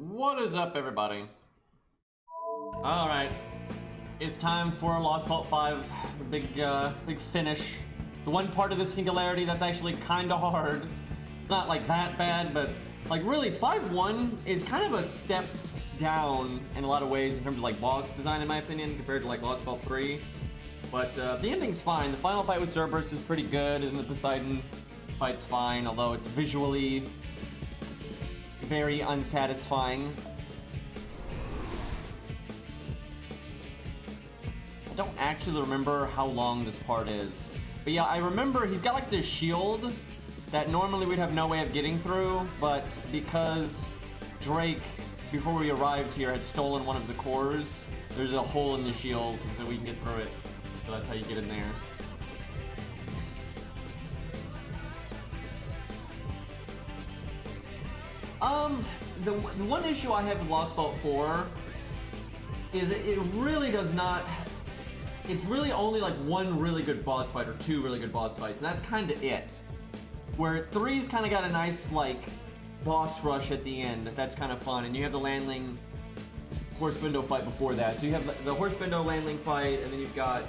What is up, everybody? Alright, it's time for Lostbelt 5, the big finish. The one part of the singularity that's actually kinda hard. It's not like that bad, but like really 5-1 is kind of a step down in a lot of ways in terms of like boss design, in my opinion, compared to like Lostbelt 3. But the ending's fine. The final fight with Cerberus is pretty good, and the Poseidon fight's fine, although it's visually very unsatisfying. I don't actually remember how long this part is. But yeah, I remember he's got like this shield that normally we'd have no way of getting through, but because Drake, before we arrived here, had stolen one of the cores, there's a hole in the shield so we can get through it. So that's how you get in there. The one issue I have with Lostbelt 4 is it really does not... It's really only like one really good boss fight or two really good boss fights, and that's kind of it. Where 3's kind of got a nice, like, boss rush at the end that's kind of fun, and you have the Landling Horsebindo fight before that. So you have the Horsebindo Landling fight, and then you've got,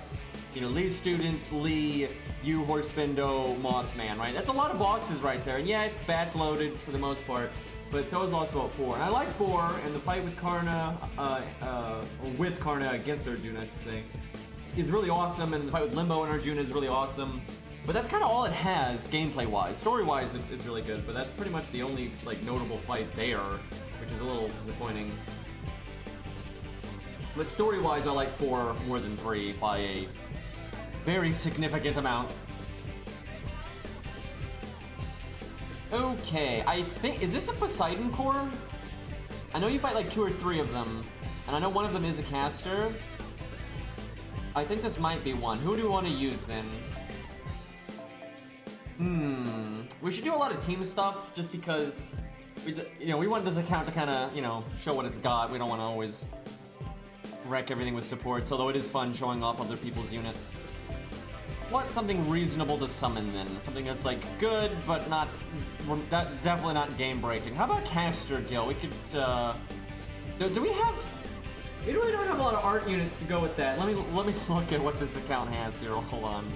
you know, Lee's students, Lee, you, Horsebindo, Mothman, right? That's a lot of bosses right there, and yeah, it's backloaded for the most part. But so is Lostbelt 4. And I like 4, and the fight with Karna, or with Karna against Arjuna, I should say, is really awesome, and the fight with Limbo and Arjuna is really awesome. But that's kind of all it has, gameplay-wise. Story-wise, it's really good, but that's pretty much the only, like, notable fight there, which is a little disappointing. But story-wise, I like 4 more than 3 by a very significant amount. Okay, I think... Is this a Poseidon core? I know you fight like 2 or 3 of them, and I know one of them is a caster. I think this might be one. Who do we want to use then? We should do a lot of team stuff just because we want this account to kind of, show what it's got. We don't want to always wreck everything with supports, although it is fun showing off other people's units. What something reasonable to summon then? Something that's like good, but not definitely not game breaking. How about Caster Gil? We could do we have? We really don't have a lot of art units to go with that. Let me look at what this account has here. Hold on.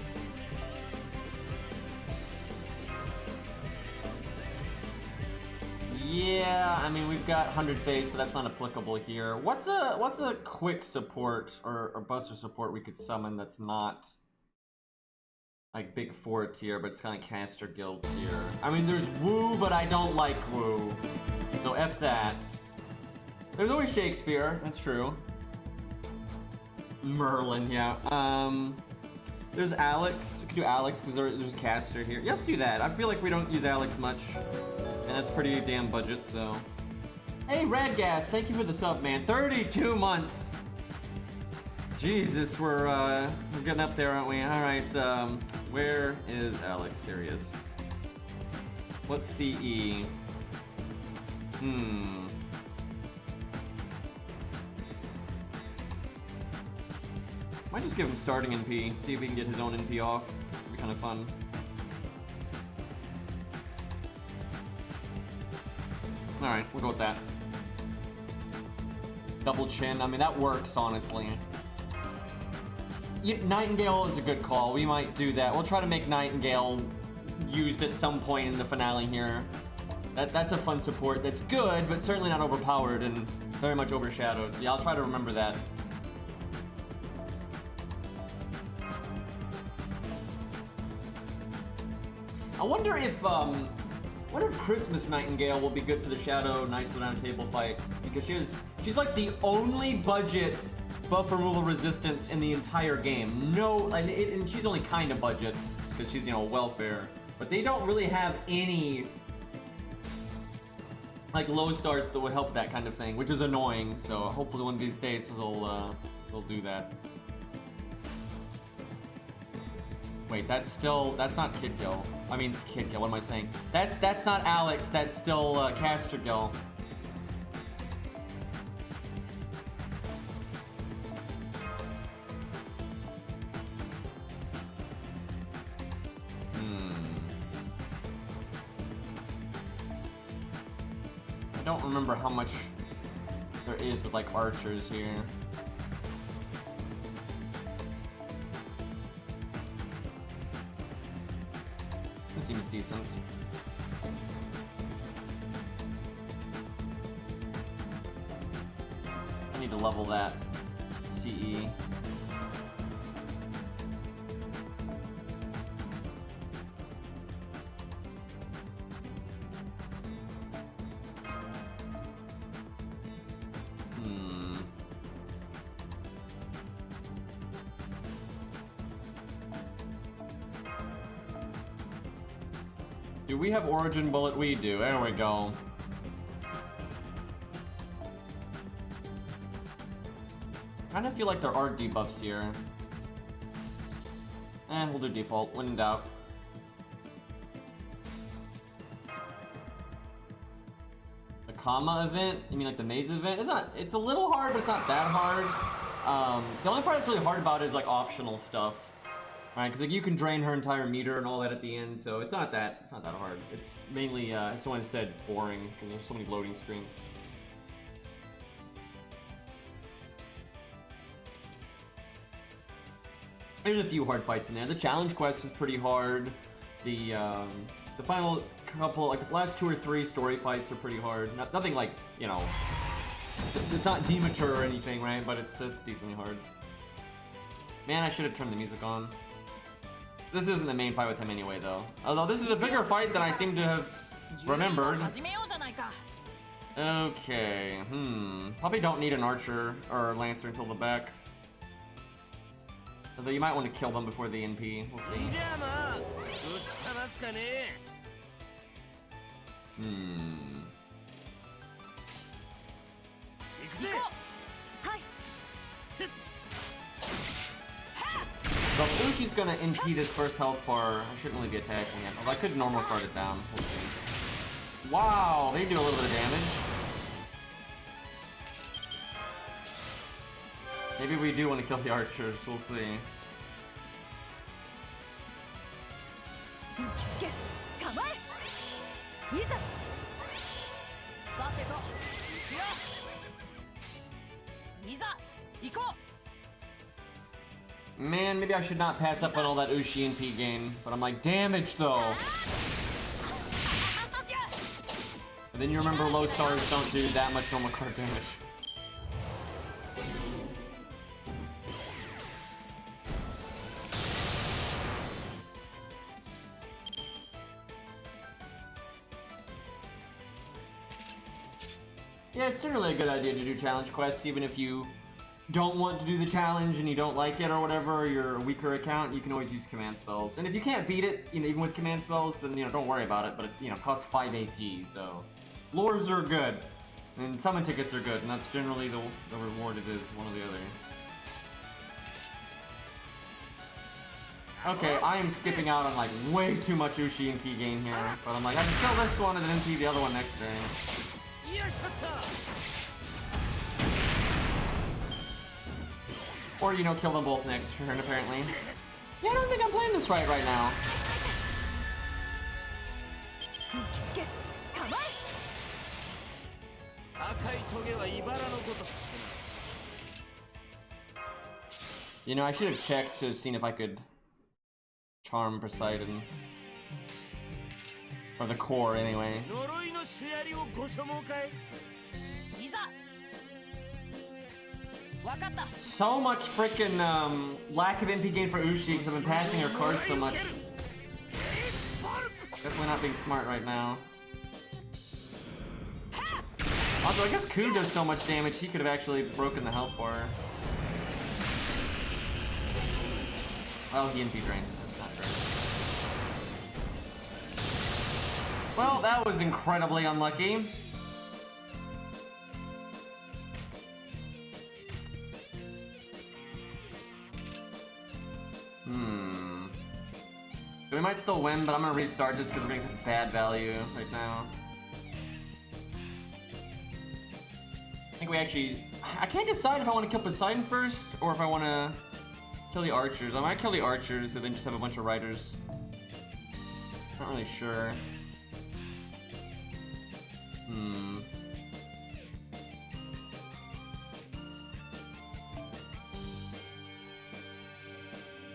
Yeah, I mean we've got 100 face, but that's not applicable here. What's a quick support or buster support we could summon that's not like big 4 tier, but it's kind of caster guild tier? I mean there's Woo, but I don't like Woo, so F that. There's always Shakespeare, that's true. Merlin, yeah. There's Alex. We could do Alex because there's a caster here. Yeah, let's do that. I feel like we don't use Alex much, and that's pretty damn budget, so. Hey, Radgas, thank you for the sub, man. 32 months. Jesus, we're getting up there, aren't we? All right, where is Alex? Here he is. What's CE? Might just give him starting NP, see if he can get his own NP off. It'd be kind of fun. Alright, we'll go with that. Double chin, I mean that works, honestly. Nightingale is a good call, we might do that. We'll try to make Nightingale used at some point in the finale here. That's a fun support that's good, but certainly not overpowered and very much overshadowed. So yeah, I'll try to remember that. I wonder if Christmas Nightingale will be good for the Shadow Knights Round Table fight, because she's like the only budget buff removal resistance in the entire game. No, and she's only kind of budget because she's, you know, welfare, but they don't really have any like low stars that would help that kind of thing, which is annoying. So hopefully one of these days they'll do that. Wait, that's not Kid Gil. I mean, Kid Gil, what am I saying? That's not Alex, that's still Caster Gil. I don't remember how much there is with like archers here. This seems decent. I need to level that CE. Do we have Origin Bullet? We do. There we go. Kind of feel like there are debuffs here. We'll do default. When in doubt. The comma event? You mean like the maze event? It's a little hard, but it's not that hard. The only part that's really hard about it is like optional stuff. Right, because like you can drain her entire meter and all that at the end, so it's not that hard. It's mainly, as someone said, boring because there's so many loading screens. There's a few hard fights in there. The challenge quest is pretty hard. The final couple, like the last 2 or 3 story fights are pretty hard. Nothing like, you know, it's not Demeter or anything, right? But it's decently hard. Man, I should have turned the music on. This isn't the main fight with him anyway, though. Although this is a bigger fight than I seem to have remembered. Okay, probably don't need an archer or lancer until the back. Although you might want to kill them before the NP. We'll see. So if Ushi's gonna NP this first health bar, I shouldn't really be attacking it. Although I could normal card it down. We'll see. Wow, they do a little bit of damage. Maybe we do want to kill the archers, we'll see. Man, maybe I should not pass up on all that Ushi NP gain, but I'm like, damage though. Then you remember low stars don't do that much normal card damage. Yeah, it's certainly a good idea to do challenge quests, even if you don't want to do the challenge and you don't like it or whatever, or you're a weaker account, you can always use command spells. And if you can't beat it, you know, even with command spells, then, you know, don't worry about it, but it, you know, costs 5 AP, so... Lures are good, and summon tickets are good, and that's generally the reward it is, one or the other. Okay, I am skipping out on, like, way too much Ushi and Ki game here, but I'm like, I can kill this one and then see the other one next turn. Or, you know, kill them both next turn, apparently. Yeah, I don't think I'm playing this right now. You know, I should have checked to see if I could charm Poseidon. Or the core, anyway. So much freaking lack of MP gain for Ushi because I've been passing her cards so much. Definitely not being smart right now. Also, I guess Ku does so much damage, he could have actually broken the health for her. Well, he MP drained. That's not great. Well, that was incredibly unlucky. We might still win, but I'm gonna restart just because we're getting such bad value right now. I think we actually... I can't decide if I want to kill Poseidon first, or if I want to kill the archers. I might kill the archers, and then just have a bunch of riders. Not really sure.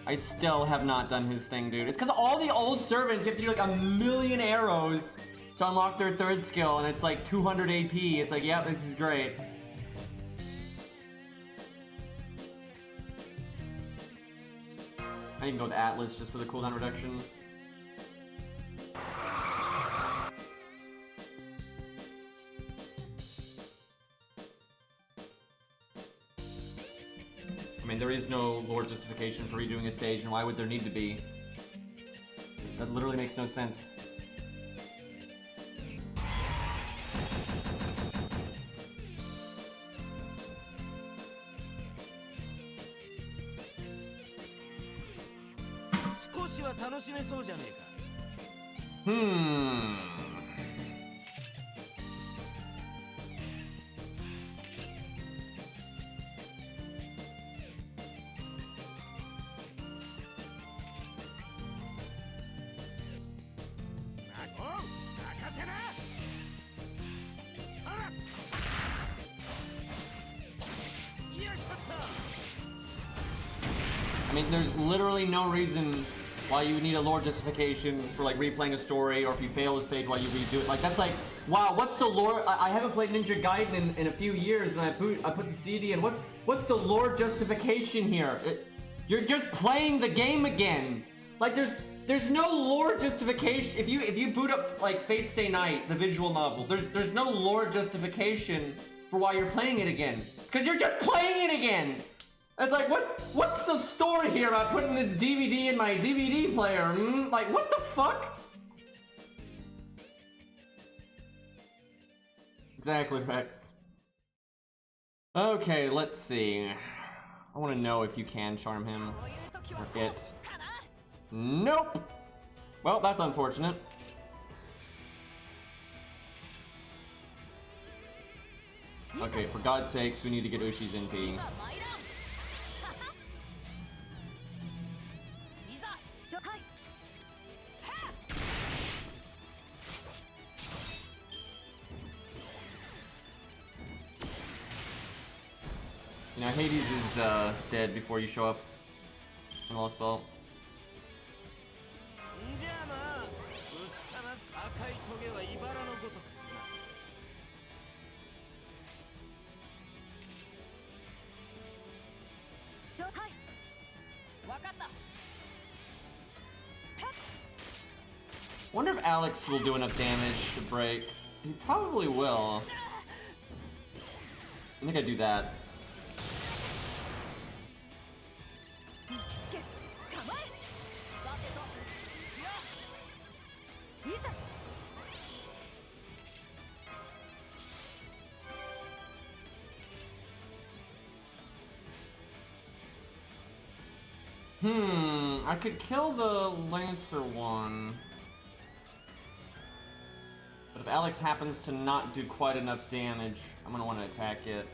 I still have not done his thing, dude. It's because all the old servants, you have to do like 1,000,000 arrows to unlock their third skill, and it's like 200 AP. It's like, yep, this is great. I can go with Atlas just for the cooldown reduction. I mean, there is no lore justification for redoing a stage, and why would there need to be? That literally makes no sense. I mean, there's literally no reason why you would need a lore justification for like replaying a story, or if you fail a stage why you redo it. Like, that's like, wow, what's the lore? I haven't played Ninja Gaiden in a few years, and I put the CD in. What's the lore justification here? You're just playing the game again. Like, there's no lore justification. If you boot up like Fate Stay Night, the visual novel, there's no lore justification for why you're playing it again. Because you're just playing it again. It's like, what's the story here about putting this DVD in my DVD player? Like, what the fuck? Exactly, Rex. Okay, let's see. I want to know if you can charm him. Or it. Nope! Well, that's unfortunate. Okay, for God's sakes, we need to get Ushi's NP. You know, Hades is dead before you show up in Lostbelt. Wonder if Alex will do enough damage to break. He probably will. I think I do that. I could kill the Lancer one. But if Alex happens to not do quite enough damage, I'm gonna want to attack it.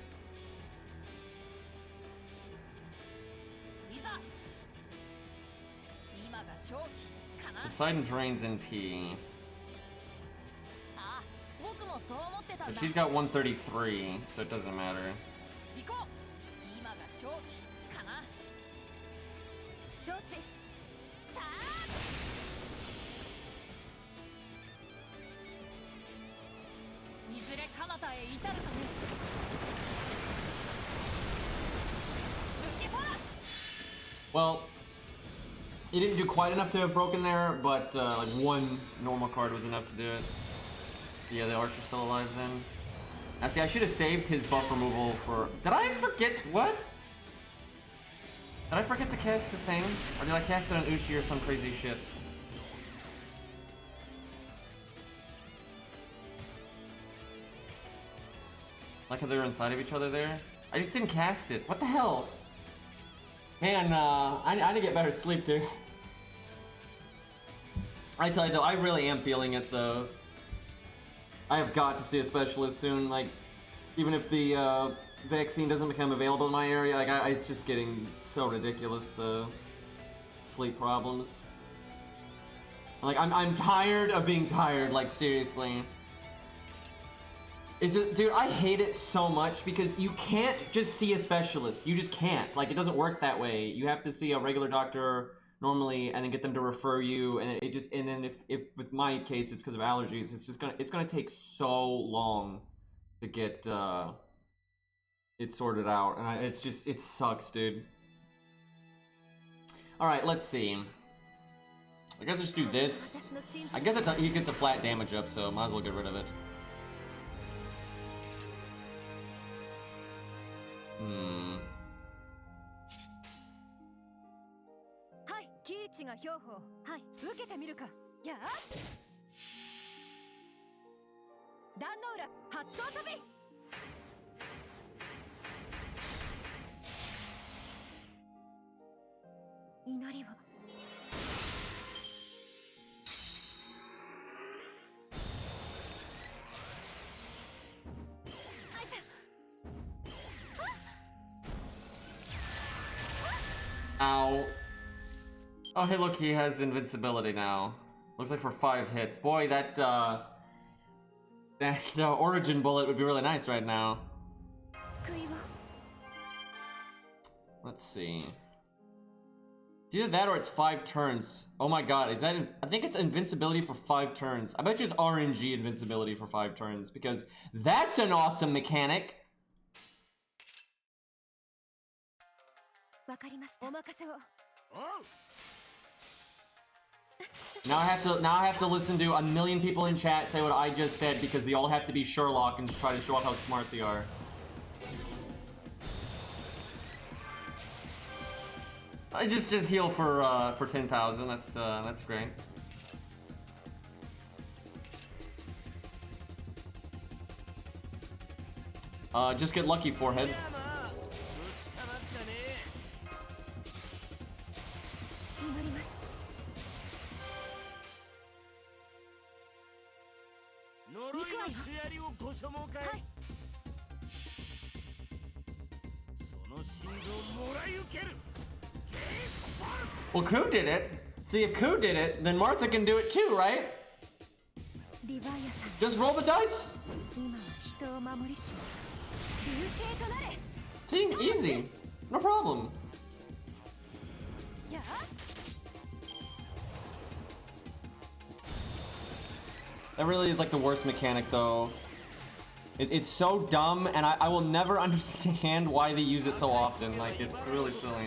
Poseidon drains NP. But she's got 133, so it doesn't matter. Well, he didn't do quite enough to have broken there, but like one normal card was enough to do it. Yeah, the Archer's still alive then. See, I should have saved his buff removal for... Did I forget... What? Did I forget to cast the thing? Or did I cast it on Uchi or some crazy shit? Like how they're inside of each other there? I just didn't cast it. What the hell? Man, I need to get better sleep, dude. I tell you though, I really am feeling it though. I have got to see a specialist soon. Like, even if the vaccine doesn't become available in my area, like it's just getting so ridiculous, the sleep problems. Like, I'm tired of being tired. Like, seriously. Dude, I hate it so much because you can't just see a specialist. You just can't. Like, it doesn't work that way. You have to see a regular doctor normally and then get them to refer you, and and then if with my case it's because of allergies, it's gonna take so long to get it sorted out, and it sucks, dude. All right, let's see. I guess I just do this. I guess he gets a flat damage up, so might as well get rid of it. Ow. Oh, hey, look, he has invincibility now. Looks like for 5 hits. Boy, that origin bullet would be really nice right now. Let's see. It's either that or it's 5 turns. Oh my god, is that... I think it's invincibility for 5 turns. I bet you it's RNG invincibility for 5 turns, because that's an awesome mechanic! Now I have to listen to a million people in chat say what I just said because they all have to be Sherlock and just try to show off how smart they are. I just heal for 10,000. That's great. Just get lucky, forehead. Well, Ku did it. See, if Ku did it, then Martha can do it too, right? Just roll the dice. See, easy. No problem. That really is like the worst mechanic, though. It's so dumb, and I will never understand why they use it so often. Like, it's really silly.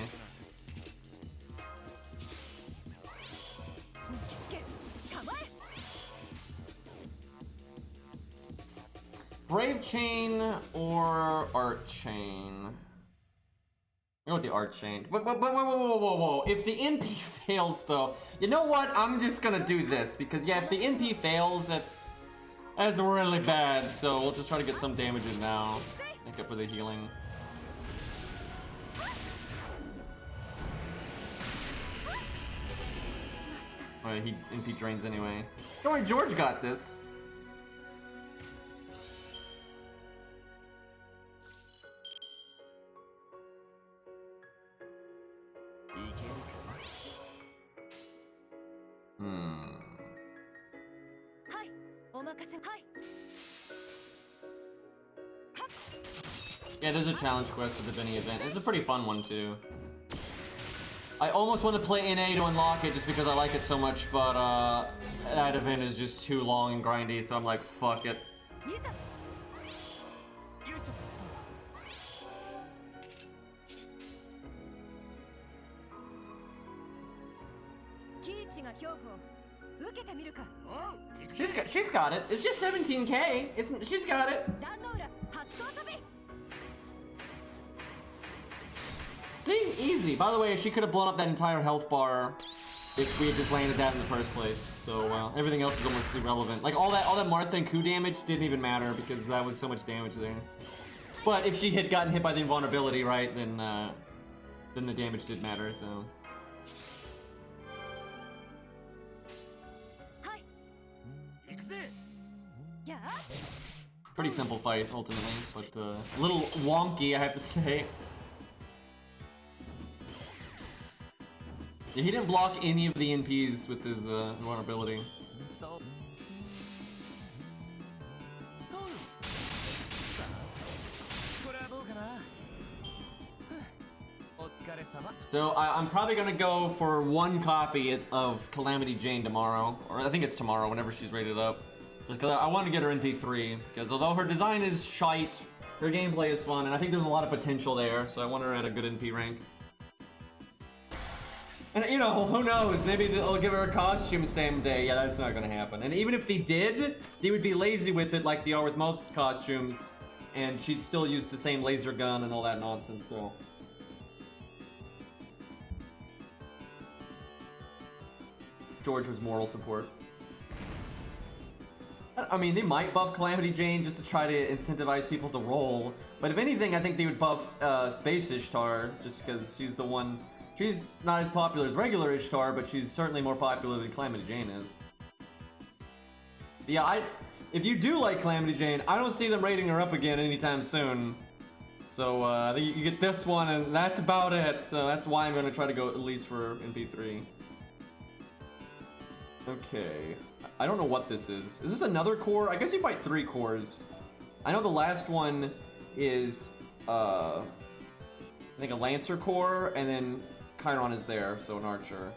Brave Chain or Art Chain? I go with the Art Chain. Whoa. If the NP fails, though, you know what? I'm just gonna do this, because, yeah, if the NP fails, that's really bad, so we'll just try to get some damages now. Make up for the healing. Alright, he NP drains anyway. Don't worry, George got this. Yeah, there's a challenge quest at the Benny event. It's a pretty fun one, too. I almost want to play NA to unlock it just because I like it so much, but that event is just too long and grindy, so I'm like, fuck it. She's got it. It's just 17k. She's got it. See? Easy. By the way, she could have blown up that entire health bar if we had just landed that in the first place. So, everything else is almost irrelevant. Like, all that Martha and Q damage didn't even matter because that was so much damage there. But if she had gotten hit by the invulnerability, right, then the damage did matter, so... Pretty simple fight, ultimately, but a little wonky, I have to say. Yeah, he didn't block any of the NPs with his vulnerability. So I'm probably gonna go for one copy of Calamity Jane tomorrow, or I think it's tomorrow, whenever she's rated up. Because I want to get her NP3, because although her design is shite, her gameplay is fun, and I think there's a lot of potential there, so I want her at a good NP rank. And, you know, who knows, maybe they'll give her a costume same day. Yeah, that's not gonna happen. And even if they did, they would be lazy with it like they are with most costumes, and she'd still use the same laser gun and all that nonsense, so... George was moral support. I mean, they might buff Calamity Jane just to try to incentivize people to roll, but if anything, I think they would buff Space Ishtar, just because she's the one... She's not as popular as regular Ishtar, but she's certainly more popular than Calamity Jane is. But yeah, if you do like Calamity Jane, I don't see them rating her up again anytime soon. So, you get this one, and that's about it. So that's why I'm going to try to go at least for MP3. Okay. I don't know what this is. Is this another core? I guess you fight 3 cores. I know the last one is, I think a Lancer core, and then Chiron is there, so an Archer.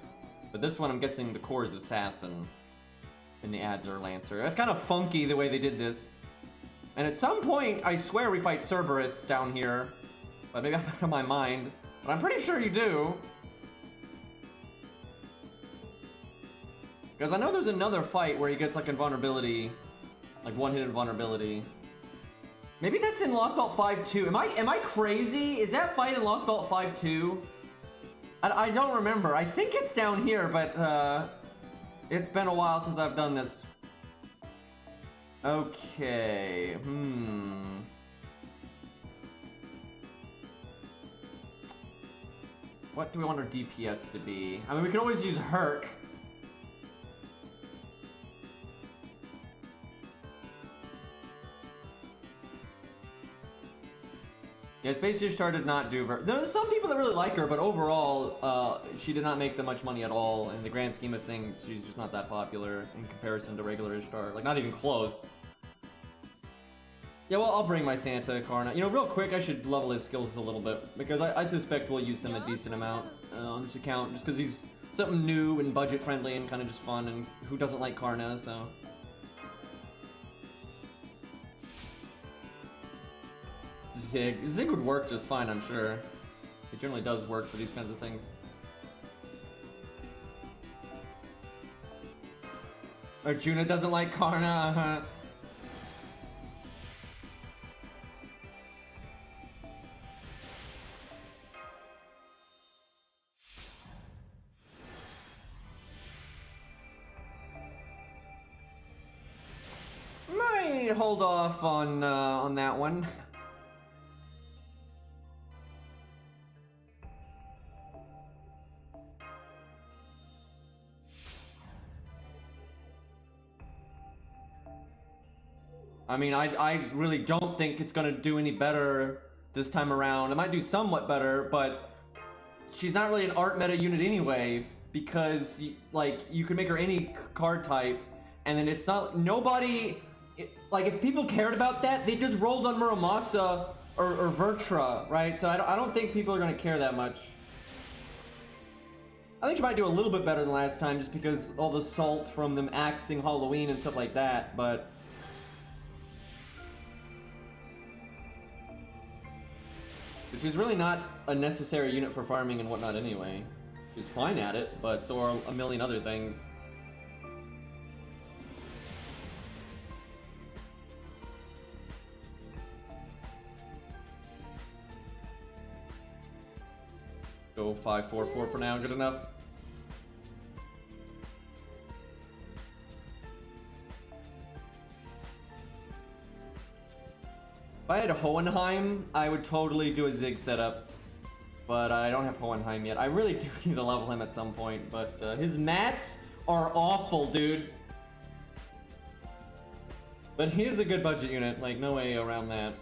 But this one, I'm guessing the core is Assassin, and the ads are Lancer. That's kind of funky the way they did this. And at some point, I swear we fight Cerberus down here. But maybe I'm out of my mind. But I'm pretty sure you do. Because I know there's another fight where he gets like invulnerability, like one-hit invulnerability. Maybe that's in Lostbelt 5-2. Am I crazy? Is that fight in Lostbelt 5-2? I don't remember. I think it's down here, but it's been a while since I've done this. Okay. What do we want our DPS to be? I mean, we can always use Herc. Yeah, Space Ishtar did not do very... There's some people that really like her, but overall, she did not make them much money at all. In the grand scheme of things, she's just not that popular in comparison to regular Ishtar. Like, not even close. Yeah, well, I'll bring my Santa Karna. You know, real quick, I should level his skills a little bit, because I suspect we'll use him a decent amount on this account, just because he's something new and budget-friendly and kind of just fun, and who doesn't like Karna, so... Zig. Zig would work just fine, I'm sure. It generally does work for these kinds of things. Arjuna doesn't like Karna. Might hold off on that one. I mean, I really don't think it's gonna do any better this time around. It might do somewhat better, but she's not really an art meta unit anyway, because like you can make her any card type, and then it's not like if people cared about that, they just rolled on Muramasa or Vertra, right? So I don't think people are gonna care that much. I think she might do a little bit better than last time, just because all the salt from them axing Halloween and stuff like that, but. She's really not a necessary unit for farming and whatnot anyway. She's fine at it, but so are a million other things. Go 5-4-4 for now, good enough. If I had a Hohenheim, I would totally do a Zig setup. But I don't have Hohenheim yet. I really do need to level him at some point, but his mats are awful, dude. But he is a good budget unit, like no way around that.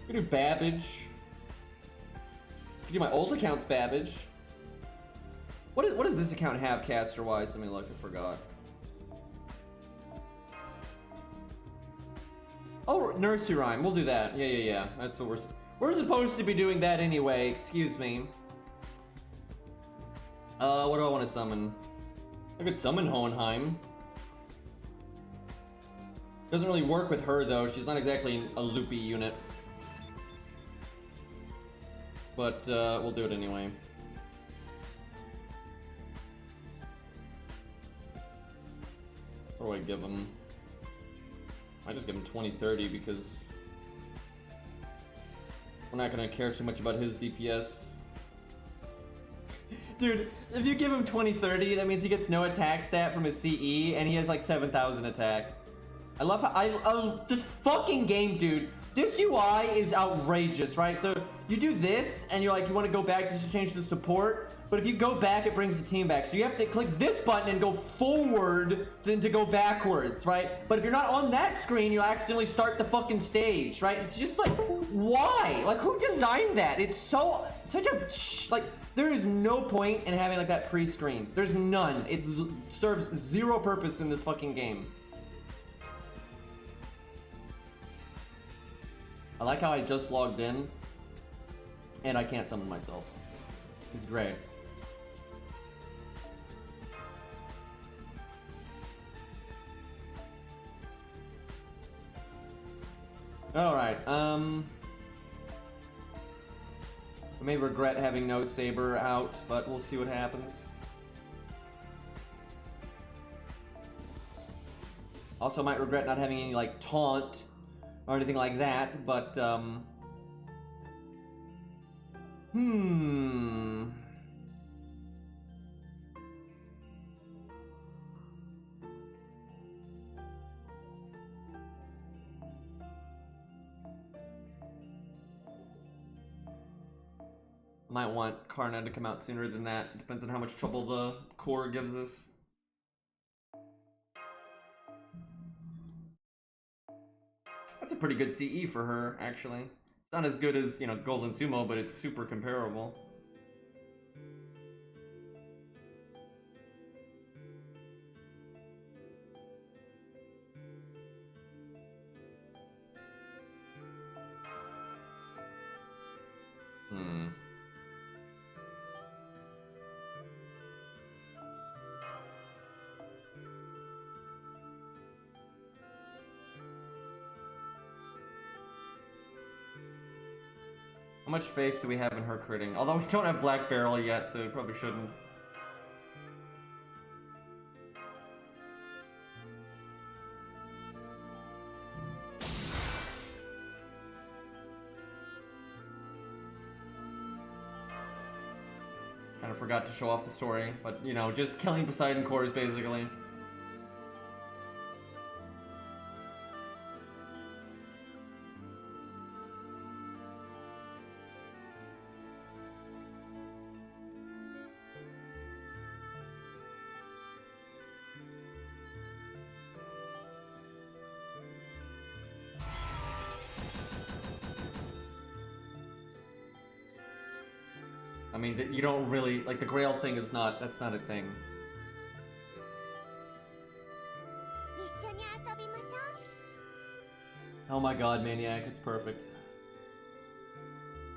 I could do Babbage. I could do my old account's Babbage. What does this account have caster-wise? Let me look, I forgot. Oh, Nursery Rhyme. We'll do that. Yeah. That's what we're supposed to be doing that anyway. Excuse me. What do I want to summon? I could summon Hohenheim. Doesn't really work with her though. She's not exactly a loopy unit. But we'll do it anyway. What do I give him? I just give him 20-30 because we're not gonna care too much about his DPS. Dude, if you give him 20-30, that means he gets no attack stat from his CE, and he has like 7,000 attack. I love how this fucking game, dude. This UI is outrageous, right? So you do this, and you're like, you want to go back just to change the support. But if you go back, it brings the team back. So you have to click this button and go forward then to go backwards, right? But if you're not on that screen, you'll accidentally start the fucking stage, right? It's just like, why? Like, who designed that? It's such a, like, there is no point in having like that pre-screen. There's none. It serves zero purpose in this fucking game. I like how I just logged in and I can't summon myself. It's great. Alright, I may regret having no Saber out, but we'll see what happens. Also might regret not having any, like, taunt or anything like that, but, might want Karna to come out sooner than that. Depends on how much trouble the core gives us. That's a pretty good CE for her, actually. It's not as good as, you know, Golden Sumo, but it's super comparable. How much faith do we have in her critting? Although we don't have Black Barrel yet, so we probably shouldn't. Kind of forgot to show off the story, but you know, just killing Poseidon cores basically. I mean, you don't really, like, the Grail thing is not, that's not a thing. Oh my god, Maniac, it's perfect.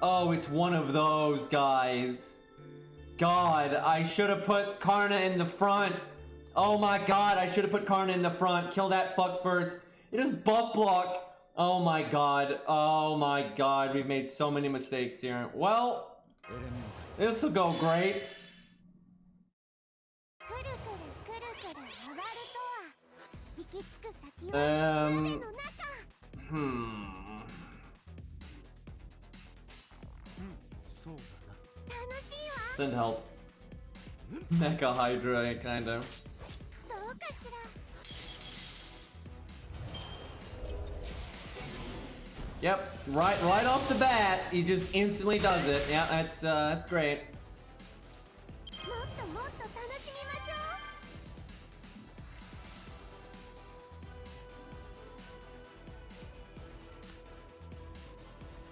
Oh, it's one of those guys. God, I should have put Karna in the front. Oh my god, I should have put Karna in the front. Kill that fuck first. It is buff block. Oh my god. Oh my god, we've made so many mistakes here. Well... this will go great. Didn't help. Mecha Hydra, kind of. Yep, right off the bat, he just instantly does it. Yeah, that's great.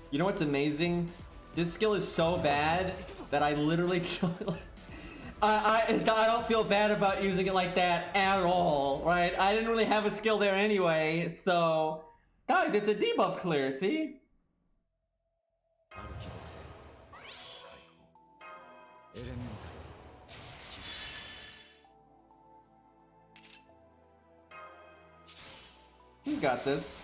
You know what's amazing? This skill is so bad that I literally I don't feel bad about using it like that at all, right? I didn't really have a skill there anyway, so... Guys, it's a debuff clear, see? He's got this.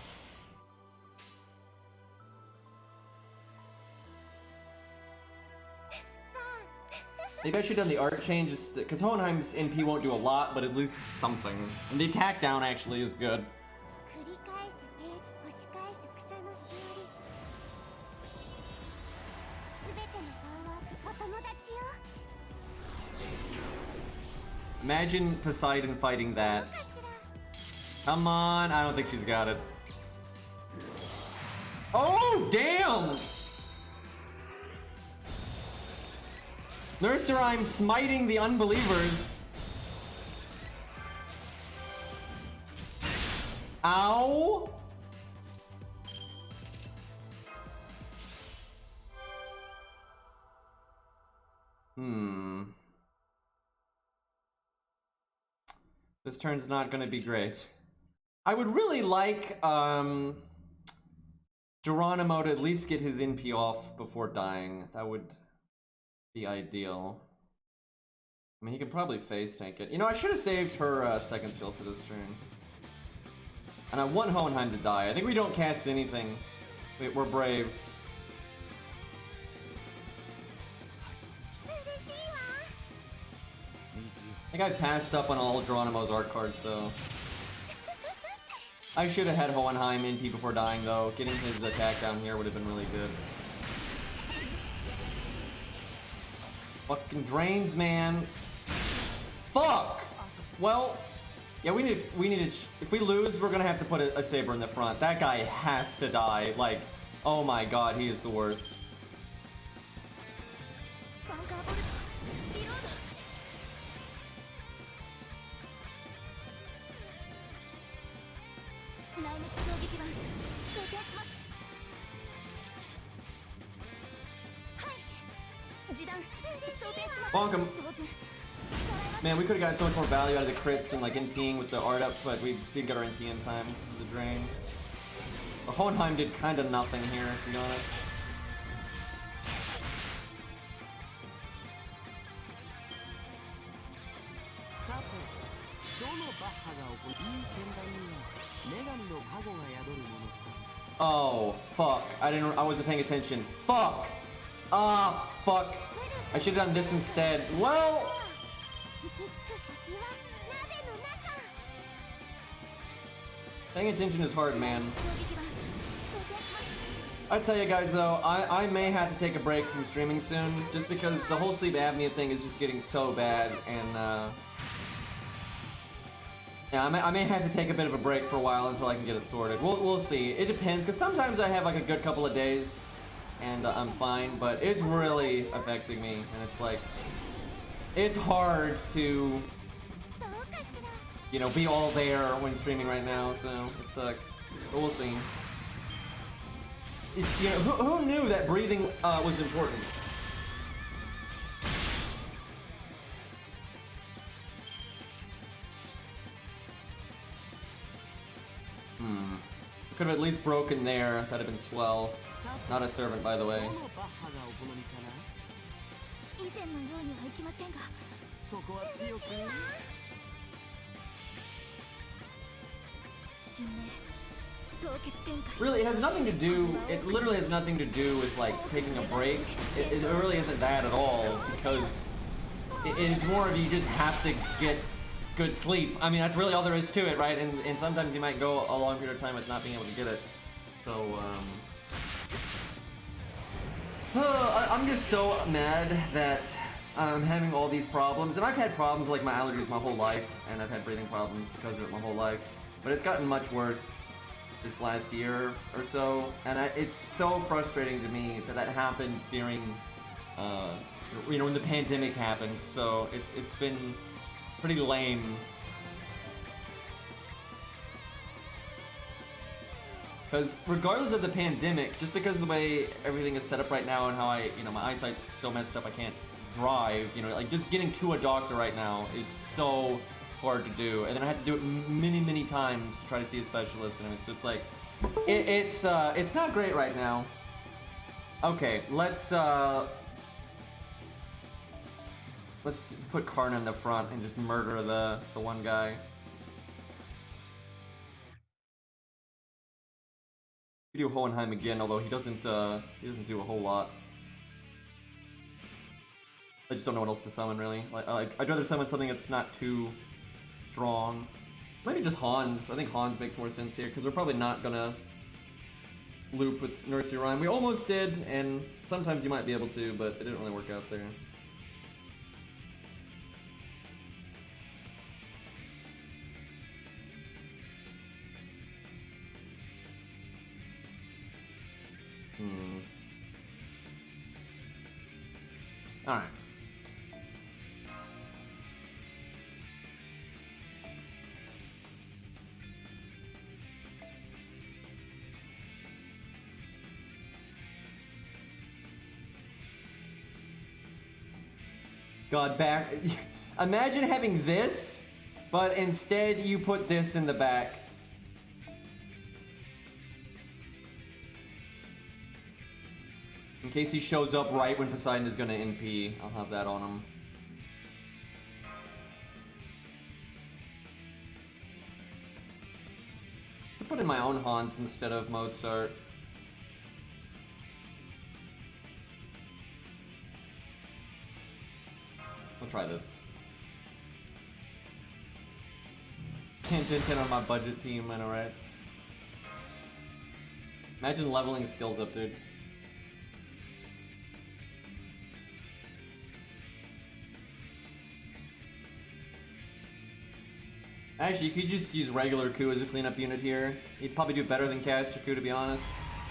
Maybe I should have done the art change, because Hohenheim's NP won't do a lot, but at least it's something. And the attack down actually is good. Imagine Poseidon fighting that. Come on, I don't think she's got it. Oh, damn! Nurser, I'm smiting the unbelievers. Ow! This turn's not gonna be great. I would really like Geronimo to at least get his NP off before dying. That would be ideal. I mean, he could probably face tank it. You know, I should have saved her second skill for this turn. And I want Hohenheim to die. I think we don't cast anything. We're brave. I think I passed up on all Geronimo's art cards, though. I should have had Hohenheim NP before dying, though. Getting his attack down here would have been really good. Fucking drains, man. Fuck! Well, yeah, we need if we lose, we're gonna have to put a Saber in the front. That guy has to die. Like, oh my god, he is the worst. Bonk him. Man, we could have got so much more value out of the crits and like NPing with the art up, but we did get our NP in time for the drain. The Hohenheim did kind of nothing here, to be honest. Oh, fuck. I wasn't paying attention. Fuck! Ah, fuck. I should have done this instead. Well... Paying attention is hard, man. I tell you guys though, I may have to take a break from streaming soon, just because the whole sleep apnea thing is just getting so bad, and yeah, I may have to take a bit of a break for a while until I can get it sorted. We'll see. It depends, because sometimes I have like a good couple of days, and I'm fine, but it's really affecting me, and it's like, it's hard to, you know, be all there when streaming right now, so it sucks. But we'll see. You know, who knew that breathing was important? Could have at least broken there. That'd have been swell. Not a servant, by the way. Really, it has nothing to do, it literally has nothing to do with like taking a break. It really isn't that at all, because it's more of you just have to get good sleep. I mean, that's really all there is to it, right? And sometimes you might go a long period of time with not being able to get it. So, I'm just so mad that I'm having all these problems. And I've had problems like my allergies my whole life, and I've had breathing problems because of it my whole life. But it's gotten much worse this last year or so, and it's so frustrating to me that that happened during, you know, when the pandemic happened. So it's been pretty lame. Because regardless of the pandemic, just because of the way everything is set up right now and how you know, my eyesight's so messed up I can't drive, you know, like just getting to a doctor right now is so hard to do, and then I had to do it many times to try to see a specialist, and it's like, it's not great right now. Okay, let's put Karna in the front and just murder the one guy. We do Hohenheim again, although he doesn't do a whole lot. I just don't know what else to summon, really. I'd rather summon something that's not too strong. Maybe just Hans. I think Hans makes more sense here, because we're probably not gonna loop with Nursery Rhyme. We almost did, and sometimes you might be able to, but it didn't really work out there. Alright. God, back. Imagine having this, but instead you put this in the back. In case he shows up right when Poseidon is gonna NP, I'll have that on him. I put in my own Hans instead of Mozart. I'll try this. 10 on my budget team, I know, right? Imagine leveling skills up, dude. Actually, you could just use regular Ku as a cleanup unit here. He'd probably do better than Caster Ku, to be honest.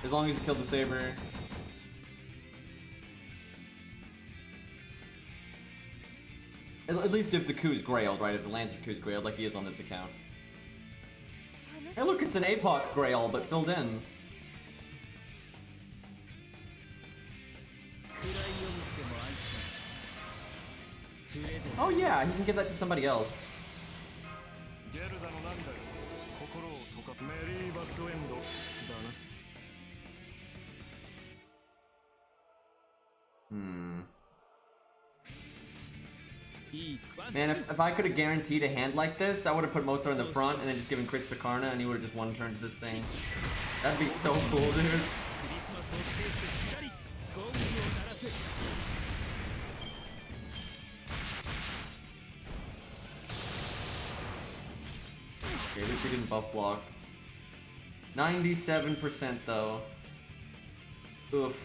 As long as he killed the Saber. At least if the Ku's grailed, right? If the Lantern Ku's grailed, like he is on this account. Hey look, it's an APOC grail, but filled in. Oh yeah, he can give that to somebody else. Man, if I could have guaranteed a hand like this, I would have put Mozart in the front and then just given Chris to Karna, and he would have just one-turned this thing. That'd be so cool, dude. she didn't buff block. 97% though. Oof.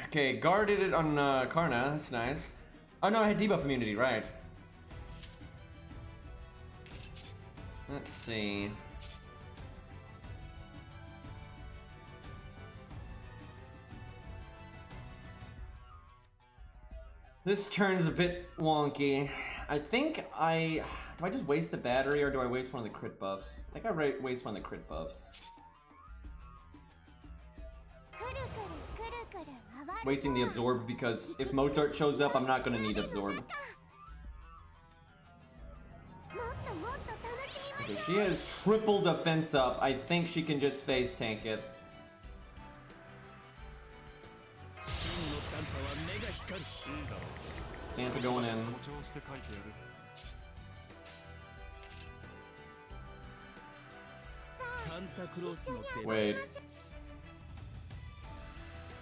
Okay, guarded it on Karna. That's nice. Oh no, I had debuff immunity, right? Let's see. This turn's a bit wonky. I think do I just waste the battery or do I waste one of the crit buffs? I think I waste one of the crit buffs. Wasting the absorb because if Mozart shows up, I'm not gonna need absorb. Okay, she has triple defense up. I think she can just face tank it. Santa going in. Wait.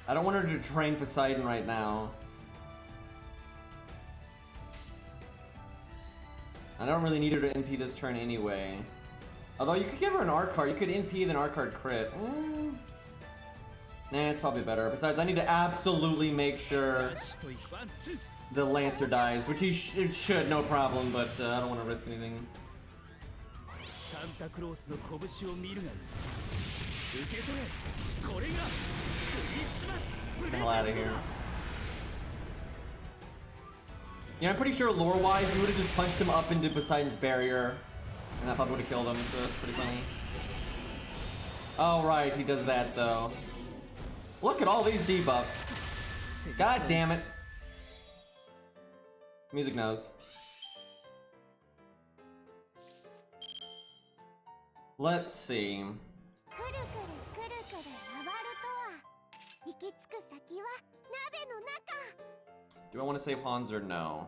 I don't want her to train Poseidon right now. I don't really need her to NP this turn anyway. Although you could give her an R card. You could NP then R card crit. Nah, it's probably better. Besides, I need to absolutely make sure the Lancer dies, which it should, no problem, but I don't want to risk anything. Get the hell out of here. Yeah, I'm pretty sure lore-wise, you would have just punched him up into Poseidon's barrier, and that probably would have killed him, so that's pretty funny. Oh, right, he does that, though. Look at all these debuffs. God damn it. Music knows. Let's see. Do I want to save Hans or no?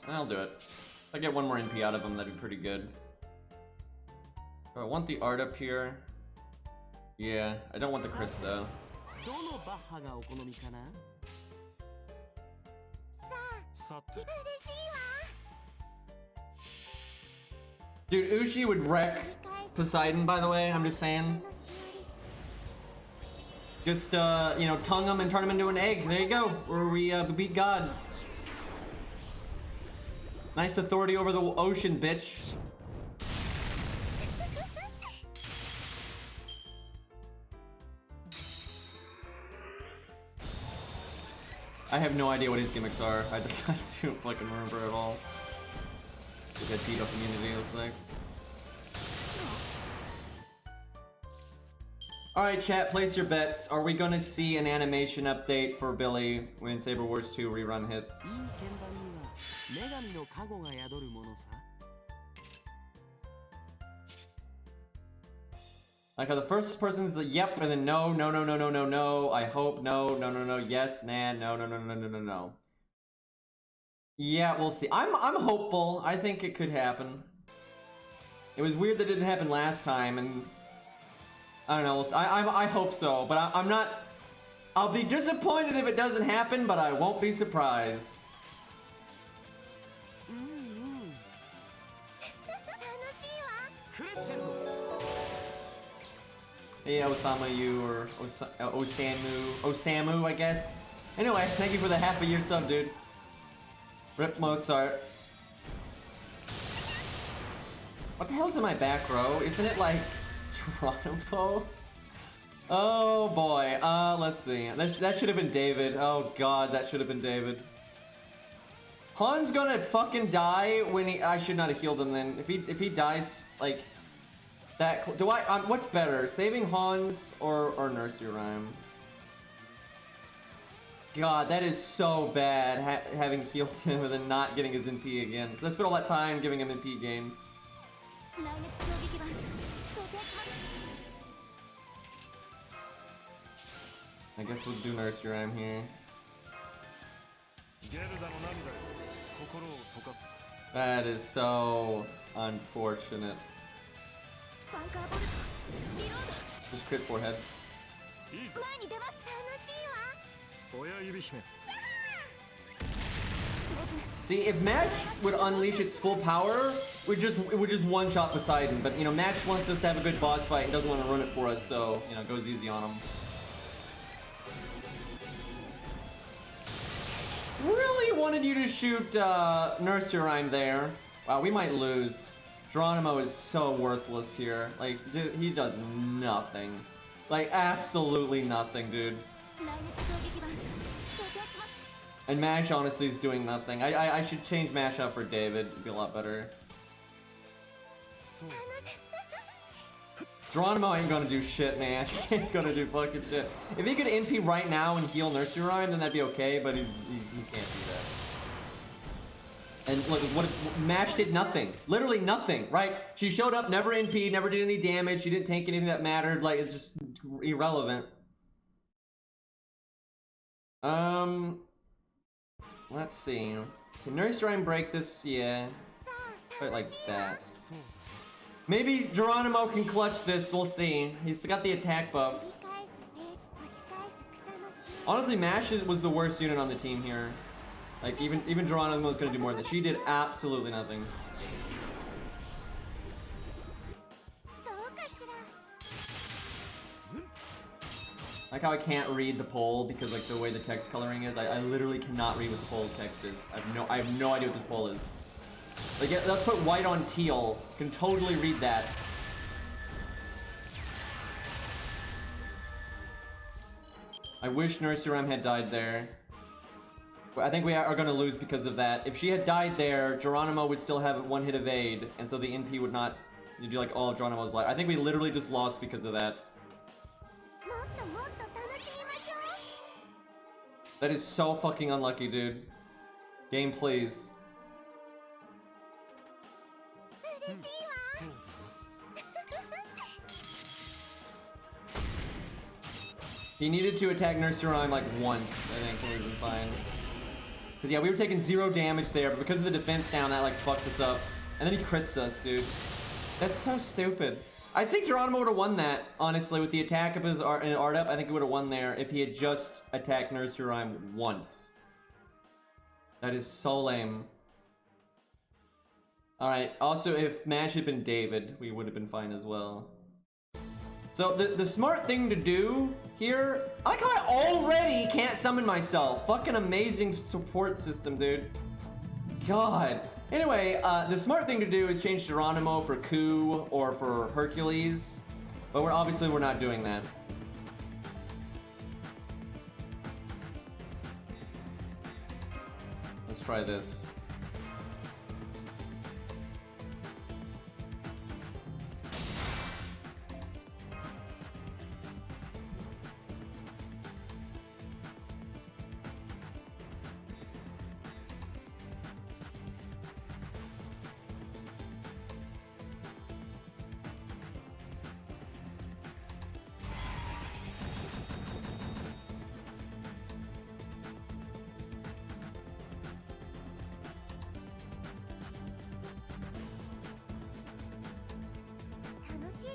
I'll do it. If I get one more NP out of him, that'd be pretty good. Do I want the art up here? Yeah, I don't want the crits though. Dude, Ushi would wreck Poseidon, by the way, I'm just saying. Just, you know, tongue him and turn him into an egg. There you go. Where we beat God. Nice authority over the ocean, bitch. I have no idea what his gimmicks are. I don't fucking remember at all. With that debuff immunity, it looks like. Alright, chat, place your bets. Are we gonna see an animation update for Billy when Saber Wars 2 rerun hits? Like how the first person's like, yep, and then no, no, no, no, no, no, no, I hope, no, no, no, no, yes, nah, no, no, no, no, no, no, no. Yeah, we'll see. I'm hopeful. I think it could happen. It was weird that it didn't happen last time, and I don't know. I hope so, but I'm not. I'll be disappointed if it doesn't happen, but I won't be surprised. Hey, Osama, you or Osamu, I guess. Anyway, thank you for the half a year sub, dude. Rip Mozart. What the hell's in my back row? Isn't it like Toronto? Oh boy. Let's see. That should have been David. Oh god, that should have been David. Han's gonna fucking die when I should not have healed him then. If he dies like that, what's better, saving Hans or Nursery Rhyme? God, that is so bad, having healed him and then not getting his NP again. Because I spent all that time giving him NP gain. I guess we'll do Nursery Rhyme here. That is so unfortunate. Just crit forehead. See, if Match would unleash its full power, it would just one-shot Poseidon. But, you know, Match wants us to have a good boss fight and doesn't want to run it for us, so, you know, it goes easy on him. Really wanted you to shoot Nursery Rhyme there. Wow, we might lose. Geronimo is so worthless here. Like, dude, he does nothing. Like, absolutely nothing, dude. And Mash honestly is doing nothing. I should change Mash out for David. It'd be a lot better. Geronimo ain't gonna do shit, man. He ain't gonna do fucking shit. If he could NP right now and heal Nursery Rhyme, then that'd be okay, but he can't do that. And look, Mash did nothing. Literally nothing, right? She showed up, never NP'd, never did any damage, she didn't tank anything that mattered, like, it's just irrelevant. Let's see. Can Nursery Rhyme break this? Yeah. Right like that. Maybe Geronimo can clutch this, we'll see. He's got the attack buff. Honestly, Mash was the worst unit on the team here. Like, even Geronimo was gonna do more than that. She did absolutely nothing. Like how I can't read the poll because like the way the text coloring is. I literally cannot read what the poll text is. I have no idea what this poll is. Like, yeah, let's put white on teal. Can totally read that. I wish Nursery Rhyme had died there. But I think we are gonna lose because of that. If she had died there, Geronimo would still have one hit evade, and so the NP would not do like all of Geronimo's life. I think we literally just lost because of that. That is so fucking unlucky, dude. Game, please. He needed to attack Nursery Rhyme like once, I think, and we've been fine. Because yeah, we were taking 0 damage there, but because of the defense down, that like fucked us up. And then he crits us, dude. That's so stupid. I think Geronimo would have won that, honestly, with the attack of his art up. I think he would have won there if he had just attacked Nursery Rhyme once. That is so lame. Alright, also if Mash had been David, we would have been fine as well. So the smart thing to do here, I like how I already can't summon myself. Fucking amazing support system, dude. God. Anyway, the smart thing to do is change Geronimo for Ku or for Hercules, but we're not doing that. Let's try this.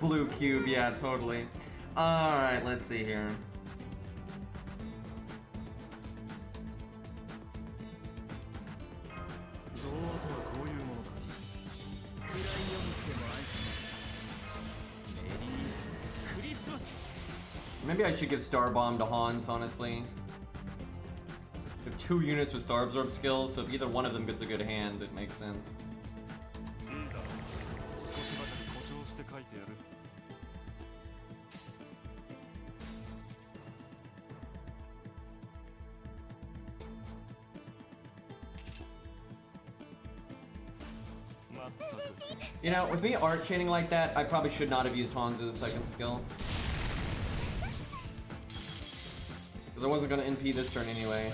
Blue cube, yeah, totally. Alright, let's see here. Maybe I should give Star Bomb to Hans, honestly. We have 2 units with Star Absorb skills, so if either one of them gets a good hand, it makes sense. You know, with me art chaining like that, I probably should not have used Hans as a second skill. Because I wasn't gonna NP this turn anyway.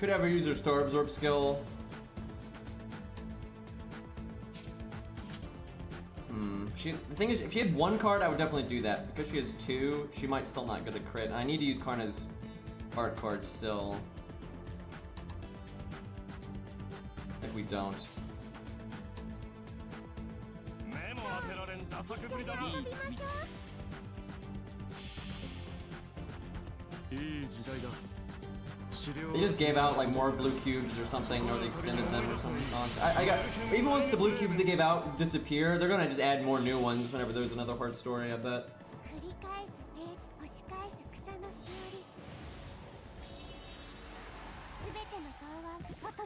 Could ever use her Star Absorb skill. The thing is, if she had one card, I would definitely do that. Because she has two, she might still not get a crit. I need to use Karna's art card still. If we don't. They just gave out like more blue cubes or something, or they extended them or something. I got, even once the blue cubes they gave out disappear, they're gonna just add more new ones whenever there's another hard story, I bet.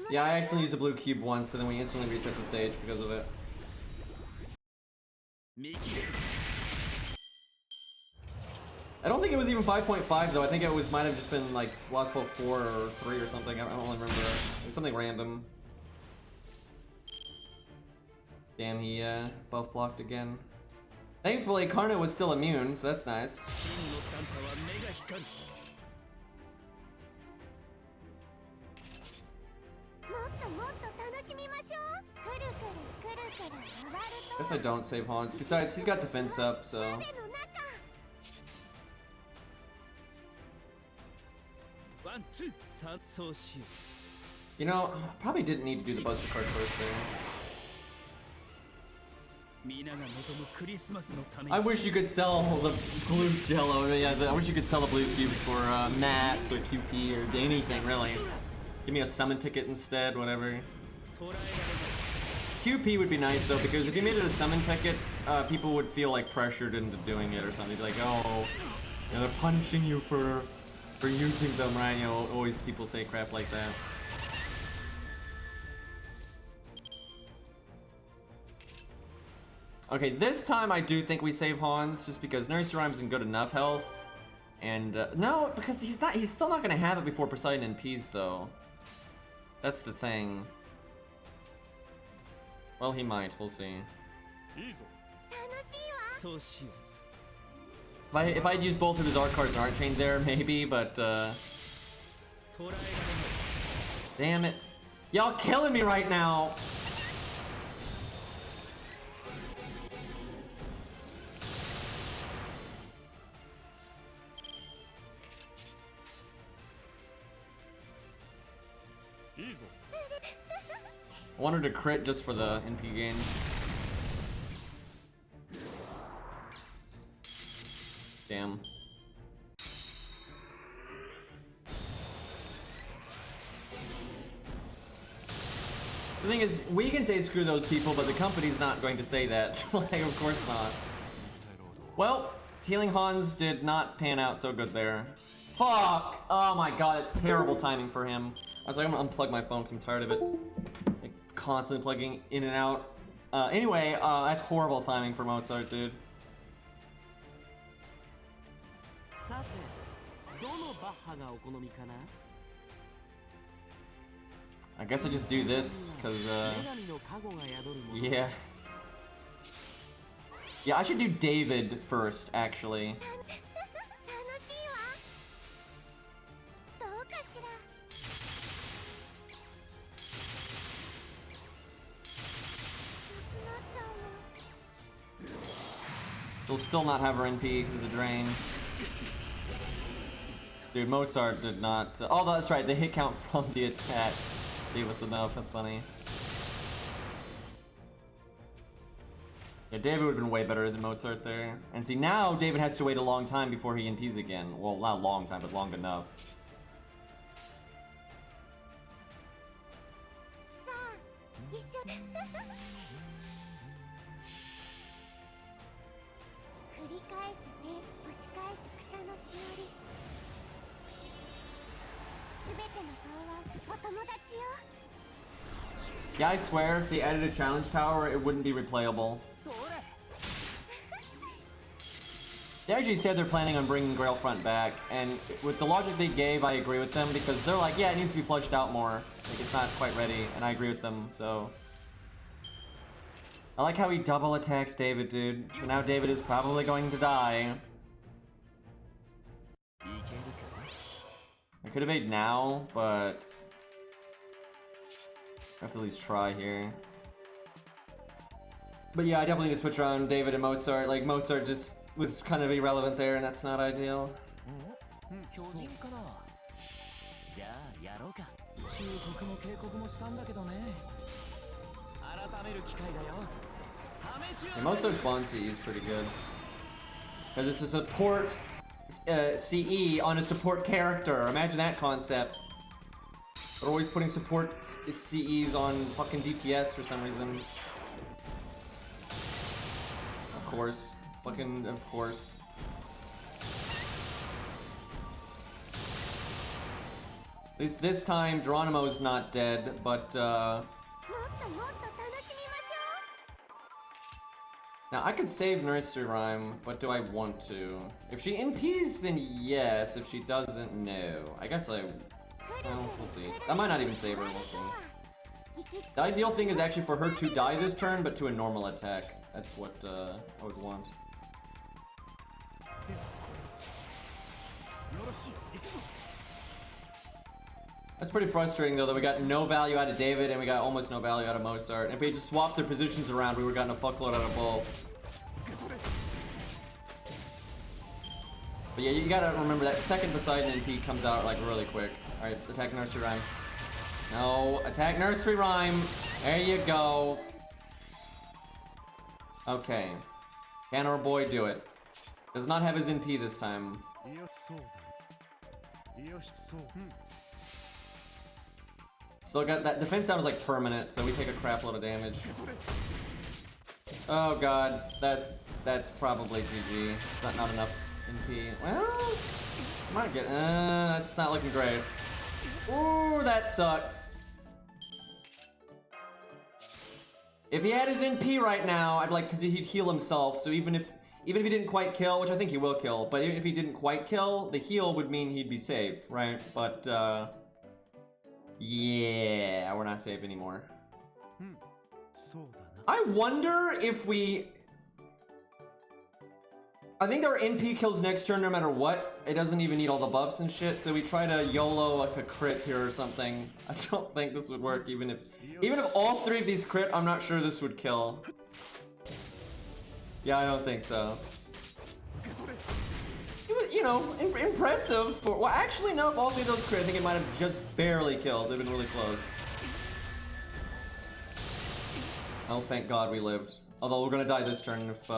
Yeah, I accidentally used a blue cube once, and then we instantly reset the stage because of it. I don't think it was even 5.5 though. I think it was might have just been like Lostbelt 4 or 3 or something. I don't really remember. It was something random. Damn, he buff blocked again. Thankfully, Karna was still immune, so that's nice. Guess I don't save Hans. Besides, he's got defense up, so. You know, probably didn't need to do the Buster card first there. I wish you could sell the blue jello. Yeah, I wish you could sell the blue cube for mats or QP or anything, really. Give me a summon ticket instead, whatever. QP would be nice though, because if you made it a summon ticket, people would feel like pressured into doing it or something. They'd be like, oh, you know, they're punishing you for using them, right? You know, always people say crap like that. Okay, this time I do think we save Hans, just because Nursery Rhyme's in good enough health. And, no, because he's still not gonna have it before Poseidon NPs, though. That's the thing. Well, he might, we'll see. If I'd used both of his art cards and art chain there, maybe, but, damn it. Y'all killing me right now! I wanted to crit just for the NP gain. Damn. The thing is, we can say screw those people, but the company's not going to say that. Like, of course not. Well, healing Hans did not pan out so good there. Fuck! Oh my god, it's terrible timing for him. I was like, I'm gonna unplug my phone because I'm tired of it. Like, constantly plugging in and out. Anyway, that's horrible timing for Mozart, dude. I guess I just do this, because, yeah. Yeah, I should do David first, actually. She'll still not have her NP because of the drain. Dude, Mozart did not. Oh, that's right. The hit count from the attack gave us enough. That's funny. Yeah, David would have been way better than Mozart there. And see, now David has to wait a long time before he NPs again. Well, not a long time, but long enough. Yeah, I swear, if they added a challenge tower, it wouldn't be replayable. They actually said they're planning on bringing Grailfront back, and with the logic they gave, I agree with them, because they're like, yeah, it needs to be fleshed out more. Like, it's not quite ready, and I agree with them, so... I like how he double attacks David, dude. So now David is probably going to die. I could evade now, but... I have to at least try here. But yeah, I definitely need to switch around David and Mozart. Like, Mozart just was kind of irrelevant there, and that's not ideal. Yeah, Mozart's Bonsi is pretty good. Because it's a support CE on a support character. Imagine that concept. They're always putting support CEs on fucking DPS for some reason. Of course. Fucking of course. At least this time, Geronimo's not dead, but now I could save Nursery Rhyme, but do I want to? If she NPs, then yes. If she doesn't, no. I guess well, we'll see. I might not even save her, we'll see. The ideal thing is actually for her to die this turn, but to a normal attack. That's what I would want. That's pretty frustrating though, that we got no value out of David and we got almost no value out of Mozart. And if we just swapped their positions around, we would have gotten a fuckload out of both. But yeah, you gotta remember that second Poseidon NP comes out like really quick. Alright, attack Nursery Rhyme. No, attack Nursery Rhyme. There you go. Okay. Can our boy do it? Does not have his NP this time. Still got that defense down is like permanent, so we take a crap load of damage. Oh god, that's probably GG. Not enough NP. Well, might get. That's not looking great. Ooh, that sucks. If he had his NP right now, I'd like, because he'd heal himself. So even if he didn't quite kill, which I think he will kill, but even if he didn't quite kill, the heal would mean he'd be safe, right? But yeah, we're not safe anymore. I wonder if we... I think our NP kills next turn no matter what. It doesn't even need all the buffs and shit, so we try to YOLO like a crit here or something. I don't think this would work even if all three of these crit, I'm not sure this would kill. Yeah, I don't think so. You know, impressive for... Well, actually, no, if all three of those crit, I think it might have just barely killed. They've been really close. Oh, thank God we lived. Although we're gonna die this turn if...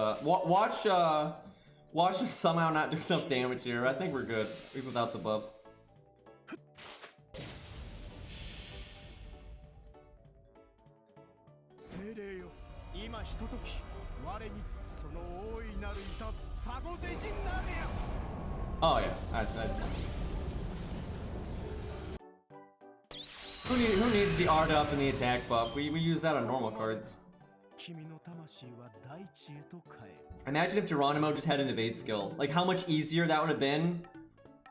Watch us somehow not do enough damage here. I think we're good, even without the buffs. Oh yeah, that's nice. Who needs the art up and the attack buff? We use that on normal cards. Imagine if Geronimo just had an evade skill. Like how much easier that would have been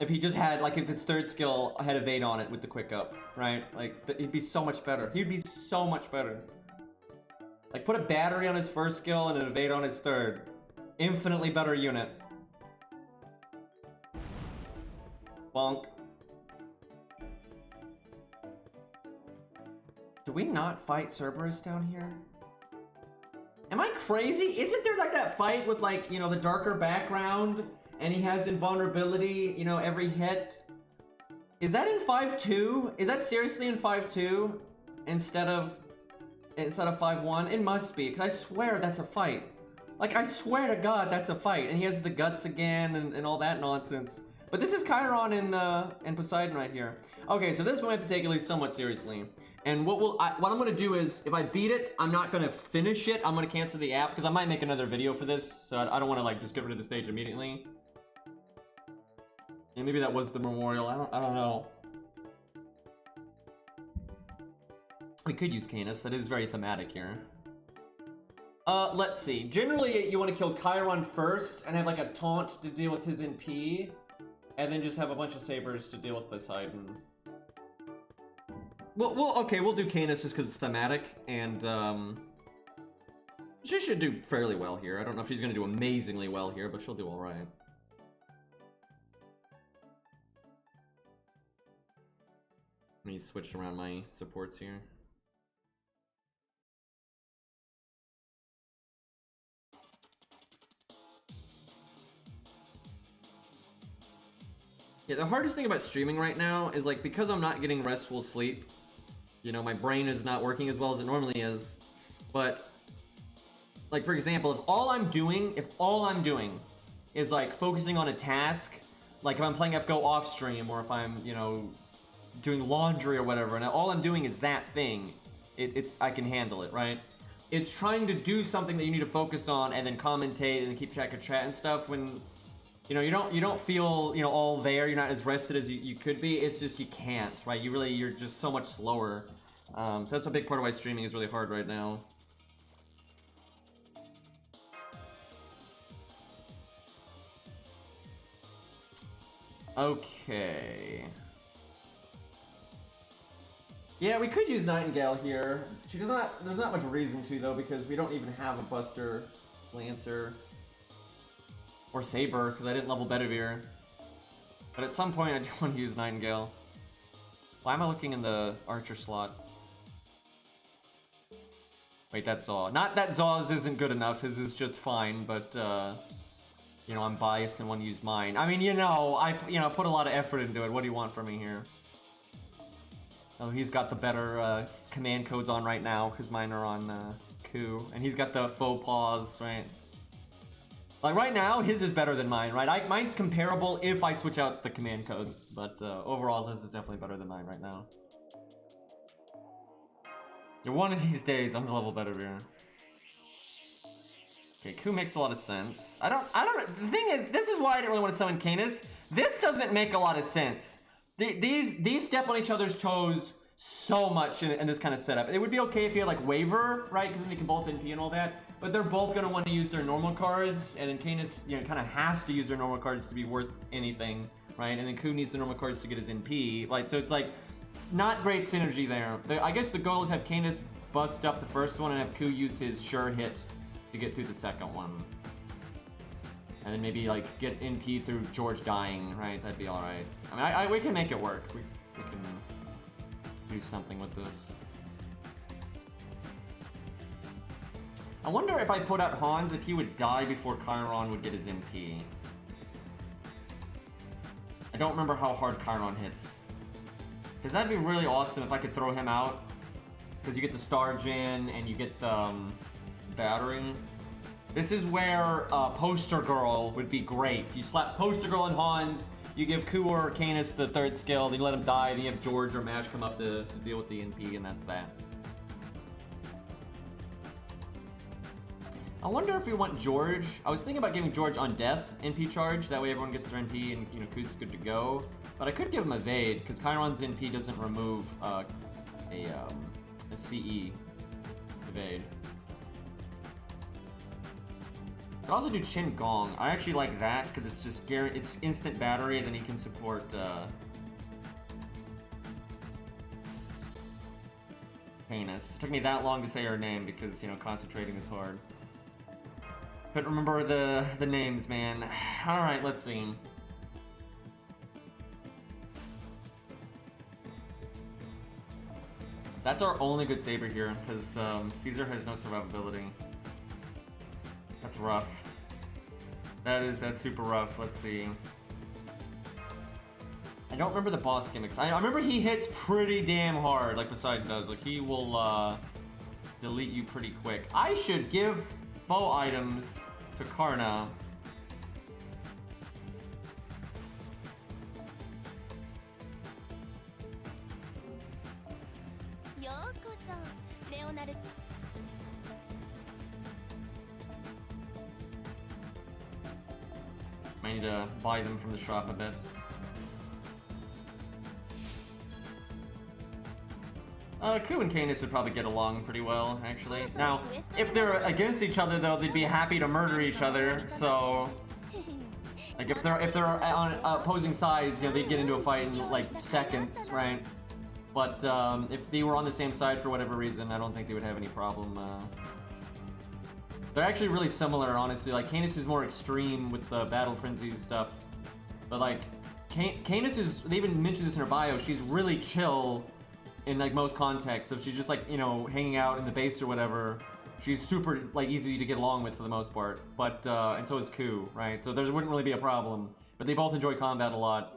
if he just had, like if his third skill had evade on it with the quick up, right? Like he'd be so much better. He'd be so much better. Like put a battery on his first skill and an evade on his third. Infinitely better unit. Bonk. Do we not fight Cerberus down here? Am I crazy? Isn't there like that fight with like, you know, the darker background and he has invulnerability, you know, every hit? Is that in 5.2? Is that seriously in 5.2 instead of 5.1? It must be, because I swear that's a fight. Like, I swear to God that's a fight. And he has the guts again and all that nonsense. But this is Chiron and Poseidon right here. Okay, so this one we have to take at least somewhat seriously. And what I'm gonna do is, if I beat it, I'm not gonna finish it. I'm gonna cancel the app because I might make another video for this, so I don't want to like just get rid of the stage immediately. And maybe that was the memorial. I don't know. We could use Canis. That is very thematic here. Let's see. Generally, you want to kill Chiron first and have like a taunt to deal with his NP, and then just have a bunch of sabers to deal with Poseidon. Okay, we'll do Canis just because it's thematic, and she should do fairly well here. I don't know if she's gonna do amazingly well here, but she'll do all right. Let me switch around my supports here. Yeah, the hardest thing about streaming right now is like, because I'm not getting restful sleep, you know, my brain is not working as well as it normally is. But like, for example, if all I'm doing is like focusing on a task, like if I'm playing FGO off stream, or if I'm, you know, doing laundry or whatever, and all I'm doing is that thing, I can handle it, right? It's trying to do something that you need to focus on and then commentate and keep track of chat and stuff when, you know, you don't feel, you know, all there. You're not as rested as you could be. It's just you can't, right? You're just so much slower. So that's a big part of why streaming is really hard right now. Okay. Yeah, we could use Nightingale here. There's not much reason to though, because we don't even have a Buster, Lancer, or Saber, because I didn't level Bedivere. But at some point I do want to use Nightingale. Why am I looking in the Archer slot? Wait, that's Zaw. Not that Zaw's isn't good enough, his is just fine, but you know, I'm biased and want to use mine. I mean, I put a lot of effort into it. What do you want from me here? Oh, he's got the better command codes on right now, because mine are on Ku. And he's got the faux pause, right? Like, right now, his is better than mine, right? Mine's comparable if I switch out the command codes. But overall, his is definitely better than mine right now. One of these days, I'm gonna level better here. Okay, Ku makes a lot of sense. I don't the thing is, this is why I didn't really want to summon Canis. This doesn't make a lot of sense. These step on each other's toes so much in this kind of setup. It would be okay if you had like Waver, right? Because then they can both NP and all that. But they're both gonna want to use their normal cards, and then Canis, you know, kind of has to use their normal cards to be worth anything, right? And then Ku needs the normal cards to get his NP. Like, so it's like not great synergy there. I guess the goal is have Canis bust up the first one and have Ku use his sure hit to get through the second one. And then maybe like get NP through George dying, right? That'd be alright. I mean, we can make it work. We can do something with this. I wonder if I put out Hans, if he would die before Chiron would get his NP. I don't remember how hard Chiron hits. Because that'd be really awesome if I could throw him out. Because you get the Star Gen and you get the battery. This is where Poster Girl would be great. You slap Poster Girl and Hans, you give Ku or Canis the third skill, then you let him die, then you have George or Mash come up to deal with the NP, and that's that. I wonder if we want George. I was thinking about giving George on death NP charge, that way everyone gets their NP and, you know, Ku's good to go. But I could give him evade, because Chiron's NP doesn't remove a CE evade. I could also do Chin Gong. I actually like that, because it's just it's instant battery, and then he can support Canis. It took me that long to say her name, because, you know, concentrating is hard. Couldn't remember the names, man. Alright, let's see. That's our only good Saber here, because Caesar has no survivability. That's rough. That's super rough. Let's see. I don't remember the boss gimmicks. I remember he hits pretty damn hard, like Poseidon does. Like, he will delete you pretty quick. I should give bow items to Karna. I need to buy them from the shop a bit. Ku and Canis would probably get along pretty well, actually. Now, if they're against each other, though, they'd be happy to murder each other. So, like, if they're on opposing sides, you know, they'd get into a fight in like seconds, right? But if they were on the same side for whatever reason, I don't think they would have any problem. They're actually really similar, honestly. Like, Canis is more extreme with the battle frenzy stuff, but like, Canis is. They even mentioned this in her bio. She's really chill in like most contexts. So she's just like, you know, hanging out in the base or whatever. She's super like easy to get along with for the most part. But and so is Ku, right? So there wouldn't really be a problem. But they both enjoy combat a lot.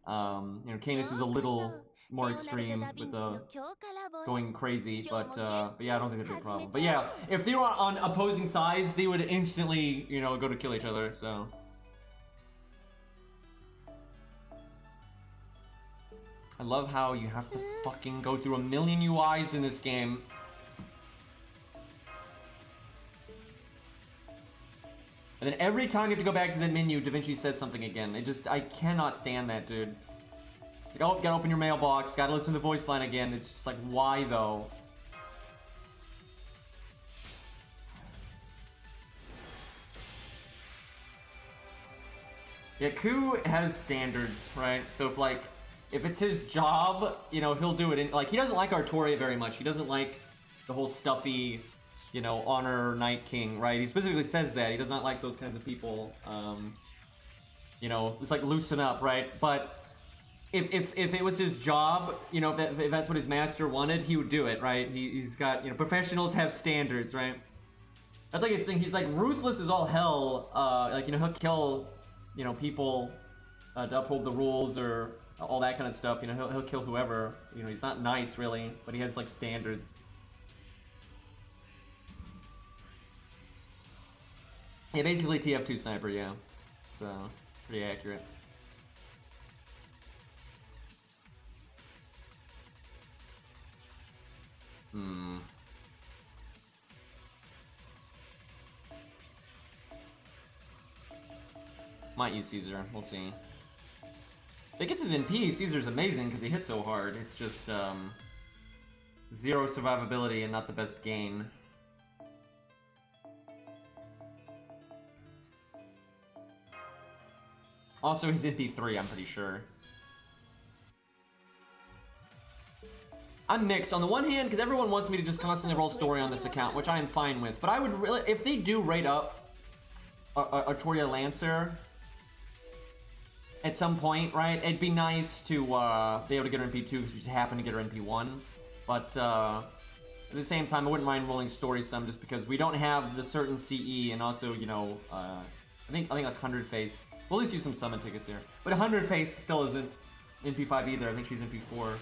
You know, Canis is a little more extreme with the going crazy, but yeah, I don't think that'd be a problem. But yeah, if they were on opposing sides, they would instantly, you know, go to kill each other. So. I love how you have to fucking go through a million UIs in this game. And then every time you have to go back to the menu, DaVinci says something again. I cannot stand that, dude. It's like, oh, gotta open your mailbox, gotta listen to the voice line again. It's just like, why though? Yeah, Ku has standards, right? So if it's his job, you know, he'll do it. In, like, he doesn't like Artoria very much. He doesn't like the whole stuffy, you know, Honor Night King, right? He specifically says that. He does not like those kinds of people. You know, it's like loosen up, right? But if it was his job, you know, if that's what his master wanted, he would do it, right? He's got, you know, professionals have standards, right? That's like his thing. He's like, ruthless as all hell. Like, you know, he'll kill, you know, people to uphold the rules or all that kind of stuff. You know, he'll kill whoever. You know, he's not nice really, but he has like standards. Yeah, basically TF2 sniper, yeah. So pretty accurate. Might use Caesar, we'll see. If it gets his NP, Caesar's amazing because he hits so hard. It's just zero survivability and not the best gain. Also, he's NP3, I'm pretty sure. I'm mixed. On the one hand, because everyone wants me to just constantly roll story on this account, which I am fine with. But I would really, if they do rate up Artoria Lancer at some point, right? It'd be nice to be able to get her MP2 because we just happen to get her MP1. But at the same time, I wouldn't mind rolling story some just because we don't have the certain CE, and also, you know, I think like 100 face. We'll at least use some summon tickets here. But 100 face still isn't MP5 either. I think she's MP4.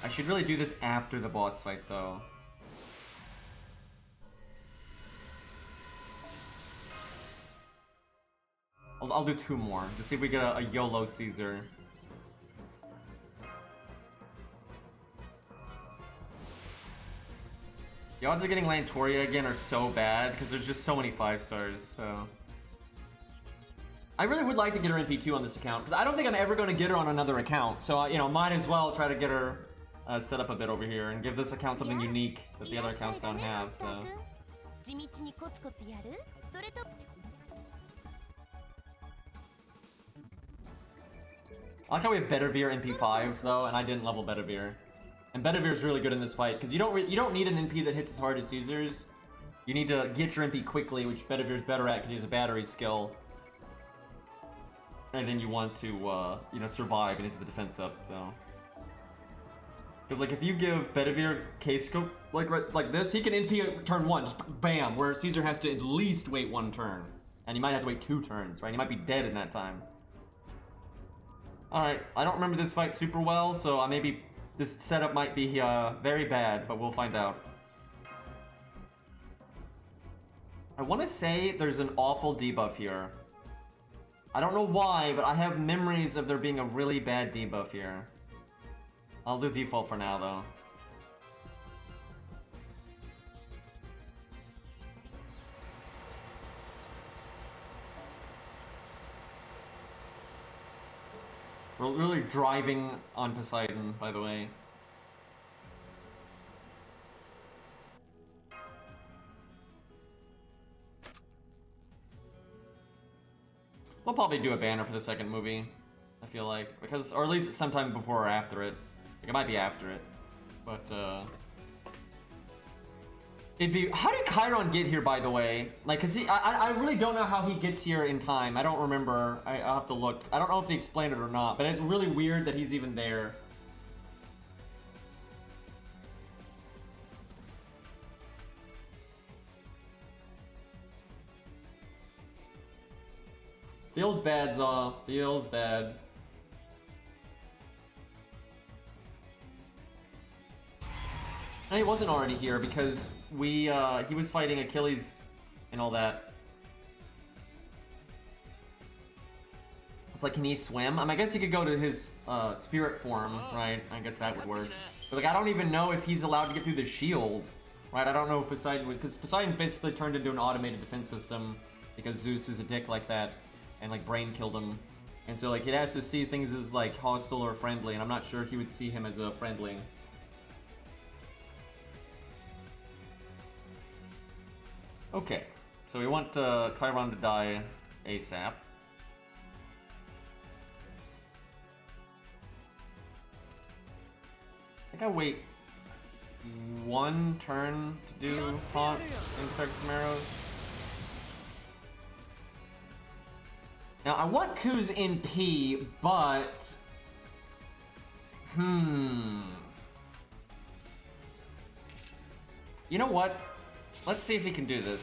I should really do this after the boss fight, though. I'll do 2 more to see if we get a YOLO Caesar. The odds of getting Lantoria again are so bad because there's just so many 5 stars. So I really would like to get her MP2 on this account because I don't think I'm ever going to get her on another account. So you know, might as well try to get her set up a bit over here and give this account something unique that the other accounts don't have. So. I like how we have Bedivere MP5 though, and I didn't level Bedivere. And Bedivere is really good in this fight because you don't need an NP that hits as hard as Caesar's. You need to get your NP quickly, which Bedivere's better at because he has a battery skill. And then you want to you know, survive and into the defense up. So because like if you give Bedivere K-scope like this, he can NP turn 1, just bam. Where Caesar has to at least wait 1 turn, and he might have to wait 2 turns, right? He might be dead in that time. All right, I don't remember this fight super well, so maybe this setup might be very bad, but we'll find out. I want to say there's an awful debuff here. I don't know why, but I have memories of there being a really bad debuff here. I'll do default for now, though. We're really driving on Poseidon, by the way. We'll probably do a banner for the second movie, I feel like. Because, or at least sometime before or after it. Like, it might be after it. But, it'd be... How did Chiron get here, by the way? Like, cause I really don't know how he gets here in time. I don't remember. I'll have to look. I don't know if they explained it or not, but it's really weird that he's even there. Feels bad, Zaw. Feels bad. And he wasn't already here because he was fighting Achilles and all that. It's like, can he swim? I guess he could go to his spirit form, right? I guess that would work. But like, I don't even know if he's allowed to get through the shield, right? I don't know if Poseidon would, because Poseidon's basically turned into an automated defense system because Zeus is a dick like that. And like brain killed him, and so like it has to see things as like hostile or friendly, and I'm not sure he would see him as a friendly. Okay, so we want Chiron to die ASAP. I think I wait one turn to do taunt and Spectrum Arrows. Now, I want Kuz in P, but... You know what? Let's see if he can do this.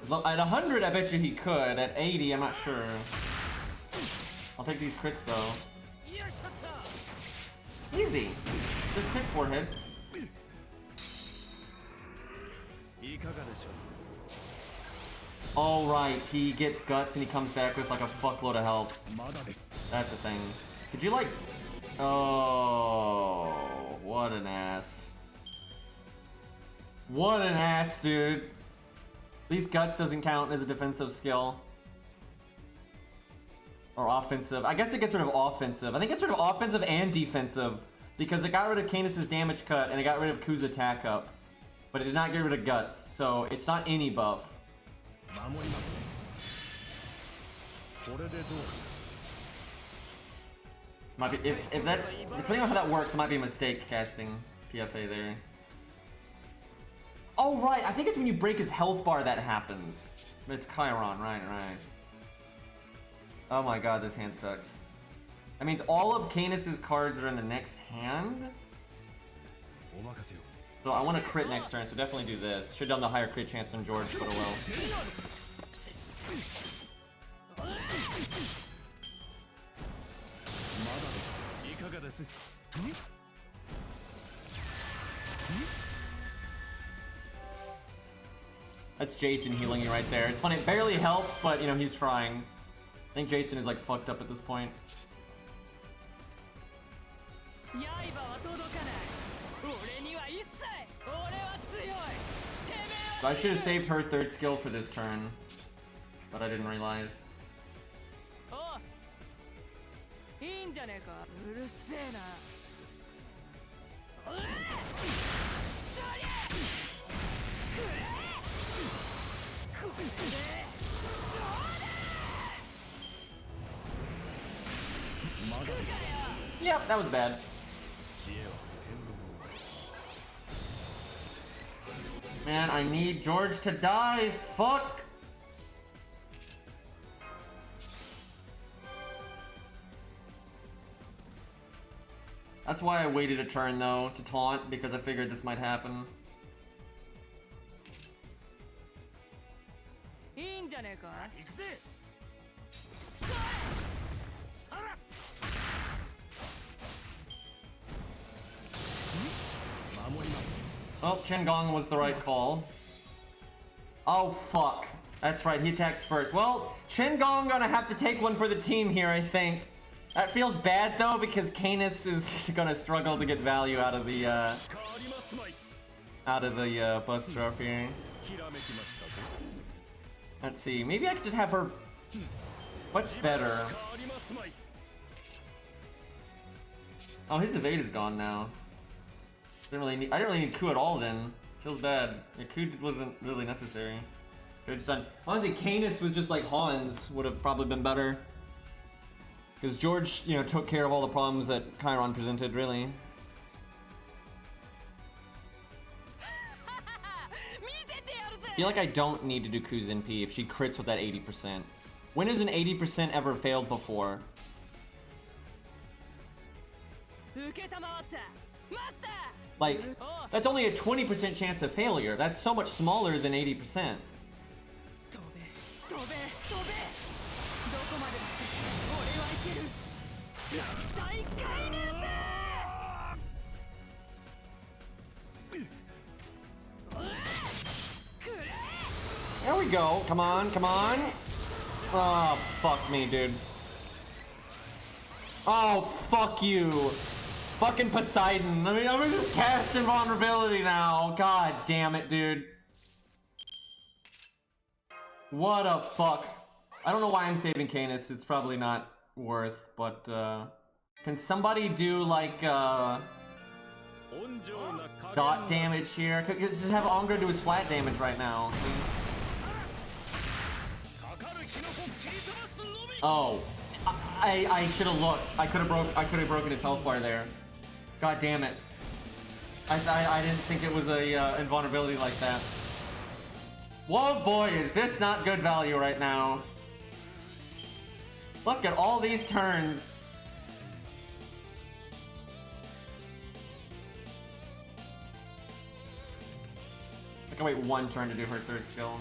At 100, I bet you he could. At 80, I'm not sure. I'll take these crits, though. Easy. Just crit forehead. All right, he gets guts and he comes back with like a fuckload of health. That's the thing. Could you like... Oh, what an ass. What an ass, dude. At least guts doesn't count as a defensive skill. Or offensive. I guess it gets rid of offensive. I think it gets rid of offensive and defensive. Because it got rid of Canis' damage cut and it got rid of Ku's attack up. But it did not get rid of guts, so it's not any buff. Might be if that, depending on how that works, it might be a mistake casting PFA there. Oh right, I think it's when you break his health bar that happens. It's Chiron, right. Oh my god, this hand sucks. That means all of Canis' cards are in the next hand? So I want to crit next turn, so definitely do this. Should have done the higher crit chance on George, but oh well. That's Jason healing you right there. It's funny, it barely helps, but you know, he's trying. I think Jason is like fucked up at this point. So I should have saved her third skill for this turn, but I didn't realize. Yep, that was bad. Man, I need George to die. Fuck. That's why I waited a turn though to taunt, because I figured this might happen. Oh, Gong was the right call. Oh, fuck. That's right, he attacks first. Well, Gong gonna have to take one for the team here, I think. That feels bad, though, because Canis is gonna struggle to get value out of the, bus drop here. Let's see, maybe I could just have her... What's better? Oh, his evade is gone now. I didn't really need Q at all then. Feels bad. Yeah, Q wasn't really necessary. Could've just done... Honestly, Canis with just like Hans would have probably been better. Because George, you know, took care of all the problems that Chiron presented, really. I feel like I don't need to do Q's NP if she crits with that 80%. When has an 80% ever failed before? Like, that's only a 20% chance of failure. That's so much smaller than 80%. There we go. Come on, come on. Oh, fuck me, dude. Oh, fuck you. Fucking Poseidon. I'm gonna just cast invulnerability now. God damn it, dude. What a fuck. I don't know why I'm saving Canis. It's probably not worth, but, can somebody do, like, dot damage here? Just have Ongra do his flat damage right now. Oh, I should have looked. I could have broken his health bar there. God damn it. I didn't think it was a invulnerability like that. Whoa, boy, is this not good value right now. Look at all these turns. I can wait one turn to do her third skill.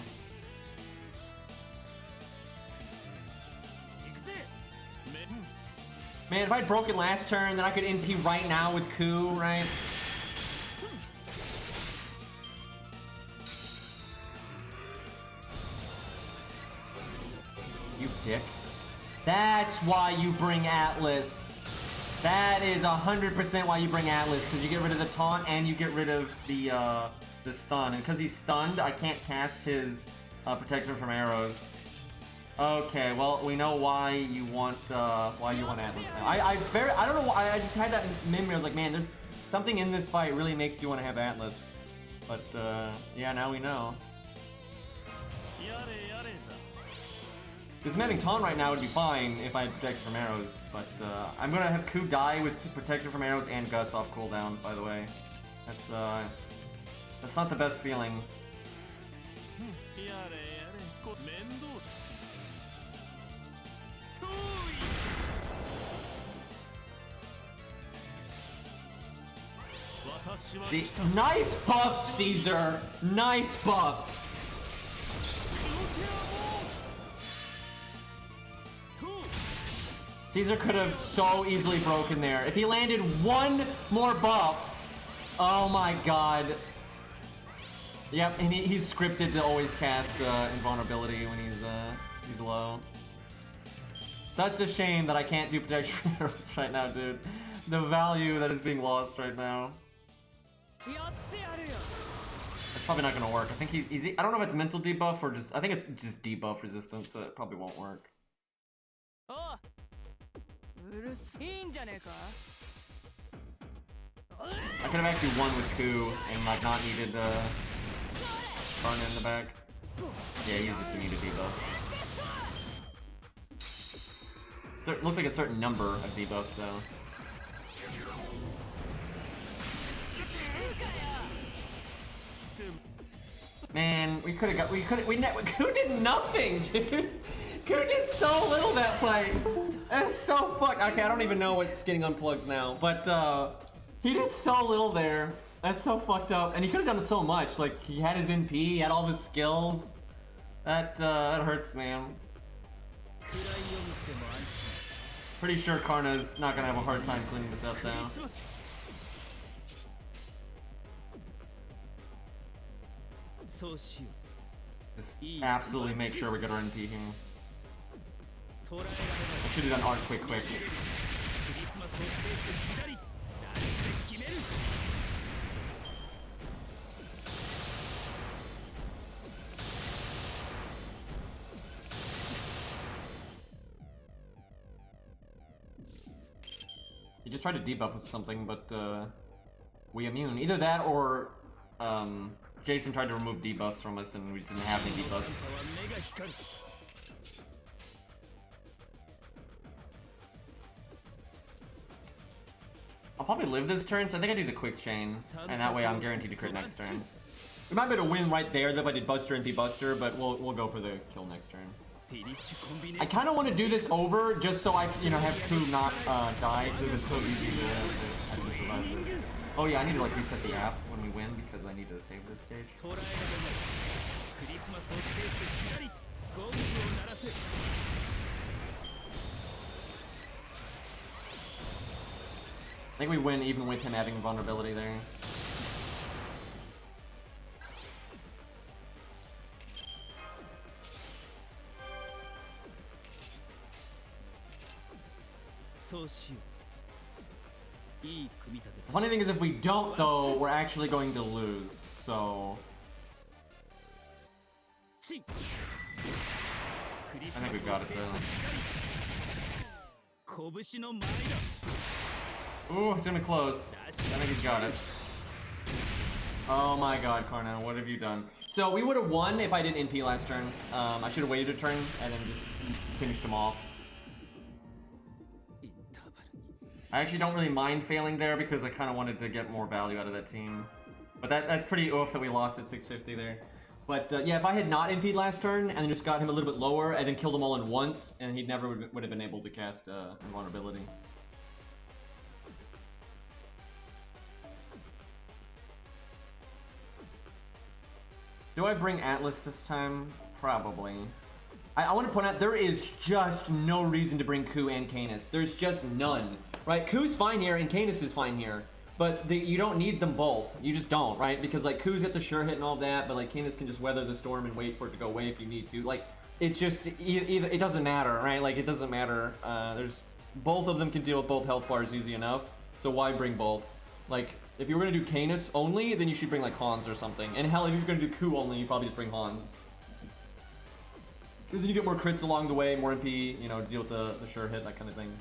Man, if I'd broken last turn, then I could NP right now with Ku, right? You dick. That's why you bring Atlas. That is 100% why you bring Atlas, because you get rid of the taunt and you get rid of the stun. And because he's stunned, I can't cast his protection from arrows. Okay, well, we know why you want Atlas now. I don't know why, I just had that memory. I was like, man, there's something in this fight really makes you want to have Atlas. But, yeah, now we know. Because having taunt right now would be fine if I had protection from arrows, but, I'm gonna have Ku die with protection from arrows and guts off cooldown, by the way. That's not the best feeling. See, nice buffs, Caesar! Nice buffs! Caesar could have so easily broken there. If he landed one more buff, oh my god. Yep, and he's scripted to always cast invulnerability when he's low. Such a shame that I can't do protection from arrows right now, dude. The value that is being lost right now. It's probably not gonna work. I think he's I don't know if it's mental debuff or just, I think it's just debuff resistance, so it probably won't work. I could have actually won with Ku and like not needed Karna in the back. Yeah, he uses the needed debuff. So it looks like a certain number of debuffs though. Man, Ku did nothing, dude. Ku did so little that fight. That's so fucked. Okay, I don't even know what's getting unplugged now, but he did so little there. That's so fucked up. And he could have done so much. Like, he had his NP, he had all of his skills. That hurts, man. Pretty sure Karna's not gonna have a hard time cleaning this up now. Just absolutely make sure we get our NP here. I should have done art quick. He just tried to debuff with something, but we immune. Either that or Jason tried to remove debuffs from us and we just didn't have any debuffs. I'll probably live this turn, so I think I do the quick chain, and that way I'm guaranteed to crit next turn. We might be able to win right there though if I did Buster and Buster, but we'll go for the kill next turn. I kind of want to do this over just so I, have Ku not die because it's so easy to survive this. Oh yeah, I need to like reset the app when we win because I need to save this stage. I think we win even with him having vulnerability there. The funny thing is if we don't though, we're actually going to lose, so... I think we got it though. Ooh, it's gonna be close. I think he's got it. Oh my god, Karna, what have you done? So we would have won if I didn't NP last turn. I should have waited a turn and then just finished him off. I actually don't really mind failing there because I kind of wanted to get more value out of that team. But that's pretty oof that we lost at 650 there. But yeah, if I had not NP'd last turn and then just got him a little bit lower and then killed them all in once, and he never would have been able to cast invulnerability. Do I bring Atlas this time? Probably. I want to point out there is just no reason to bring Ku and Canis. There's just none, right? Ku's fine here and Canis is fine here, but you don't need them both. You just don't, right? Because like Ku's got the sure hit and all that, but like Canis can just weather the storm and wait for it to go away if you need to. Like it's just either it doesn't matter, right? Like it doesn't matter. There's both of them can deal with both health bars easy enough. So why bring both? Like if you were gonna do Canis only, then you should bring like Hans or something. And hell, if you're gonna do Ku only, you probably just bring Hans. Because then you get more crits along the way, more MP, deal with the sure hit, that kind of thing.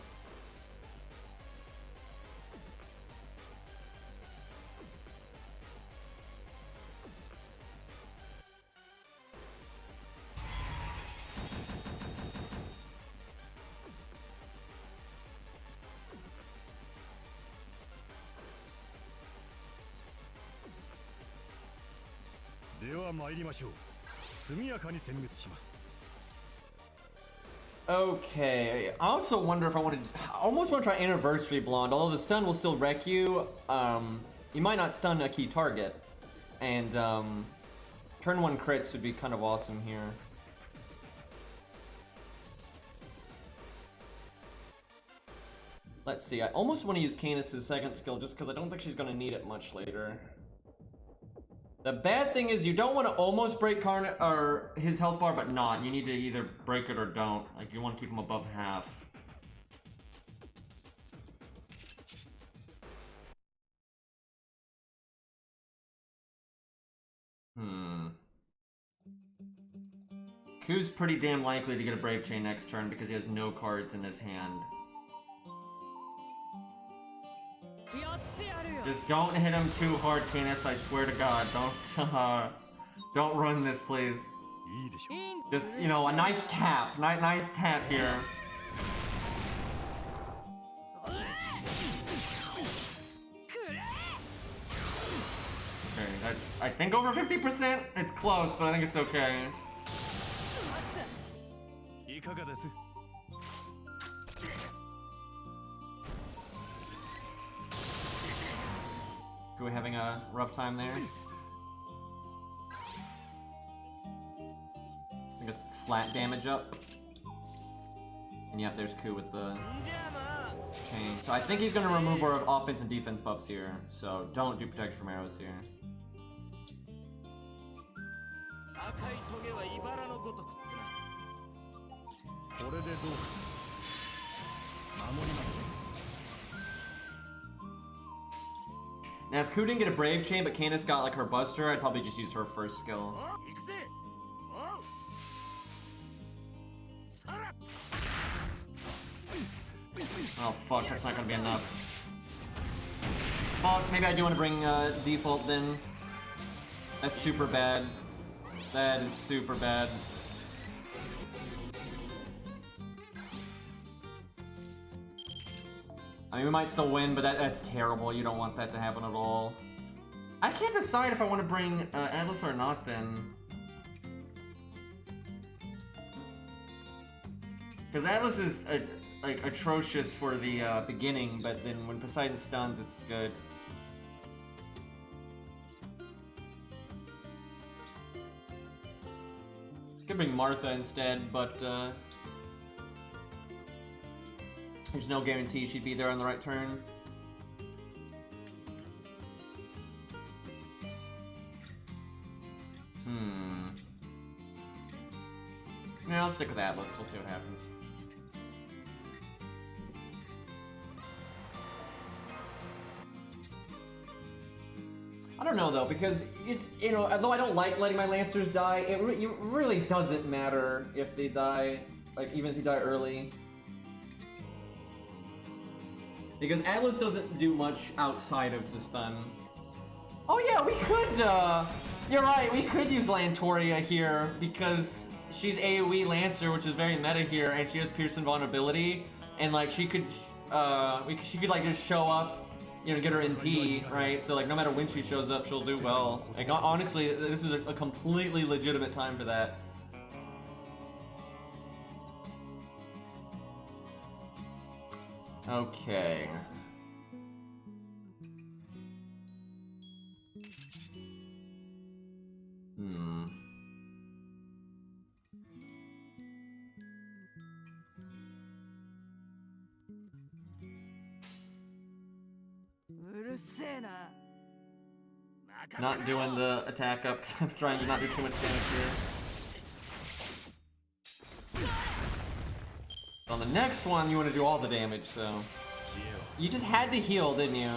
Okay, I also wonder if I almost want to try Anniversary Blonde, although the stun will still wreck you. You might not stun a key target, and turn 1 crits would be kind of awesome here. Let's see, I almost want to use Canis' second skill just because I don't think she's going to need it much later. The bad thing is you don't want to almost break Karna or his health bar, but not. You need to either break it or don't. Like you want to keep him above half. Ku's pretty damn likely to get a Brave Chain next turn because he has no cards in his hand. Just don't hit him too hard, Canis, I swear to God. Don't ruin this, please. Just, a nice tap. Nice tap here. Okay, that's, I think over 50%. It's close, but I think it's okay. Are we having a rough time there? I think it's flat damage up. And yep, there's Ku with the chain. So I think he's going to remove our offense and defense buffs here. So don't do protection from arrows here. Now, if Ku didn't get a Brave Chain, but Candace got like her Buster, I'd probably just use her first skill. Oh fuck, that's not gonna be enough. Fuck, maybe I do want to bring default then. That's super bad. That is super bad. I mean, we might still win, but that's terrible. You don't want that to happen at all. I can't decide if I want to bring Atlas or not then. Because Atlas is like atrocious for the beginning, but then when Poseidon stuns, it's good. Could bring Martha instead, but there's no guarantee she'd be there on the right turn. Yeah, I'll stick with Atlas. We'll see what happens. I don't know though, because it's, you know, although I don't like letting my Lancers die, it really doesn't matter if they die, like even if they die early. Because Atlas doesn't do much outside of the stun. Oh yeah, we could, you're right, we could use Lantoria here, because she's AoE Lancer, which is very meta here, and she has Pierce Invulnerability, and like she could like just show up, you know, get her NP, right? So like no matter when she shows up, she'll do well. Like honestly, this is a completely legitimate time for that. Okay. Not doing the attack up, trying to not do too much damage here. On the next one, you want to do all the damage, so... You just had to heal, didn't you?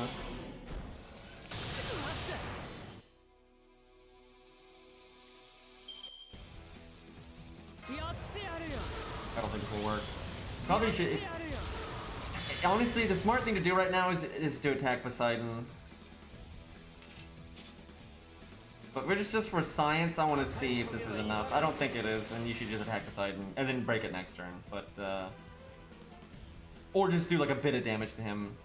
I don't think this will work. Probably should... Honestly, the smart thing to do right now is to attack Poseidon. But we're just for science, I want to see if this is enough. I don't think it is, and you should just attack Poseidon and then break it next turn. But or just do like a bit of damage to him.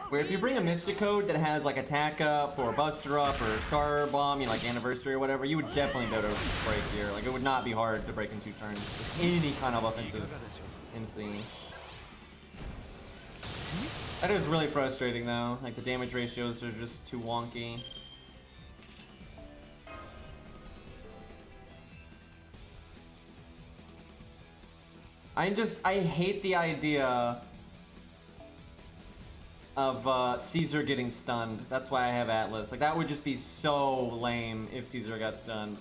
Where if you bring a Mysticode that has like attack up or buster up or star bomb, you know, like anniversary or whatever, you would definitely be able to break here. Like it would not be hard to break in 2 turns with any kind of offensive MC. That is really frustrating though. Like the damage ratios are just too wonky. I hate the idea of Caesar getting stunned. That's why I have Atlas. Like that would just be so lame if Caesar got stunned.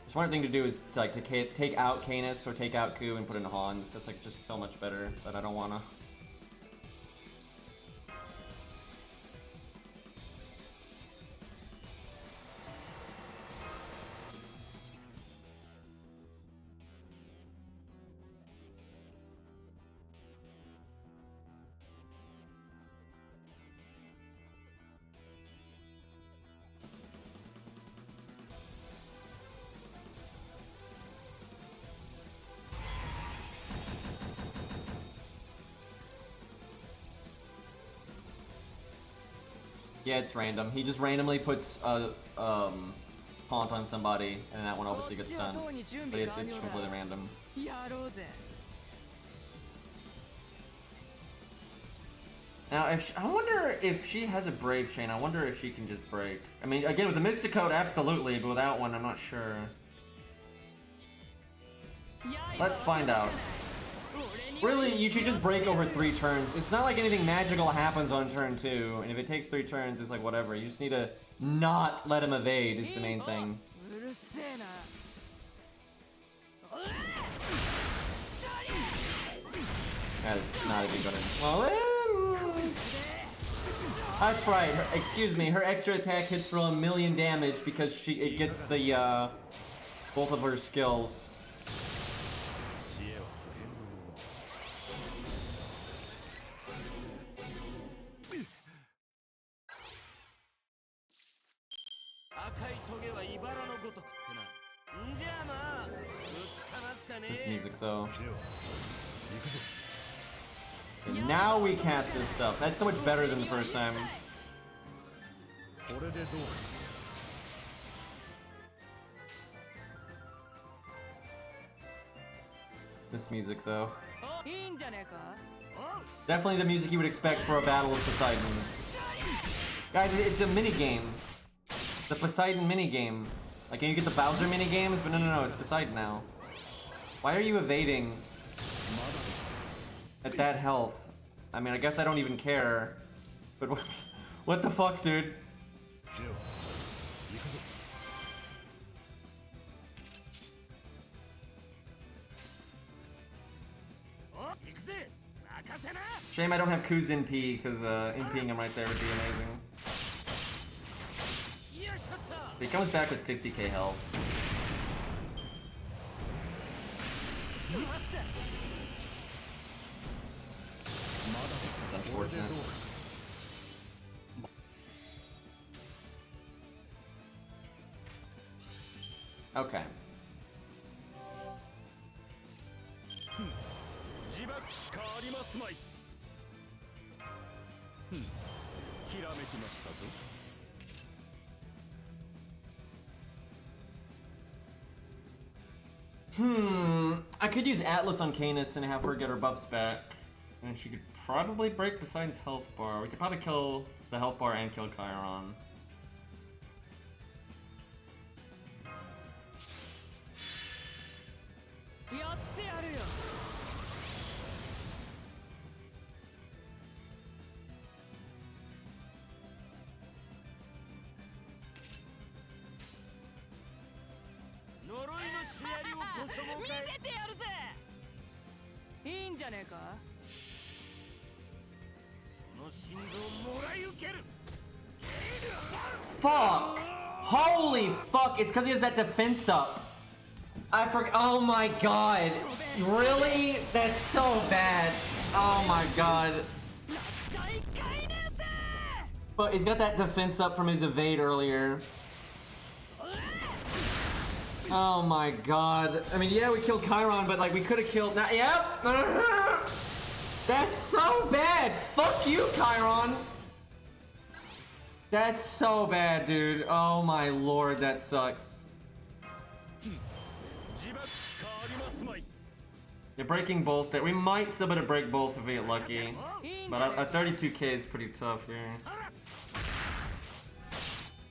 The smart thing to do is to, like to take out Canis or take out Ku and put in Hans. That's like just so much better, but I don't wanna. Yeah, it's random. He just randomly puts a taunt on somebody, and that one obviously gets stunned. But it's completely random. Now, I wonder if she has a Brave Chain. I wonder if she can just break. I mean, again, with the Mystic Code, absolutely, but without one, I'm not sure. Let's find out. Really, you should just break over 3 turns. It's not like anything magical happens on turn 2, and if it takes 3 turns, it's like whatever. You just need to not let him evade is the main thing. That is not even gonna... Well, that's right. Excuse me. Her extra attack hits for 1,000,000 damage because it gets the both of her skills. This music though. Okay, now we cast this stuff. That's so much better than the first time. This music though. Definitely the music you would expect for a battle of Poseidon. Guys, it's a mini game. The Poseidon mini game. Like, can you get the Bowser mini games? But no, it's Poseidon now. Why are you evading at that health? I mean, I guess I don't even care. But what the fuck, dude? Shame I don't have Ku's NP, because NPing him right there would be amazing. He comes back with 50k health. That's unfortunate. Okay. I could use Atlas on Canis and have her get her buffs back. And she could probably break Poseidon's health bar. We could probably kill the health bar and kill Chiron. Fuck! Holy fuck! It's because he has that defense up. I forgot. Oh my god! Really? That's so bad. Oh my god. But he's got that defense up from his evade earlier. Oh my god. I mean, yeah, we killed Chiron, but like we could have killed. Yep. That's so bad. Fuck you, Chiron. That's so bad, dude. Oh my lord, that sucks. They're breaking both. We might still be able to break both if we get lucky. But a 32k is pretty tough here.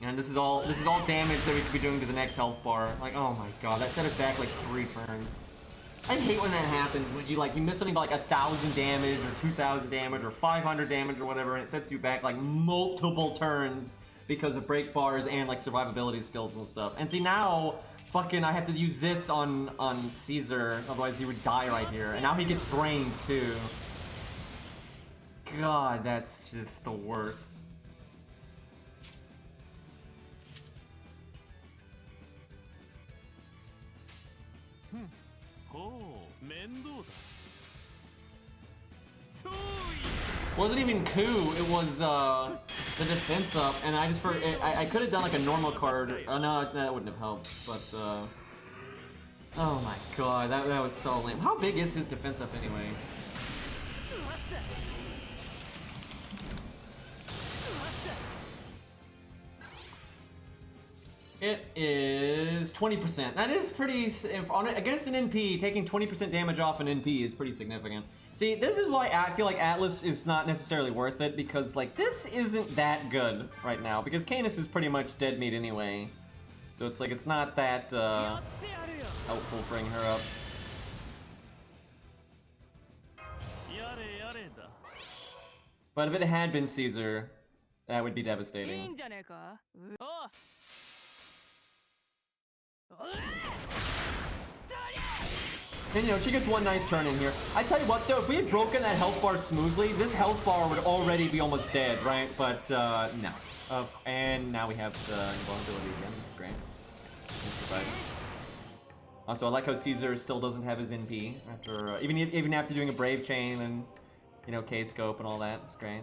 And this is all damage that we could be doing to the next health bar. Like, oh my god, that set us back like 3 turns. I hate when that happens, when you miss something by like 1,000 damage or 2,000 damage or 500 damage or whatever, and it sets you back like multiple turns because of break bars and like survivability skills and stuff. And see now, fucking I have to use this on Caesar, otherwise he would die right here. And now he gets drained too. God, that's just the worst. Wasn't even coup, it was the defense up, and I just I could have done like a normal card. Oh no, that wouldn't have helped. But oh my god, that was so lame. How big is his defense up anyway? It is 20%. That is pretty, against an NP, taking 20% damage off an NP is pretty significant. See, this is why I feel like Atlas is not necessarily worth it, because, like, this isn't that good right now, because Canis is pretty much dead meat anyway. So it's like, it's not that, helpful bringing her up. But if it had been Caesar, that would be devastating. And you know, she gets one nice turn in here. I tell you what though, if we had broken that health bar smoothly, this health bar would already be almost dead, right? But, no. And now we have the invulnerability again, that's great. Also, I like how Caesar still doesn't have his NP after, even after doing a Brave Chain and, you know, K-Scope and all that, it's great.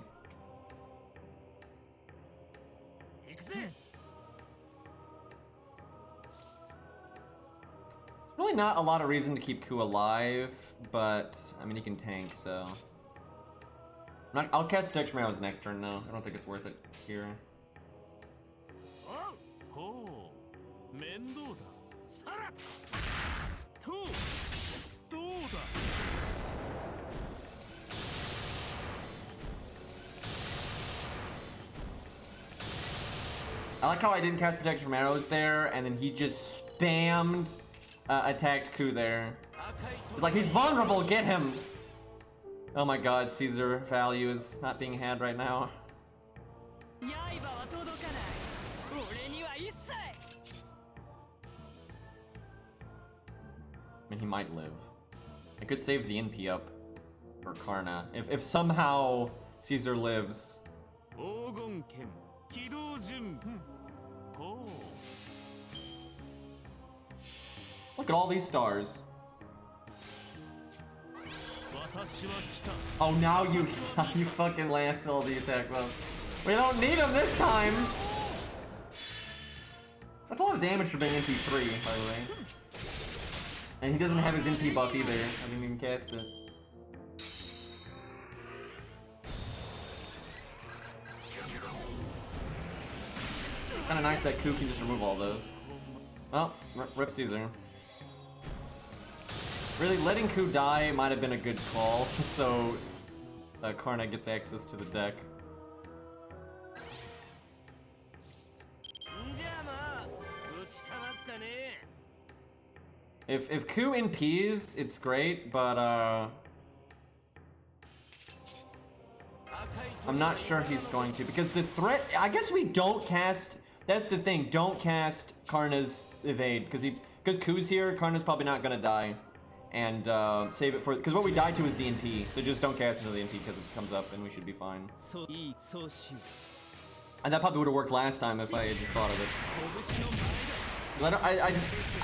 Really not a lot of reason to keep Ku alive, but I mean he can tank, so I'll cast Protection Arrows next turn though. I don't think it's worth it here. I like how I didn't cast Protection from Arrows there, and then he just spammed attacked Ku there. It's like, he's vulnerable, get him! Oh my god, Caesar value is not being had right now. I mean, he might live. I could save the NP up for Karna. If somehow Caesar lives. Look at all these stars. Oh, now you fucking last all the attack buffs. We don't need them this time. That's a lot of damage for being NP3, by the way. And he doesn't have his NP buff either. I didn't even cast it. Kinda nice that Ku can just remove all those. Well, rip Caesar. Really, letting Ku die might have been a good call, so Karna gets access to the deck. If Ku NPs, it's great, but I'm not sure he's going to, because the threat, I guess we don't cast, that's the thing, don't cast Karna's evade, because Ku's here, Karna's probably not gonna die. And save it for, because what we die to is the NP, so just don't cast into the NP because it comes up and we should be fine. And that probably would have worked last time if I had just thought of it. But I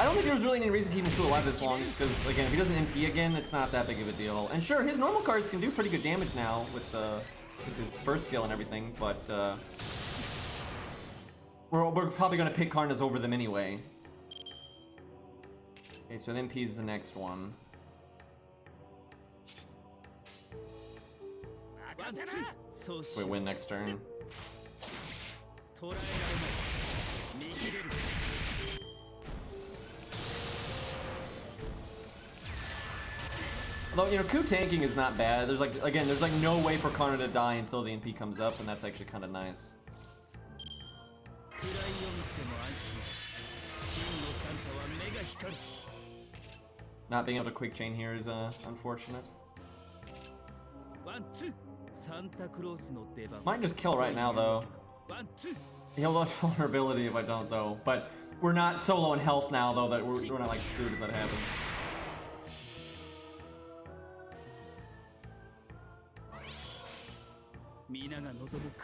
don't think there was really any reason to keep him Ku alive this long, just because, again, if he doesn't NP again, it's not that big of a deal. And sure, his normal cards can do pretty good damage now with his first skill and everything, but we're probably going to pick Karnas over them anyway. Okay, so then NP is the next one. We win next turn. Although, you know, Ku tanking is not bad. There's like, again, there's like no way for Karna to die until the NP comes up, and that's actually kind of nice. Not being able to quick chain here is unfortunate. Might just kill right now though. He'll lose vulnerability if I don't though. But we're not so low in health now though that we're not like screwed if that happens.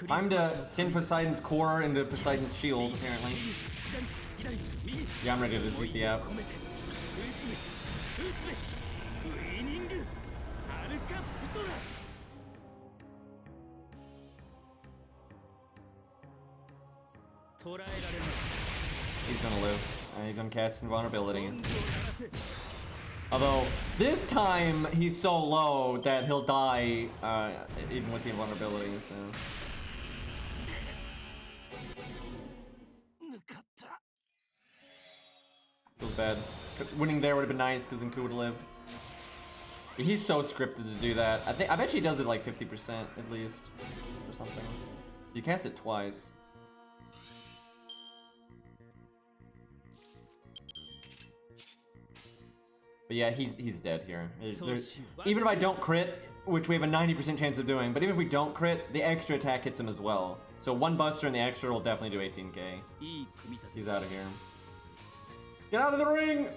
Time to send Poseidon's core into Poseidon's shield apparently. Yeah, I'm ready to defeat the app. He's gonna live. He's gonna cast invulnerability. Although, this time he's so low that he'll die even with the invulnerability, so... Feels bad. Winning there would have been nice, because then Ku would have lived. He's so scripted to do that. I bet she does it like 50% at least, or something. You cast it twice. But yeah, he's dead here. Even if I don't crit, which we have a 90% chance of doing, but even if we don't crit, the extra attack hits him as well. So one buster and the extra will definitely do 18k. He's out of here. Get out of the ring!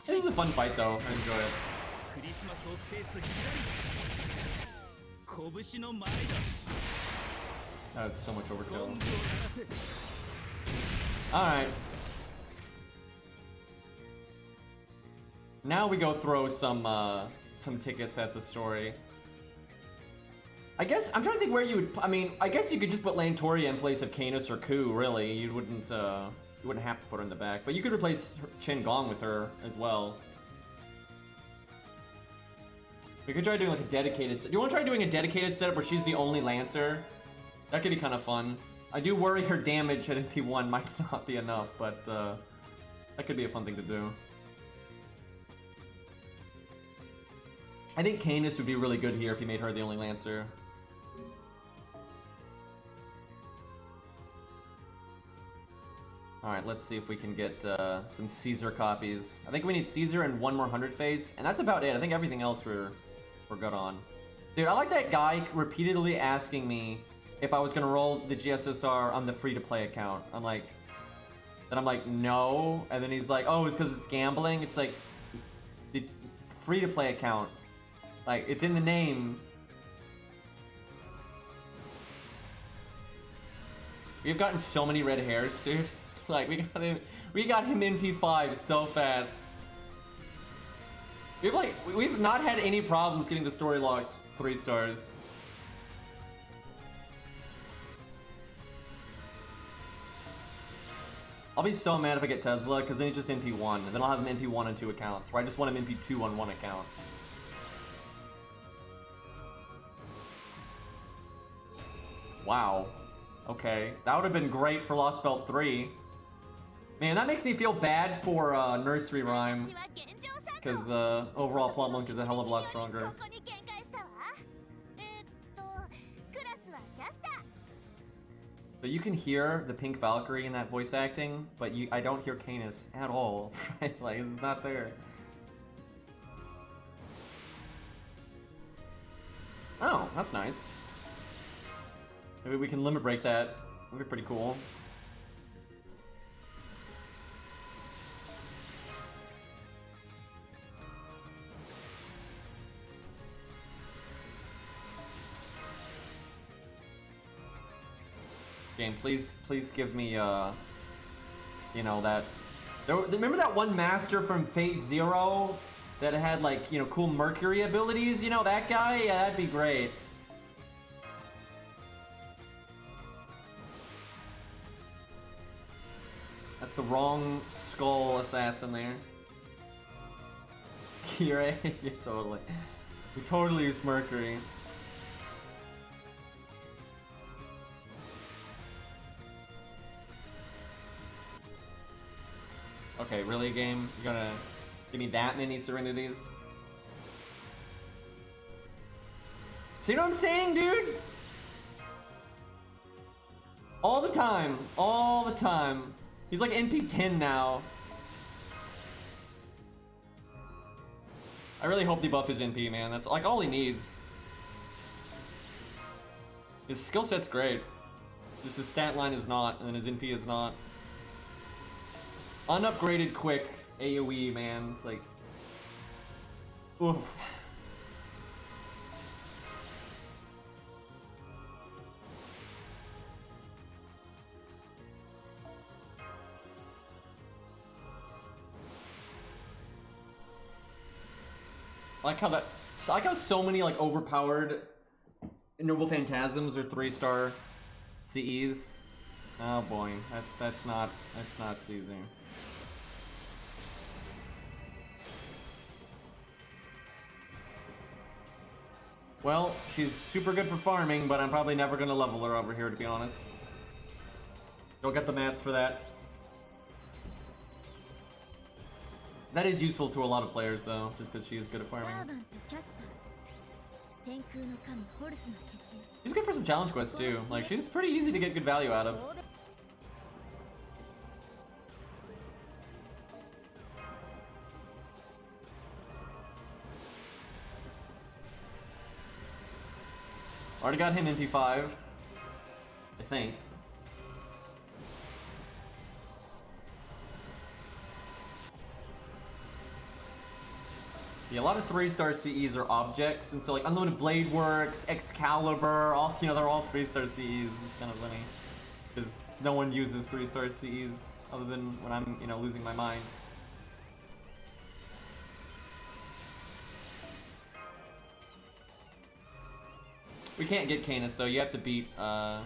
This is a fun fight though. I enjoy it. That's so much overkill. Alright. Now we go throw some tickets at the story. I guess I'm trying to think where you would. I mean, I guess you could just put Lantoria in place of Canis or Ku. Really, you wouldn't have to put her in the back, but you could replace Chen Gong with her as well. We could try doing like a dedicated. Do you want to try doing a dedicated setup where she's the only Lancer? That could be kind of fun. I do worry her damage at MP1 might not be enough, but that could be a fun thing to do. I think Canis would be really good here if you made her the only Lancer. Alright, let's see if we can get some Caesar copies. I think we need Caesar and one more 100 phase, and that's about it. I think everything else we're good on. Dude, I like that guy repeatedly asking me if I was gonna roll the GSSR on the free-to-play account. I'm like, no, and then he's like, oh, it's because it's gambling. It's like, the free-to-play account. Like, it's in the name. We've gotten so many red hairs, dude. Like, we got him in P5 so fast. We've not had any problems getting the story locked 3 stars. I'll be so mad if I get Tesla, because then he's just NP1, and then I'll have him NP1 on 2 accounts, where I just want him NP2 on 1 account. Wow. Okay. That would have been great for Lostbelt 3. Man, that makes me feel bad for Nursery Rhyme. Because overall Plum Link is a hell of a lot stronger. But you can hear the Pink Valkyrie in that voice acting, but I don't hear Canis at all. Right? Like, it's not there. Oh, that's nice. Maybe we can limit break that. That'd be pretty cool. Game, please give me, you know, that. Remember that one master from Fate Zero that had, like, you know, cool Mercury abilities? You know, that guy? Yeah, that'd be great. That's the wrong skull assassin there. Kira, yeah, totally. We totally used Mercury. Okay, really, game? You're gonna give me that many Serenities? See what I'm saying, dude? All the time. All the time. He's like NP10 now. I really hope the buff is NP, man. That's like all he needs. His skill set's great. Just his stat line is not, and then his NP is not. Unupgraded quick AoE, man. It's like, oof. I like how so many like overpowered Noble Phantasms are 3-star CEs. Oh boy, that's not Caesar. Well, she's super good for farming, but I'm probably never gonna level her over here, to be honest. Don't get the mats for that. That is useful to a lot of players though, just because she is good at farming. She's good for some challenge quests too. Like, she's pretty easy to get good value out of. Already got him MP5, I think. Yeah, a lot of 3-star CEs are objects, and so like Unlimited Blade Works, Excalibur, all, you know, they're all 3-star CEs. It's kind of funny because no one uses 3-star CEs other than when I'm, you know, losing my mind. We can't get Canis though. You have to beat 5-1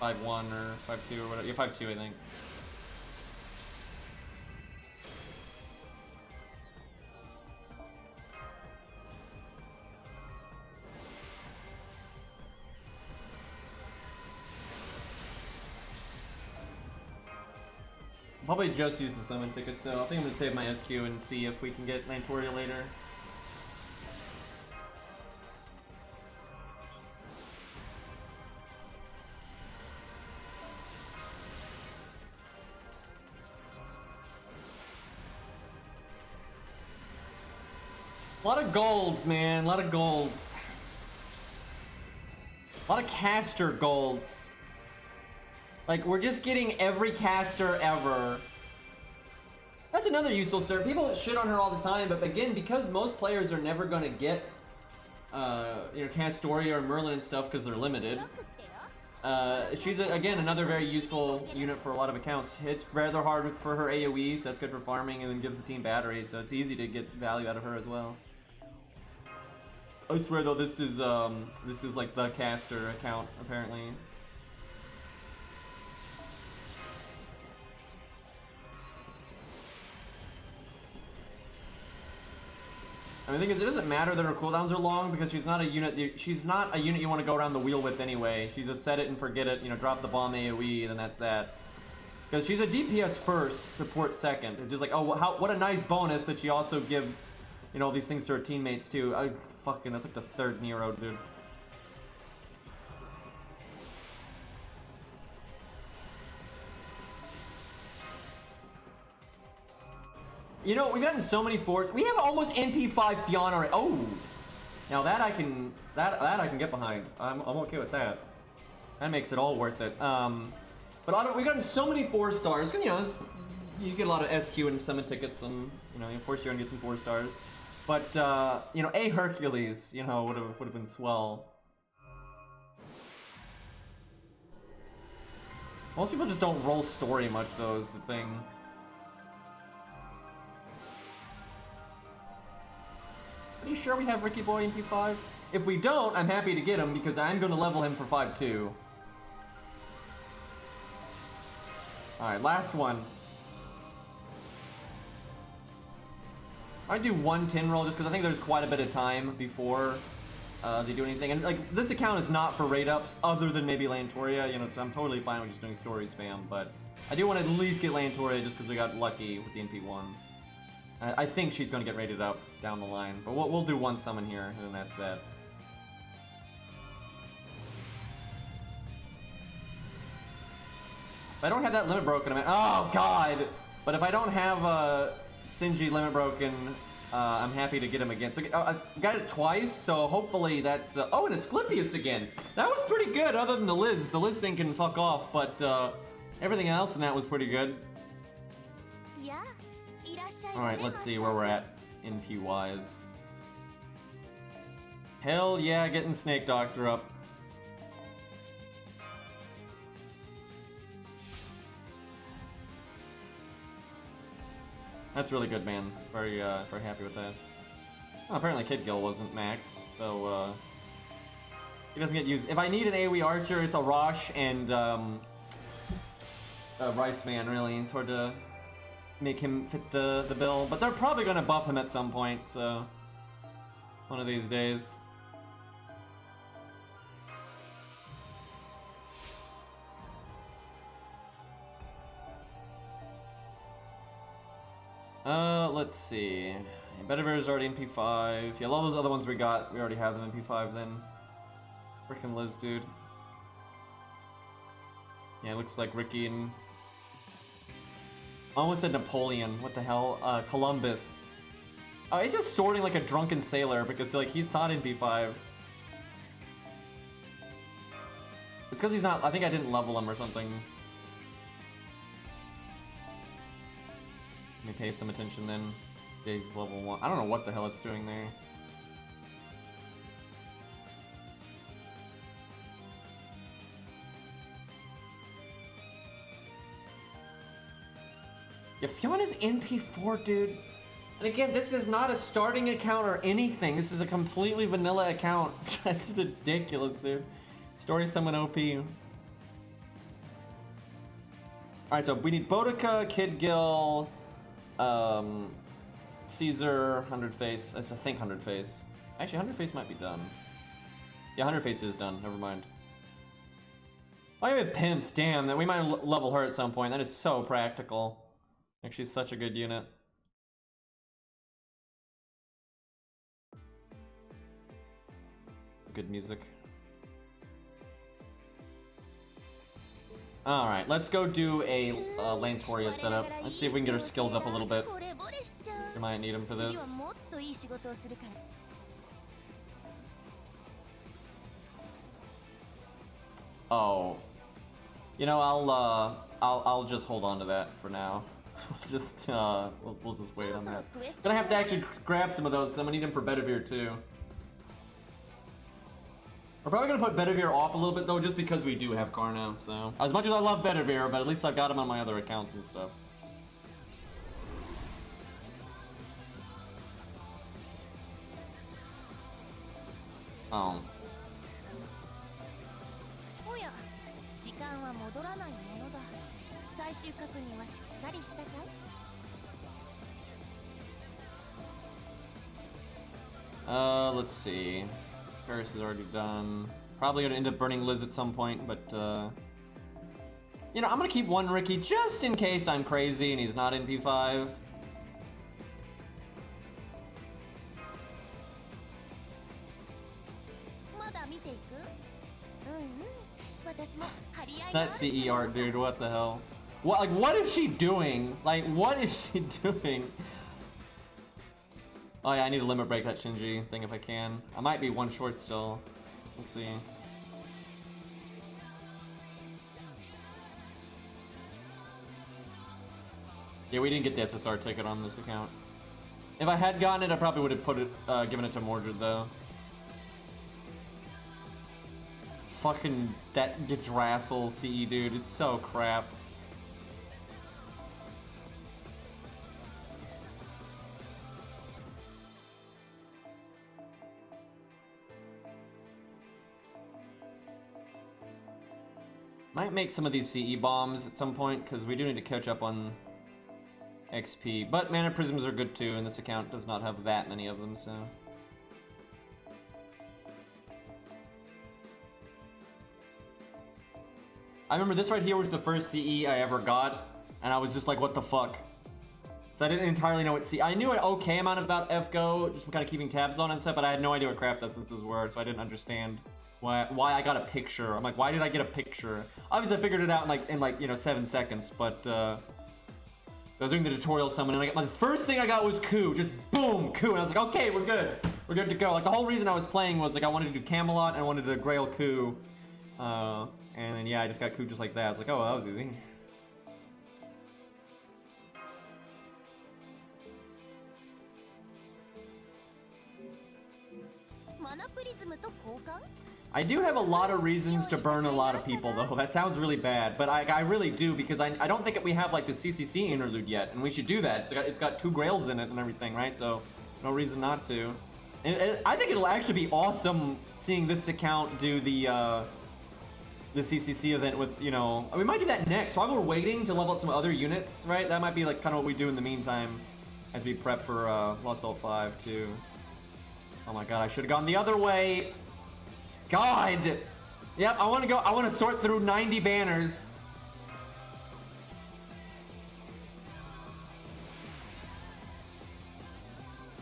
or 5-2 or whatever. You're 5-2, I think. Probably just use the summon tickets though. I think I'm gonna save my SQ and see if we can get Lantoria later. A lot of golds, man. A lot of golds. A lot of caster golds. Like, we're just getting every caster ever. That's another useful cert. People shit on her all the time, but again, because most players are never gonna get, you know, Castoria or Merlin and stuff because they're limited. She's, again, another very useful unit for a lot of accounts. Hits rather hard for her AoE, so that's good for farming, and then gives the team battery, so it's easy to get value out of her as well. I swear though, this is like the caster account, apparently. I mean, the thing is, it doesn't matter that her cooldowns are long because she's not a unit. She's not a unit you want to go around the wheel with anyway. She's a set it and forget it. You know, drop the bomb AOE, then that's that. Because she's a DPS first, support second. It's just like, oh, what a nice bonus that she also gives, you know, all these things to her teammates too. Fucking, that's like the third Nero, dude. You know, we've gotten so many fours. We have almost NP5 Fiona already. Oh, now that I can get behind. I'm okay with that. That makes it all worth it. But we've gotten so many 4 stars. Cause you know, you get a lot of SQ and summon tickets, and you know, of course you're gonna get some 4 stars. But you know, a Hercules, you know, would have been swell. Most people just don't roll story much, though, is the thing. Are you sure we have Ricky Boy in P5? If we don't, I'm happy to get him because I'm going to level him for 5-2. Alright, last one. I do one tin roll just because I think there's quite a bit of time before they do anything. And like, this account is not for raid ups other than maybe Lantoria, you know, so I'm totally fine with just doing story spam, but I do want to at least get Lantoria just because we got lucky with the NP1. I think she's going to get rated up down the line, but we'll do one summon here, and then that's that. If I don't have that limit broken, oh god! But if I don't have Sinji limit broken, I'm happy to get him again. So I got it twice, so hopefully that's... oh, and Asclepius again! That was pretty good, other than the Liz. The Liz thing can fuck off, but everything else in that was pretty good. Alright, let's see where we're at NP-wise. Hell yeah, getting Snake Doctor up. That's really good, man. Very happy with that. Oh, apparently Kid Gill wasn't maxed, so he doesn't get used. If I need an AoE archer, it's a Rosh and Rice Man, really. It's hard to make him fit the bill, but they're probably gonna buff him at some point, so one of these days. Let's see. Bedivere is already in P5. Yeah, all those other ones we got, we already have them in P5 then. Frickin' Liz, dude. Yeah, it looks like Ricky and... I almost said Napoleon. What the hell? Columbus. Oh, he's just sorting like a drunken sailor because like he's not in P5. It's because he's not... I think I didn't level him or something. Let me pay some attention then. Yeah, he's level 1. I don't know what the hell it's doing there. Yeah, Fiona's in P4, dude. And again, this is not a starting account or anything. This is a completely vanilla account. That's ridiculous, dude. Story summon OP. Alright, so we need Boudica, Kid Gil, Caesar, 100 Face. I think 100 Face. Actually, 100 Face might be done. Yeah, 100 Face is done. Never mind. Oh, yeah, we have Pinth. Damn, that we might level her at some point. That is so practical. Like, she's such a good unit. Good music. Alright, let's go do a Lantoria setup. Let's see if we can get our skills up a little bit. We might need them for this. Oh. You know, I'll just hold on to that for now. we'll just wait on that. Gonna have to actually grab some of those because I'm gonna need them for Bedivere too. We're probably gonna put Bedivere off a little bit though, just because we do have Carno. So as much as I love Bedivere, but at least I've got him on my other accounts and stuff. Oh. Let's see. Paris is already done. Probably gonna end up burning Liz at some point, but you know, I'm gonna keep one Ricky just in case I'm crazy and he's not in P5. That CE art, dude, what the hell? What, like, what is she doing? Like, what is she doing? Oh yeah, I need to limit break that Shinji thing if I can. I might be one short still. Let's see. Yeah, we didn't get the SSR ticket on this account. If I had gotten it, I probably would have put it, given it to Mordred though. Fucking that Yggdrasil CE, dude, it's so crap. Might make some of these CE bombs at some point, because we do need to catch up on XP. But Mana Prisms are good too, and this account does not have that many of them, so... I remember this right here was the first CE I ever got, and I was just like, what the fuck? So I didn't entirely know what CE... I knew an okay amount about FGO, just kind of keeping tabs on and stuff, but I had no idea what craft essences were, so I didn't understand why I got a picture. I'm like, why did I get a picture? Obviously, I figured it out in like you know, 7 seconds, but I was doing the tutorial summon, and the first thing I got was Ku, just boom, Ku, and I was like, okay, we're good to go. Like, the whole reason I was playing was like I wanted to do Camelot and I wanted to Grail Ku, and then yeah, I just got Ku just like that. I was like, oh, that was easy. I do have a lot of reasons to burn a lot of people, though. That sounds really bad, but I really do, because I don't think we have like the CCC interlude yet, and we should do that. It's got 2 grails in it and everything, right? So no reason not to. And I think it'll actually be awesome seeing this account do the CCC event with, you know, we might do that next. While we're waiting to level up some other units, right? That might be like kind of what we do in the meantime as we prep for Lostbelt 5 too. Oh my god, I should have gone the other way. God! Yep, I want to sort through 90 banners.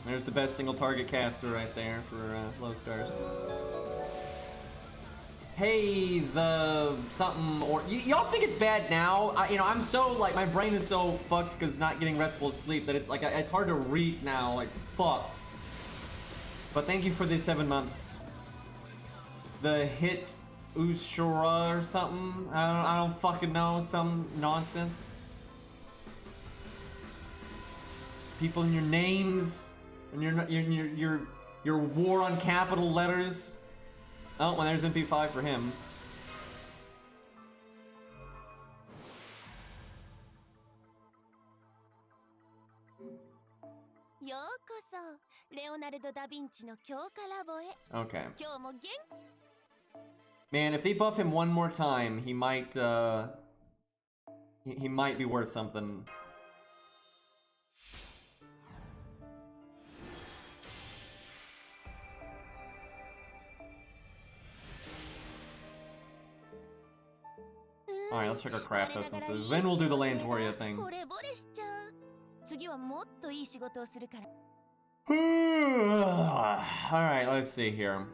There's the best single target caster right there for low stars. Hey, the something or y'all think it's bad now? I'm so like my brain is so fucked because not getting restful sleep that it's like it's hard to read now. Like fuck. But thank you for the 7 months. The hit Ushura or something. I don't fucking know. Some nonsense. People in your names and your war on capital letters. Oh, well, there's MP5 for him. Okay. Man, if they buff him one more time, he might he might be worth something. Alright, let's check our craft essences. Then we'll do the Lantoria thing. Alright, let's see here.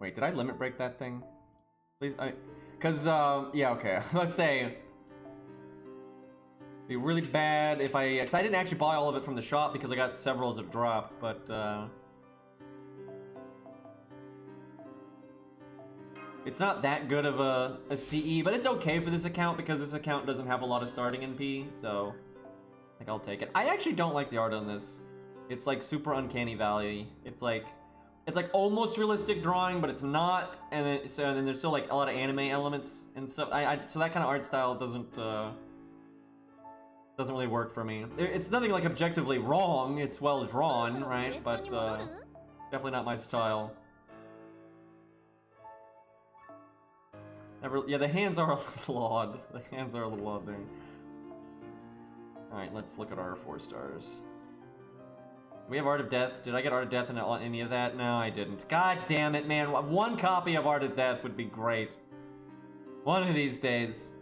Wait, did I limit break that thing? Please, yeah, okay. Let's say... Be really bad if I... Because I didn't actually buy all of it from the shop because I got several as a drop, but, it's not that good of a CE, but it's okay for this account because this account doesn't have a lot of starting NP, so I think I'll take it. I actually don't like the art on this. It's like super uncanny valley. It's like almost realistic drawing, but it's not. And then there's still like a lot of anime elements and stuff. So that kind of art style doesn't really work for me. It's nothing like objectively wrong. It's well drawn, right? But definitely not my style. Yeah, the hands are a little odd. The hands are a little odd there. Alright, let's look at our 4 stars. We have Art of Death. Did I get Art of Death in any of that? No, I didn't. God damn it, man. One copy of Art of Death would be great. One of these days.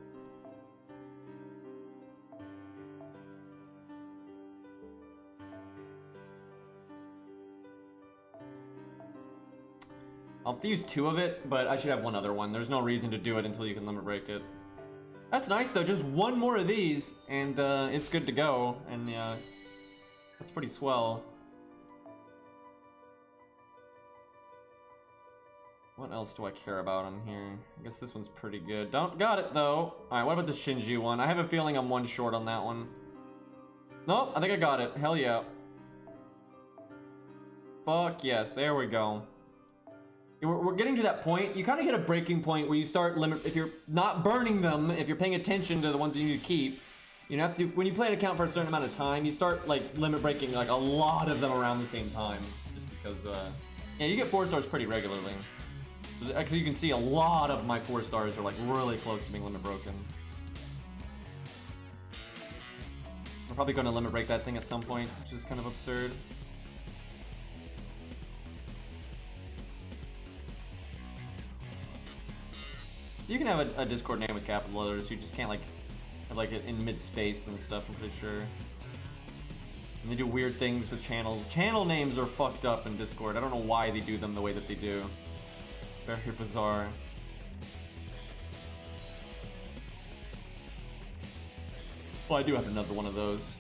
I'll fuse 2 of it, but I should have one other one. There's no reason to do it until you can limit break it. That's nice though, just one more of these, and it's good to go, and that's pretty swell. What else do I care about on here? I guess this one's pretty good. Got it though. Alright, what about the Shinji one? I have a feeling I'm one short on that one. Nope, I think I got it. Hell yeah. Fuck yes, there we go. We're getting to that point. You kind of hit a breaking point where you start if you're not burning them, if you're paying attention to the ones you need to keep, you have to, when you play an account for a certain amount of time, you start like limit breaking like a lot of them around the same time. Just because, yeah, you get 4 stars pretty regularly. Actually, you can see a lot of my 4 stars are like really close to being limit broken. We're probably going to limit break that thing at some point, which is kind of absurd. You can have a Discord name with capital letters. You just can't like have like it in mid-space and stuff, I'm pretty sure. And they do weird things with channels. Channel names are fucked up in Discord. I don't know why they do them the way that they do. Very bizarre. Well, I do have another one of those.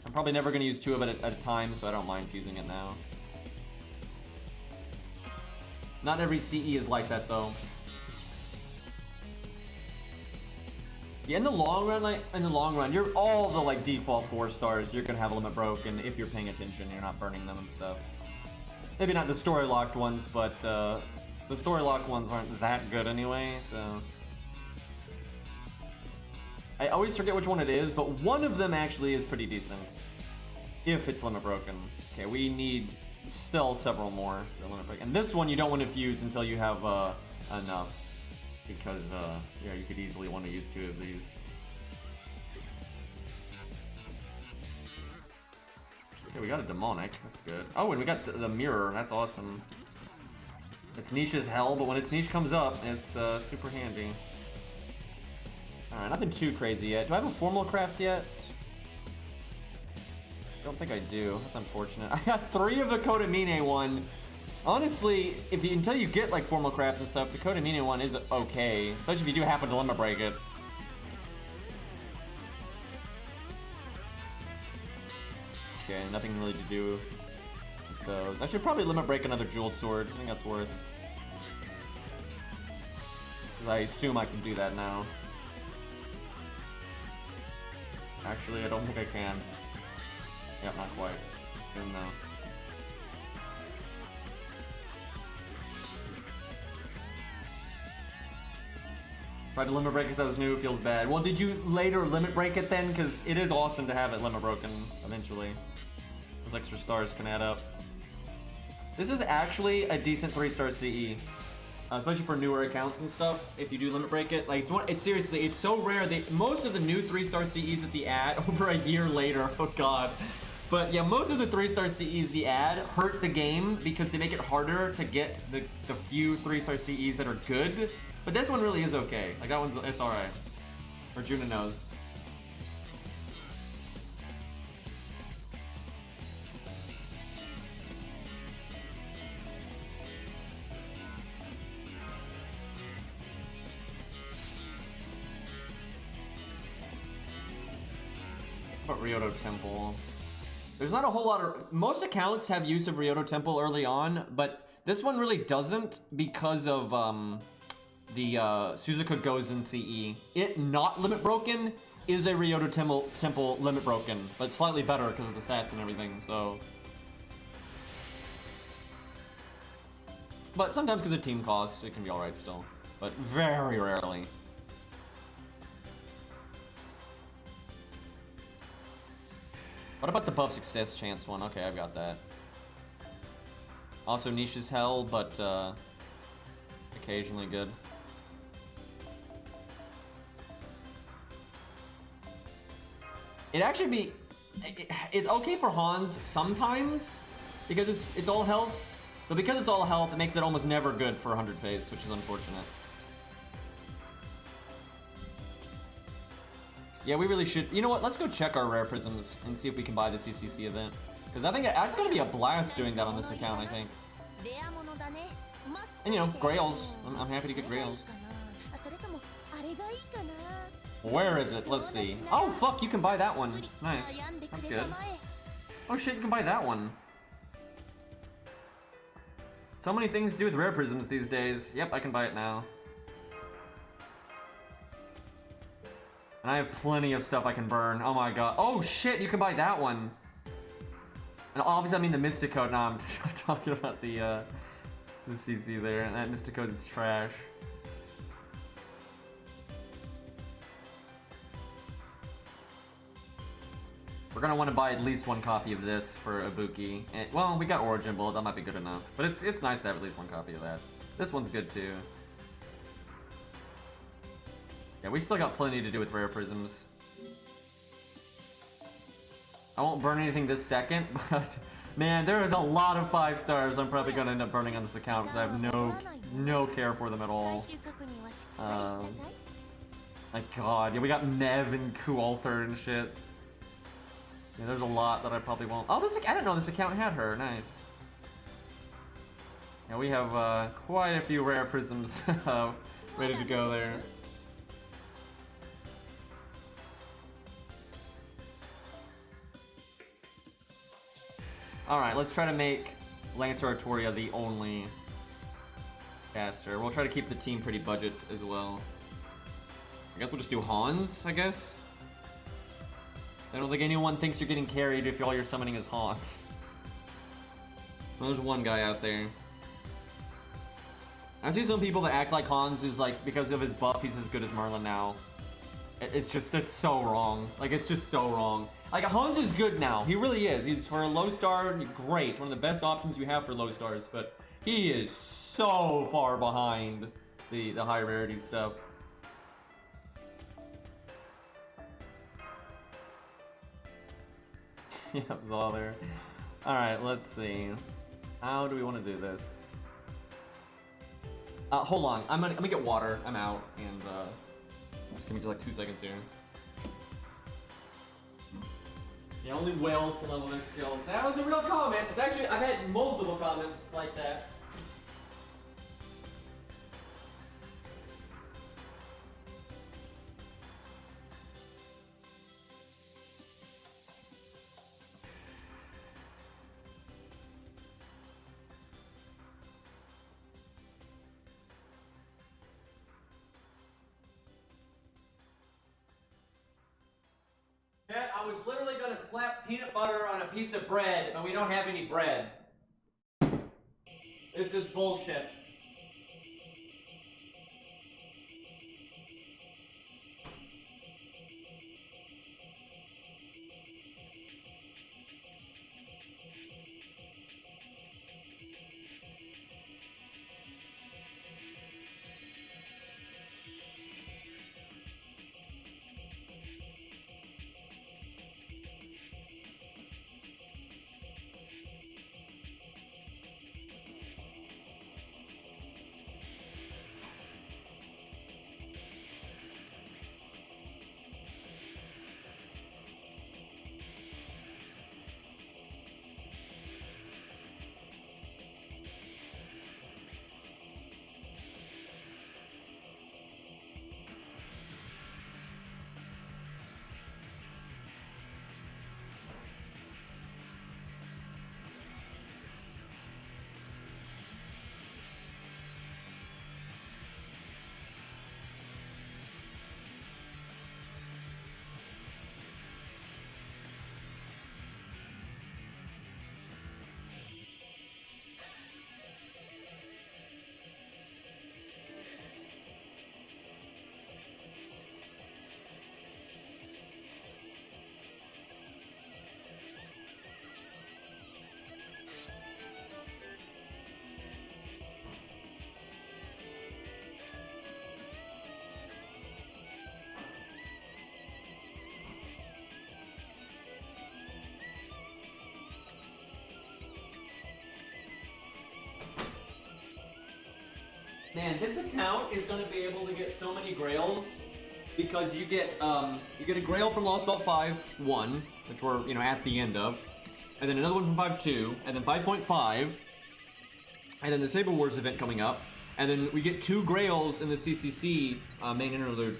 I'm probably never going to use 2 of it at a time, so I don't mind fusing it now. Not every CE is like that, though. Yeah, in the long run, you're all the like default 4 stars. You're gonna have a limit broken if you're paying attention. You're not burning them and stuff. Maybe not the story locked ones, but the story locked ones aren't that good anyway. So I always forget which one it is, but one of them actually is pretty decent if it's limit broken. Okay, we need still several more to limit break, and this one you don't want to fuse until you have enough. Because, yeah, you could easily want to use 2 of these. Okay, we got a demonic. That's good. Oh, and we got the mirror. That's awesome. It's niche as hell, but when its niche comes up, it's super handy. Alright, nothing too crazy yet. Do I have a formal craft yet? don't think I do. That's unfortunate. I got 3 of the Codamine one. Honestly, until you get like formal crafts and stuff, the Codamine one is okay, especially if you do happen to limit break it. Okay, nothing really to do with those. I should probably limit break another jeweled sword. I think that's worth. Because I assume I can do that now. Actually, I don't think I can. Yep, not quite. Assume no. Tried to limit break because I was new, feels bad. Well, did you later limit break it then? Because it is awesome to have it limit broken eventually. Those extra stars can add up. This is actually a decent 3-star CE. Especially for newer accounts and stuff, if you do limit break it. Like, it's seriously, it's so rare. Most of the new 3-star CEs that the add over a year later, oh god. But yeah, most of the 3-star CEs the add hurt the game because they make it harder to get the few 3-star CEs that are good. But this one really is okay. Like that one's, it's alright. Arjuna knows. What about Ryoto Temple? There's not a whole lot of... Most accounts have use of Ryoto Temple early on, but this one really doesn't because of the Suzuka Gozen CE. It not limit broken is a Ryoto Temple limit broken, but slightly better because of the stats and everything, so... But sometimes because of team cost, it can be alright still. But very rarely. What about the buff success chance one? Okay, I've got that. Also niche as hell, but occasionally good. It's okay for Hans sometimes because it's all health, but because it's all health, it makes it almost never good for 100 phase, which is unfortunate. Yeah, we really should. You know what? Let's go check our rare prisms and see if we can buy the CCC event. Because I think that's going to be a blast doing that on this account, I think. And, you know, Grails. I'm happy to get Grails. Where is it? Let's see. Oh, fuck, you can buy that one. Nice. That's good. Oh, shit, you can buy that one. So many things to do with rare prisms these days. Yep, I can buy it now. And I have plenty of stuff I can burn. Oh my god. Oh shit, you can buy that one. And obviously I mean the Mystic Code. No, I'm talking about the CC there. And that Mystic Code is trash. We're gonna want to buy at least one copy of this for Ibuki. And, well, we got Origin Bullet, that might be good enough. But it's nice to have at least one copy of that. This one's good too. Yeah, we still got plenty to do with rare prisms. I won't burn anything this second, but man, there is a lot of 5 stars I'm probably gonna end up burning on this account because I have no care for them at all. My god, yeah, we got Nev and Kualter and shit. Yeah, there's a lot that I probably won't. Oh, I didn't know this account had her. Nice. Yeah, we have quite a few rare prisms ready to go there. Alright, let's try to make Lancer Artoria the only caster. We'll try to keep the team pretty budget as well. I guess we'll just do Hans, I guess? I don't think anyone thinks you're getting carried if all you're summoning is Hans. Well, there's one guy out there. I see some people that act like Hans is like, because of his buff, he's as good as Merlin now. It's so wrong. Like, it's just so wrong. Like, Hans is good now. He really is. He's, for a low star, great. One of the best options you have for low stars. But he is so far behind the high rarity stuff. Yeah, it was all there. Alright, let's see. How do we want to do this? Hold on. I'm gonna get water. I'm out. And, just give me like 2 seconds here. Yeah, only whales can level their skills. That was a real comment. It's actually, I've had multiple comments like that. Chat, I was literally gonna slap peanut butter on a piece of bread, but we don't have any bread. This is bullshit. Man, this account is going to be able to get so many grails because you get a grail from Lostbelt 5.1, which we're at the end of, and then another one from 5.2, and then 5.5, and then the Saber Wars event coming up, and then we get 2 grails in the CCC main interlude.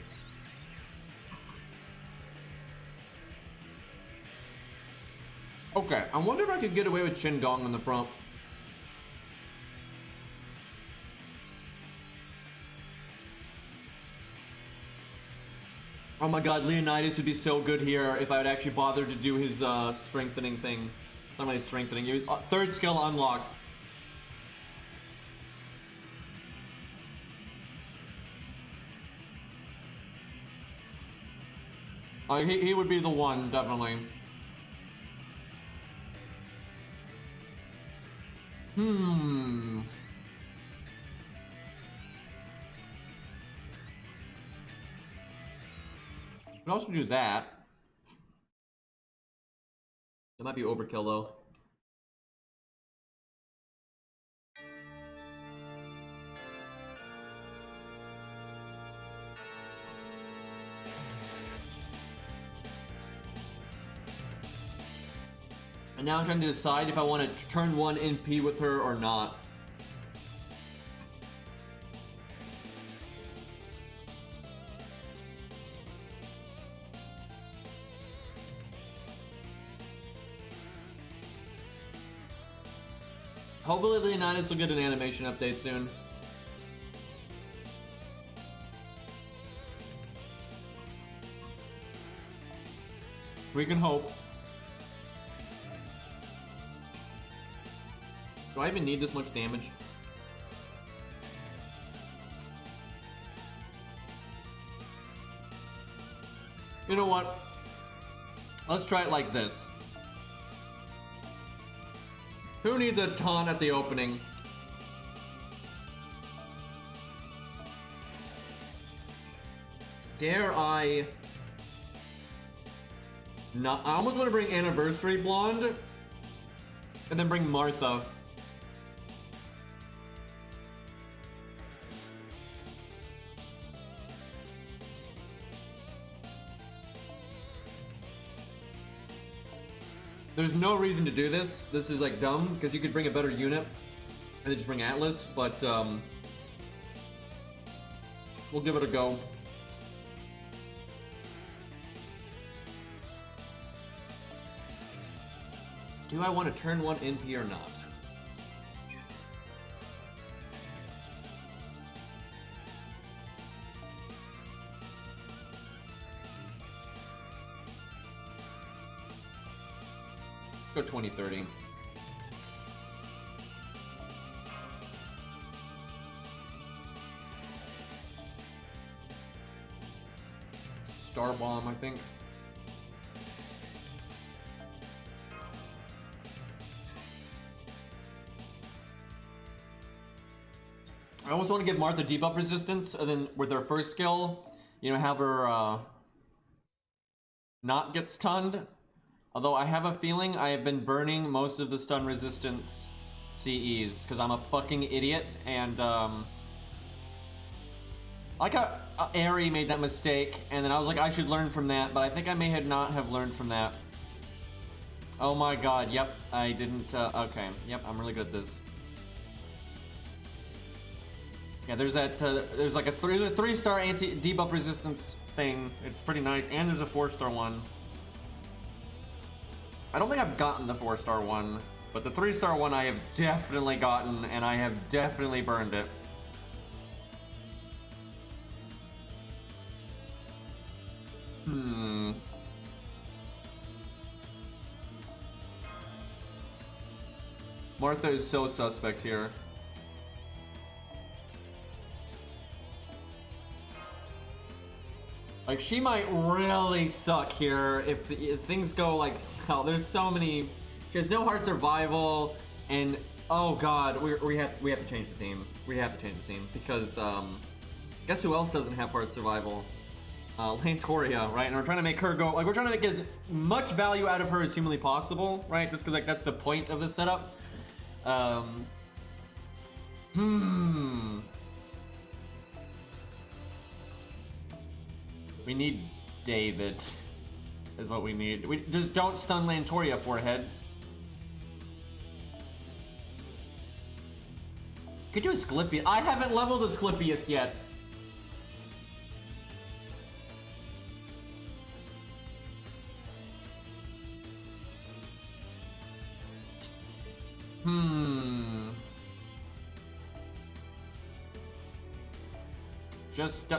Okay, I wonder if I could get away with Qingdong on the front. Oh my god, Leonidas would be so good here if I would actually bother to do his strengthening thing. Not really strengthening, he was, third skill unlocked. He would be the one, definitely. We can also do that. That might be overkill though. And now I'm trying to decide if I want to turn 1 NP with her or not. Hopefully Leonidas will get an animation update soon. We can hope. Do I even need this much damage? You know what? Let's try it like this. Who needs a taunt at the opening? Dare I... No, I almost want to bring Anniversary Blonde and then bring Martha. There's no reason to do this. This is like dumb because you could bring a better unit and then just bring Atlas, but we'll give it a go. Do I want to turn one NP or not? Go 2030. Star Bomb, I think. I almost want to give Martha debuff resistance, and then with her first skill, you know, have her not get stunned. Although I have a feeling I have been burning most of the stun resistance CEs because I'm a fucking idiot, and like Aerie made that mistake, and then I was like, I should learn from that, but I think I may not have learned from that. Oh my god, yep, I didn't, okay, yep, I'm really good at this. Yeah, there's that, there's like a 3-star anti-debuff resistance thing. It's pretty nice, and there's a 4-star one. I don't think I've gotten the 4-star one, but the 3-star one I have definitely gotten, and I have definitely burned it. Martha is so suspect here. Like, she might really suck here if things go like hell. There's so many. She has no heart survival, and oh god, we have to change the team. We have to change the team because guess who else doesn't have heart survival? Lantoria, right? And we're trying to make her go. Like, we're trying to make as much value out of her as humanly possible, right? Just because like that's the point of this setup. We need David, is what we need. We just don't stun Lantoria, forehead. Could you Asclepius? I haven't leveled Asclepius yet.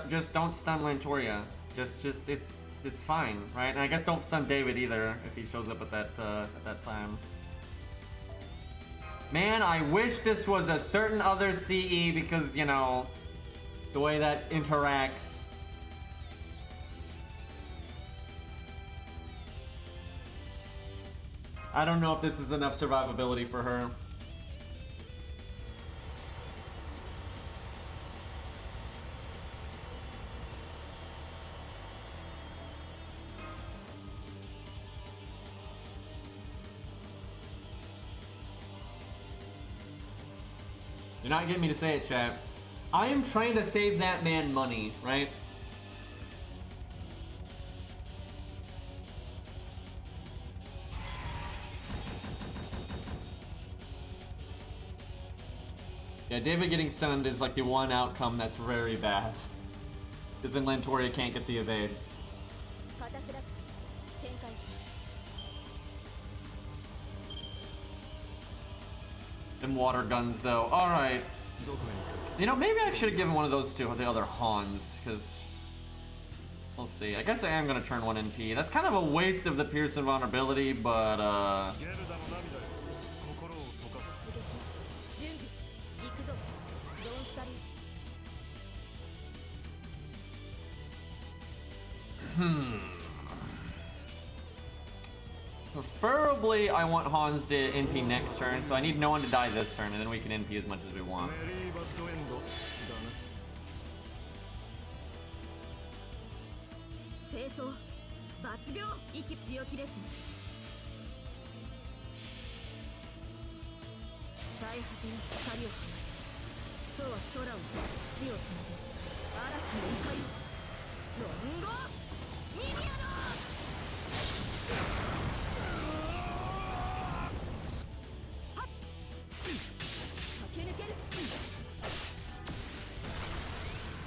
Just don't stun Lantoria. Just it's fine, right? And I guess don't stun David either if he shows up at that time. Man, I wish this was a certain other CE because, you know, the way that interacts. I don't know if this is enough survivability for her. You're not getting me to say it, chat. I am trying to save that man money, right? Yeah, David getting stunned is like the one outcome that's very bad. Because then Lantoria can't get the evade. Them water guns, though. Alright. You know, maybe I should have given one of those to the other Hans, because... We'll see. I guess I am going to turn one NP. That's kind of a waste of the Pearson vulnerability, but, Preferably, I want Hans to NP next turn, so I need no one to die this turn, and then we can NP as much as we want.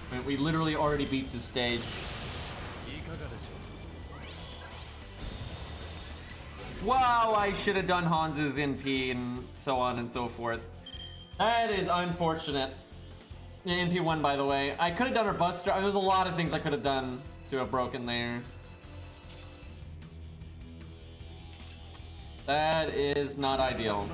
I mean, we literally already beat the stage. Wow, I should have done Hans's NP and so on and so forth. That is unfortunate. Yeah, NP1, by the way. I could have done her Buster. There's a lot of things I could have done to have broken there. That is not ideal.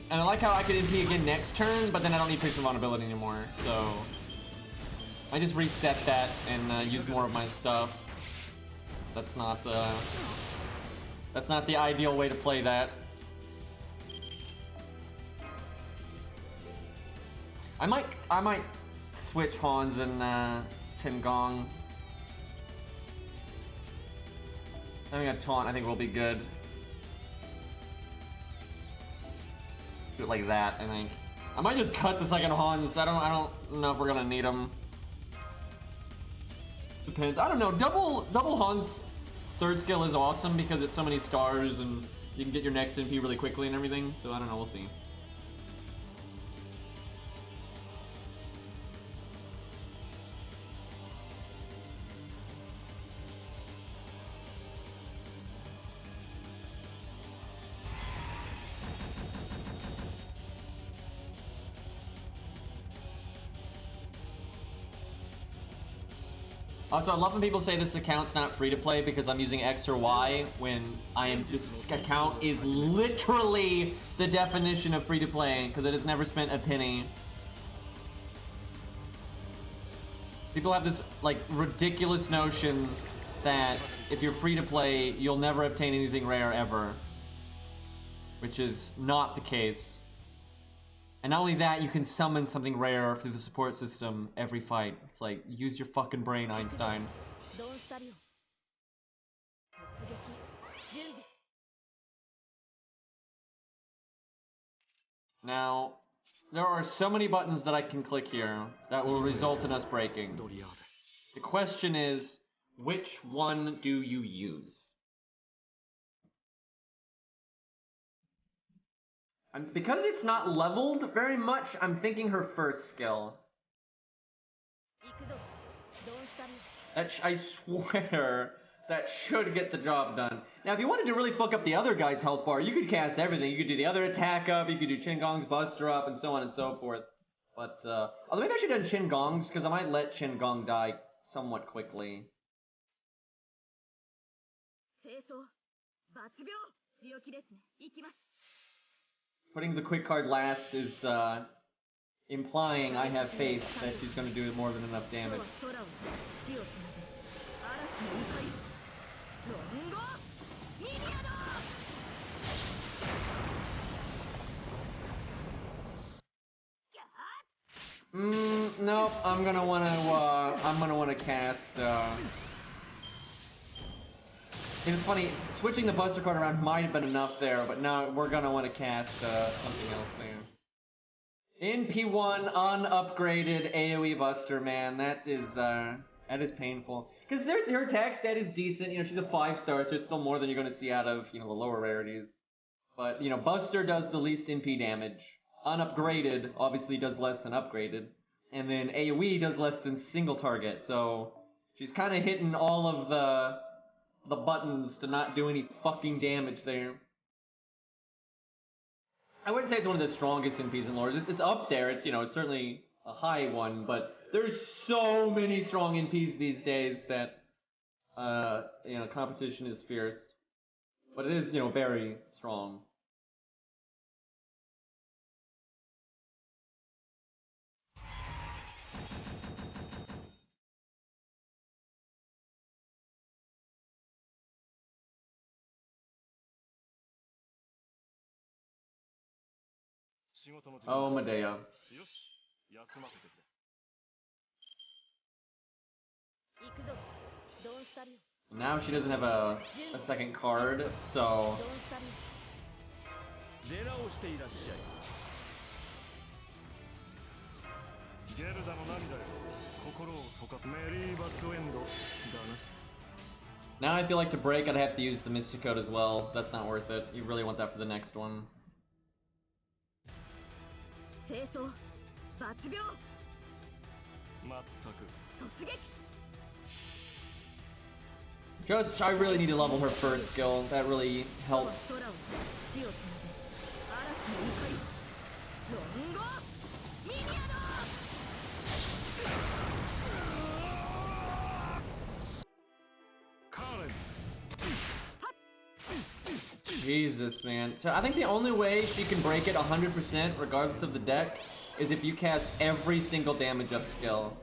And I like how I could NP again next turn, but then I don't need Picture Vulnerability anymore, so I just reset that and use more of my stuff. That's not the ideal way to play that. I might switch Hans and Qingong. Having a taunt I think will be good. Do it like that, I think. I might just cut the second Hans. I don't know if we're gonna need him. Depends. I don't know. Double Hans third skill is awesome because it's so many stars and you can get your next NP really quickly and everything. So I don't know. We'll see. Also, I love when people say this account's not free to play because I'm using X or Y when this account is literally the definition of free to play because it has never spent a penny. People have this like ridiculous notion that if you're free to play, you'll never obtain anything rare ever, which is not the case. And not only that, you can summon something rare through the support system every fight. It's like, use your fucking brain, Einstein. Now, there are so many buttons that I can click here that will result in us breaking. The question is, which one do you use? And because it's not leveled very much, I'm thinking her first skill. I swear, that should get the job done. Now, if you wanted to really fuck up the other guy's health bar, you could cast everything. You could do the other attack up, you could do Qingong's Buster up, and so on and so forth. But, although maybe I should have done Qingong's, because I might let Qingong die somewhat quickly. Putting the quick card last is implying I have faith that she's going to do more than enough damage. Nope. I'm gonna wanna cast. It's funny, switching the Buster card around might have been enough there, but now we're gonna want to cast something else there. In P1, unupgraded AoE Buster, man, that is painful. Because her attack stat is decent, you know, she's a 5-star, so it's still more than you're gonna see out of, you know, the lower rarities. But, you know, Buster does the least NP damage. Unupgraded obviously does less than upgraded. And then AoE does less than single target, so she's kind of hitting all of the buttons to not do any fucking damage there. I wouldn't say it's one of the strongest NPs and lores. It's up there. It's, you know, it's certainly a high one, but there's so many strong NPs these days that, you know, competition is fierce. But it is, you know, very strong. Oh, Medea. Now she doesn't have a second card, so... Now I feel like to break, I'd have to use the Mystic Code as well. That's not worth it. You really want that for the next one. Just, I really need to level her first skill. That really helps. Jesus, man. So I think the only way she can break it 100% regardless of the deck is if you cast every single damage up skill.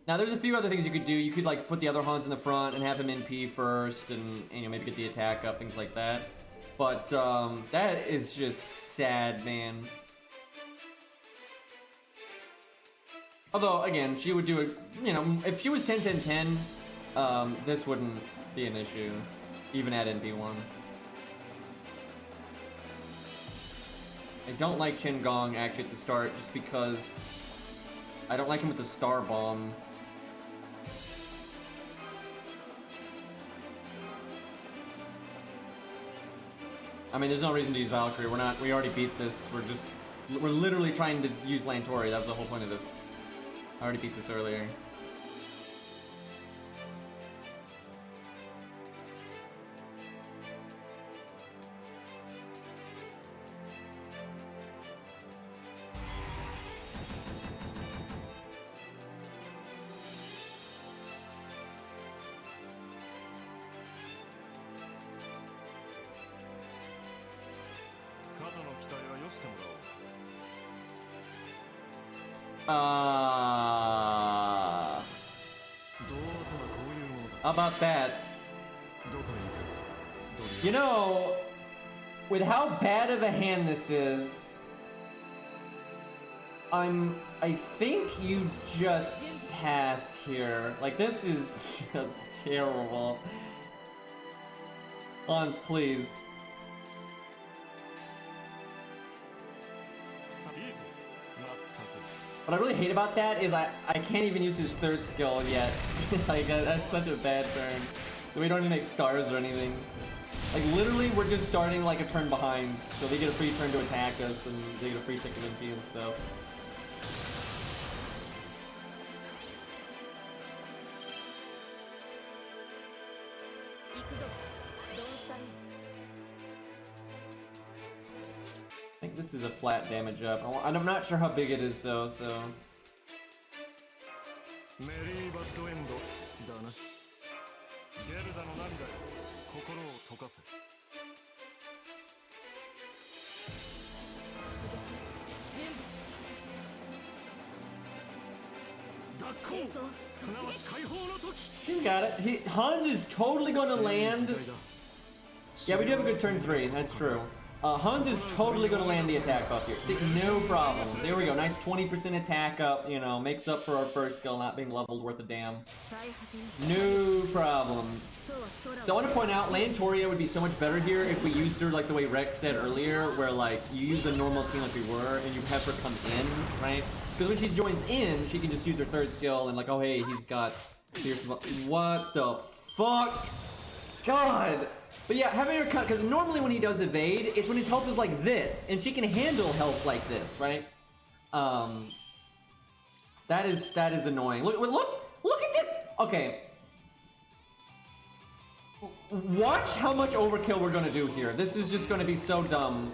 Now there's a few other things you could do. You could like put the other Hans in the front and have him NP first and you know, maybe get the attack up, things like that. But that is just sad, man. Although again, she would do it, you know, if she was 10-10-10, this wouldn't be an issue, even at NP1. I don't like Chen Gong actually at the start just because I don't like him with the Star Bomb. I mean, there's no reason to use Valkyrie. We already beat this. We're literally trying to use Lantori. That was the whole point of this. I already beat this earlier. How about that? You know, with how bad of a hand this is, I think you just pass here. Like, this is just terrible. Hans, please. What I really hate about that is I can't even use his third skill yet. Like, that's such a bad turn. So we don't even make stars or anything. Like, literally, we're just starting like a turn behind. So they get a free turn to attack us, and they get a free ticket MP and stuff. I think this is a flat damage up. I'm not sure how big it is though, so. She's got it. Hans is totally gonna land. Yeah, we do have a good turn 3, that's true. Hans is totally going to land the attack buff here. See, no problem. There we go. Nice 20% attack up, you know, makes up for our first skill not being leveled worth a damn. No problem. So I want to point out, Lantoria would be so much better here if we used her like the way Rex said earlier, where like you use a normal team like we were and you have her come in, right? Because when she joins in, she can just use her third skill and like, oh hey, he's got... What the fuck? God! But yeah, having her cut, because normally when he does evade, it's when his health is like this, and she can handle health like this, right? That is annoying. Look at this! Okay. Watch how much overkill we're gonna do here. This is just gonna be so dumb.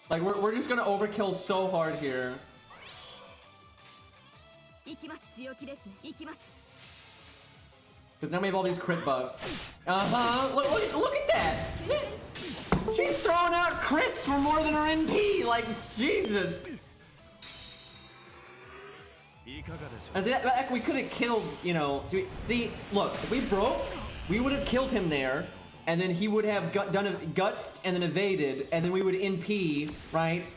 Like, we're just gonna overkill so hard here. Because now we have all these crit buffs. Look at that! She's throwing out crits for more than her NP! Like, Jesus! And see, that we could have killed, you know... See, look, if we broke, we would have killed him there, and then he would have done guts and then evaded, and then we would NP, right?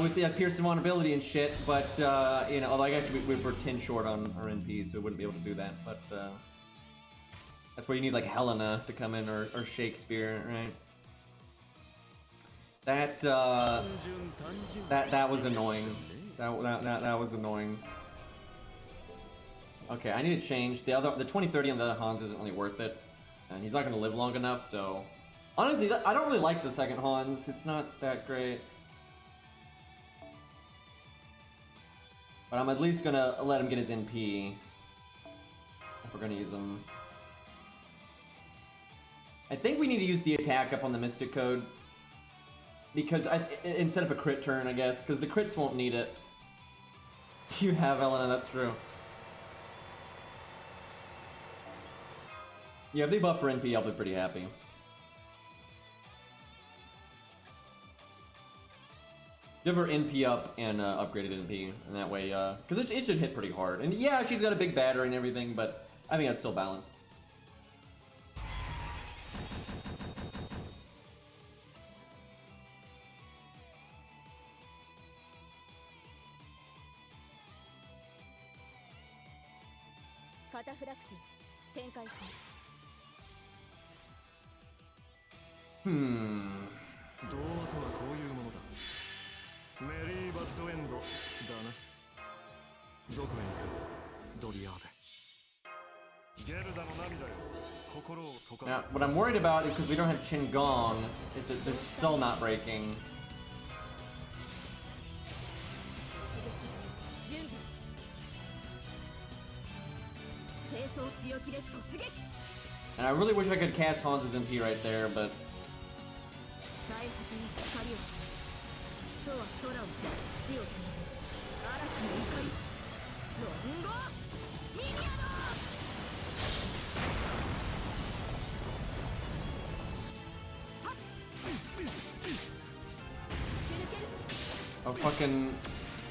With the Pierce Invulnerability and shit, but, you know, although I guess we were 10 short on our NP, so we wouldn't be able to do that, but, that's where you need like Helena to come in or Shakespeare, right? That was annoying. That was annoying. Okay, I need to change. The 2030 on the other Hans isn't really worth it. And he's not going to live long enough, so... Honestly, I don't really like the second Hans. It's not that great. But I'm at least going to let him get his NP. If we're going to use him. I think we need to use the attack up on the Mystic Code. Because instead of a crit turn, I guess. Because the crits won't need it. You have Elena, that's true. Yeah, if they buff for NP, I'll be pretty happy. Give her NP up and upgraded NP, and that way, because it should hit pretty hard. And yeah, she's got a big battery and everything, but I think that's still balanced. Now, what I'm worried about is because we don't have Qin Gong, is that they're still not breaking. And I really wish I could cast Hans' MP right there, but... A fucking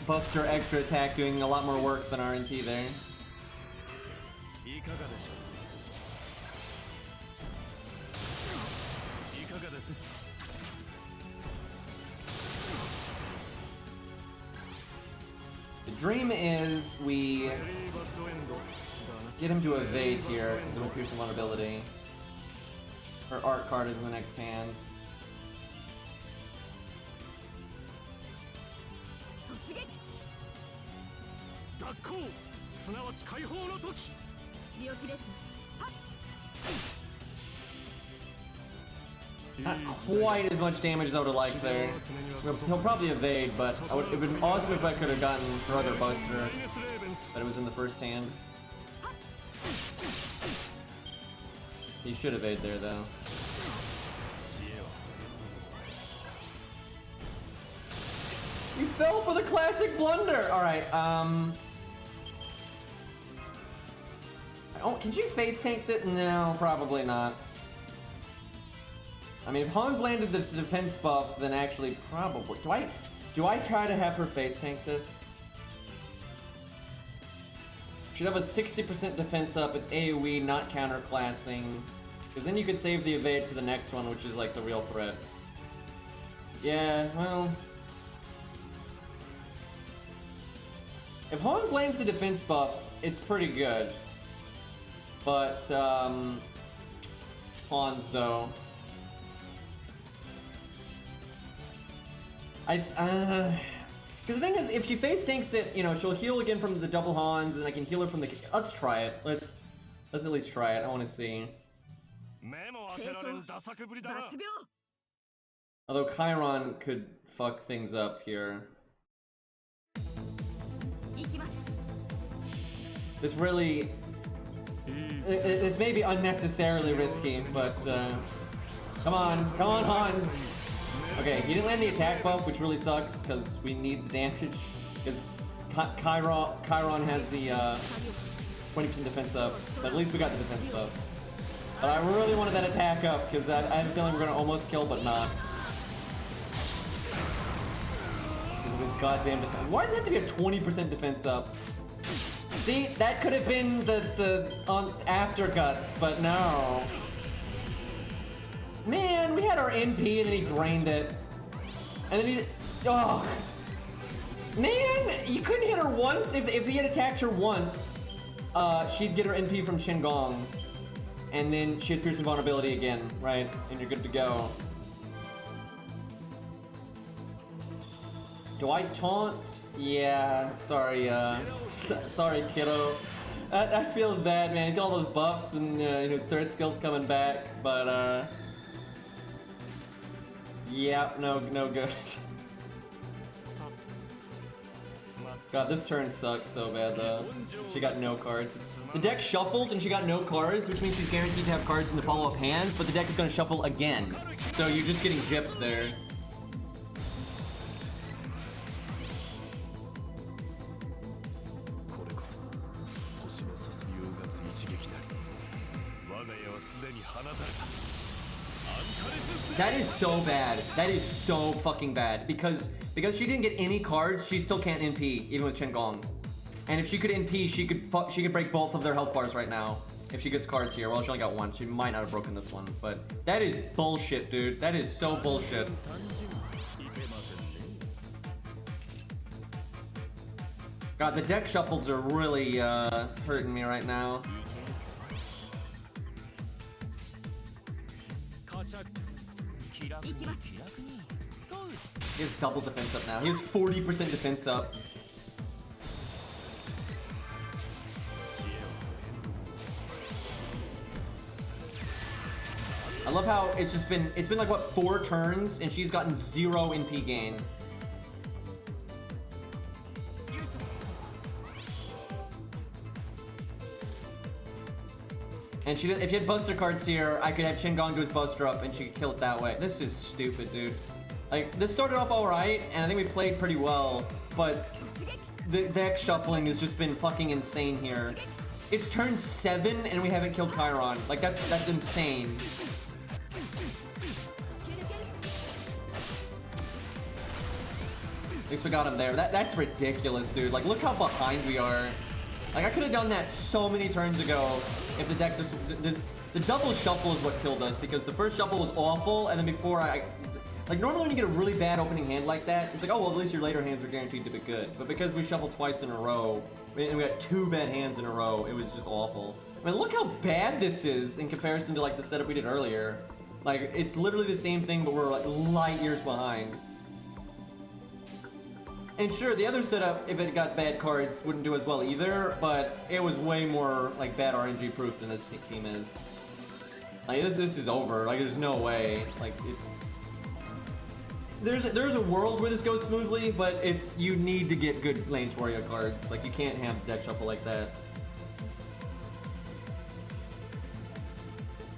Buster extra attack doing a lot more work than our NP there. The dream is we get him to evade here because of a piercing vulnerability. Her art card is in the next hand. Not quite as much damage as I would have liked there. He'll probably evade, but it would have been awesome if I could have gotten for other Buster, but it was in the first hand. He should evade there, though. You fell for the classic blunder! Alright, oh, can you face tank that? No, probably not. I mean, if Hans landed the defense buff, then actually probably... Do I try to have her face tank this? Should have a 60% defense up, it's AoE, not counterclassing. Because then you could save the evade for the next one, which is like the real threat. Yeah, well... If Hans lands the defense buff, it's pretty good. But, Hans, though... Because the thing is, if she face tanks it, you know, she'll heal again from the double Hans, and I can heal her from the... Let's try it. Let's at least try it. I want to see. Although Chiron could fuck things up here. This really... This may be unnecessarily risky, but... Come on, Hans! Okay, he didn't land the attack buff, which really sucks, because we need the damage. Because Chiron has the 20% defense up, but at least we got the defense buff. But I really wanted that attack up, because I have a feeling we're going to almost kill, but not. This goddamn defense. Why does it have to be a 20% defense up? See, that could have been the after guts, but no. Man, we had our NP and then he drained it. And then he... Oh. Man, you couldn't hit her once? If he had attacked her once, she'd get her NP from Qin Gong. And then she'd pierce invulnerability again, right? And you're good to go. Do I taunt? Yeah, sorry, sorry, kiddo. That feels bad, man. He's got all those buffs and his third skill's coming back, but yeah, no good. God, this turn sucks so bad though. She got no cards. The deck shuffled and she got no cards, which means she's guaranteed to have cards in the follow-up hands, but the deck is going to shuffle again. So you're just getting gypped there. That is so bad. That is so fucking bad. Because she didn't get any cards, she still can't NP, even with Chen Gong. And if she could NP, she could break both of their health bars right now. If she gets cards here. Well, she only got one. She might not have broken this one. But that is bullshit, dude. That is so bullshit. God, the deck shuffles are really hurting me right now. He has double defense up now. He has 40% defense up. I love how it's been like what, 4 turns and she's gotten 0 NP gain. And if she had Buster cards here, I could have Chen Gong do his Buster up and she could kill it that way. This is stupid, dude. Like, this started off alright, and I think we played pretty well, but the deck shuffling has just been fucking insane here. It's turn 7 and we haven't killed Chiron. Like, that's insane. At least we got him there. That's ridiculous, dude. Like, look how behind we are. Like, I could have done that so many turns ago if the deck just... The double shuffle is what killed us, because the first shuffle was awful, and then before like, normally when you get a really bad opening hand like that, it's like, oh, well, at least your later hands are guaranteed to be good. But because we shuffled twice in a row, and we got 2 bad hands in a row, it was just awful. I mean, look how bad this is in comparison to, like, the setup we did earlier. Like, it's literally the same thing, but we're, like, light years behind. And sure, the other setup, if it got bad cards, wouldn't do as well either, but it was way more, like, bad RNG proof than this team is. Like, this is over. Like, there's no way. Like, there's a world where this goes smoothly, but you need to get good lane Toria cards. Like, you can't have deck shuffle like that.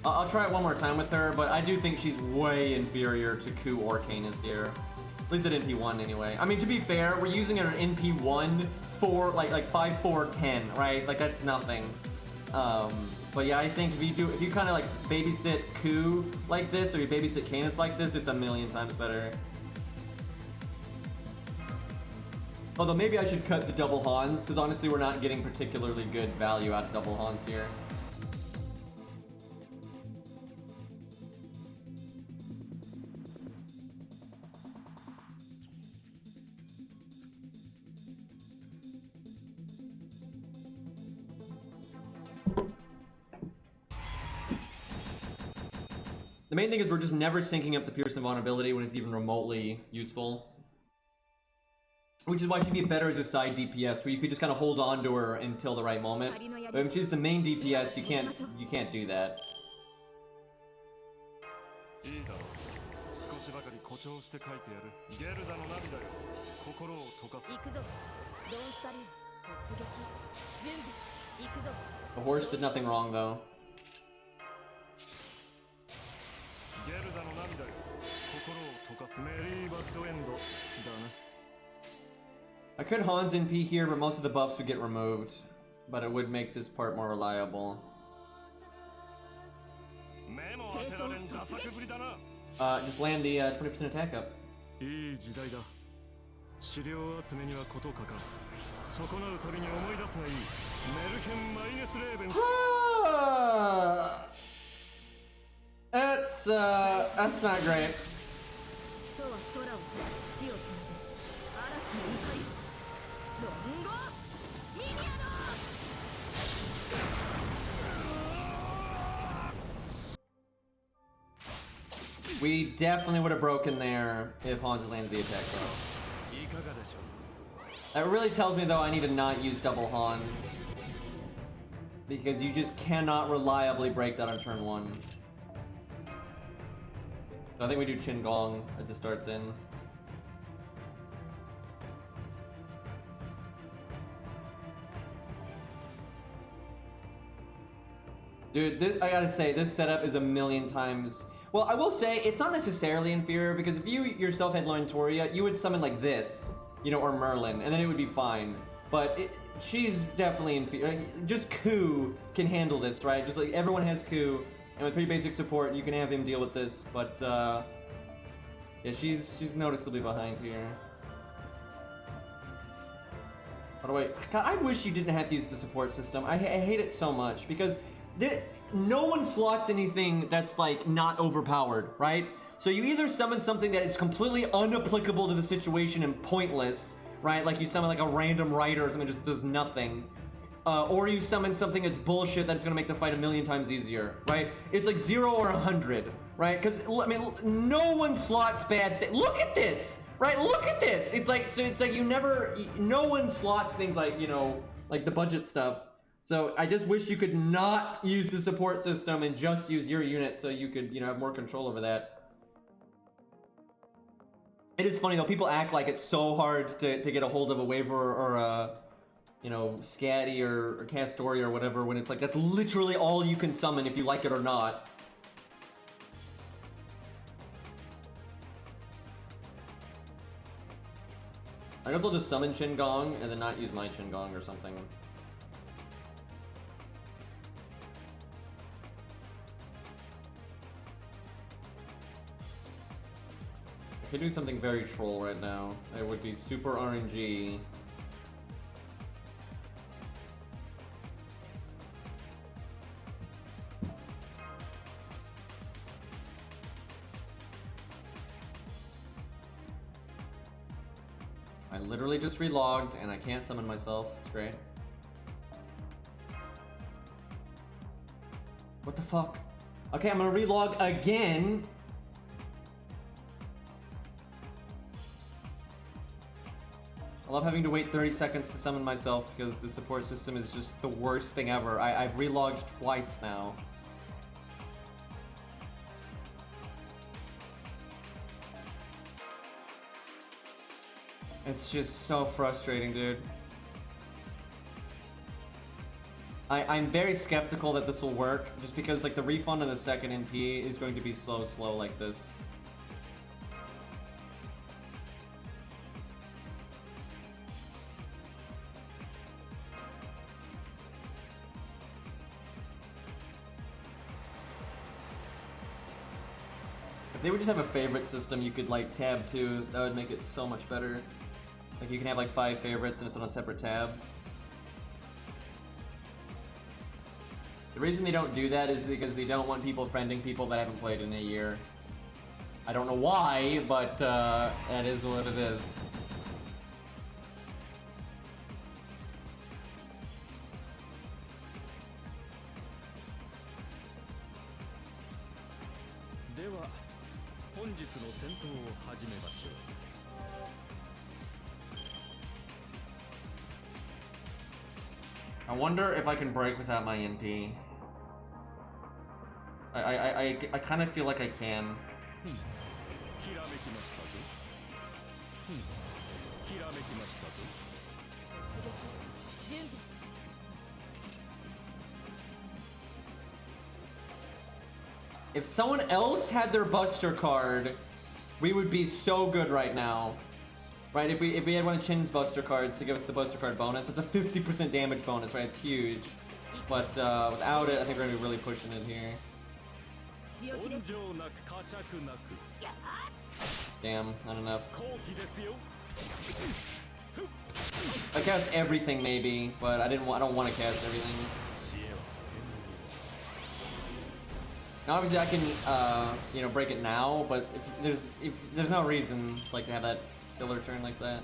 I'll try it one more time with her, but I do think she's way inferior to Ku or Canis here. At least at NP1 anyway. I mean, to be fair, we're using her at NP1 for like 5, 4, 10, right? Like, that's nothing. But yeah, I think if you kind of like babysit Ku like this, or you babysit Canis like this, it's a million times better. Although maybe I should cut the double Hans, because honestly we're not getting particularly good value out of double Hans here. The main thing is we're just never syncing up the Pearson vulnerability when it's even remotely useful. Which is why she'd be better as a side DPS, where you could just kind of hold on to her until the right moment. But when she's the main DPS, you can't do that. The horse did nothing wrong though. I could Hans NP here, but most of the buffs would get removed. But it would make this part more reliable. Just land the 20% attack up. That's not great. We definitely would have broken there if Hans had landed the attack though. That really tells me though I need to not use double Hans. Because you just cannot reliably break that on turn 1. So I think we do Chin Gong at the start then. Dude, I gotta say, this setup is a million times... Well, I will say, it's not necessarily inferior, because if you yourself had Lointoria, you would summon like this, you know, or Merlin, and then it would be fine. But she's definitely inferior. Like, just Ku can handle this, right? Just like everyone has Ku, and with pretty basic support, you can have him deal with this. But yeah, she's noticeably behind here. By the way, God, I wish you didn't have to use the support system. I hate it so much because no one slots anything that's like not overpowered, right? So you either summon something that is completely unapplicable to the situation and pointless, right? Like you summon like a random rider or something that just does nothing. Or you summon something that's bullshit that's gonna make the fight a million times easier, right? It's like 0 or 100, right? Because, I mean, no one slots bad look at this, right? Look at this! It's like, so it's like no one slots things like, you know, like the budget stuff. So I just wish you could not use the support system and just use your unit so you could, you know, have more control over that. It is funny though, people act like it's so hard to get a hold of a waiver or a, you know, Scatty or Castoria or whatever, when it's like, that's literally all you can summon if you like it or not. I guess I'll just summon Chin Gong and then not use my Chin Gong or something. I could do something very troll right now. It would be super RNG. I literally just relogged and I can't summon myself. It's great. What the fuck? Okay, I'm gonna relog again. I love having to wait 30 seconds to summon myself because the support system is just the worst thing ever. I've relogged twice now. It's just so frustrating, dude. I'm very skeptical that this will work, just because like the refund on the second NP is going to be slow like this. If they would just have a favorite system you could like tab to, that would make it so much better. Like you can have like 5 favorites and it's on a separate tab. The reason they don't do that is because they don't want people friending people that haven't played in a year. I don't know why, but that is what it is. I wonder if I can break without my NP. I kind of feel like I can. If someone else had their Buster card, we would be so good right now. Right, if we had one of Chin's Buster cards to give us the Buster card bonus, it's a 50% damage bonus, right? It's huge. But without it, I think we're gonna be really pushing it here. Damn, not enough. I cast everything maybe, but I don't want to cast everything. Now obviously I can you know, break it now, but if there's no reason like to have that filler turn like that.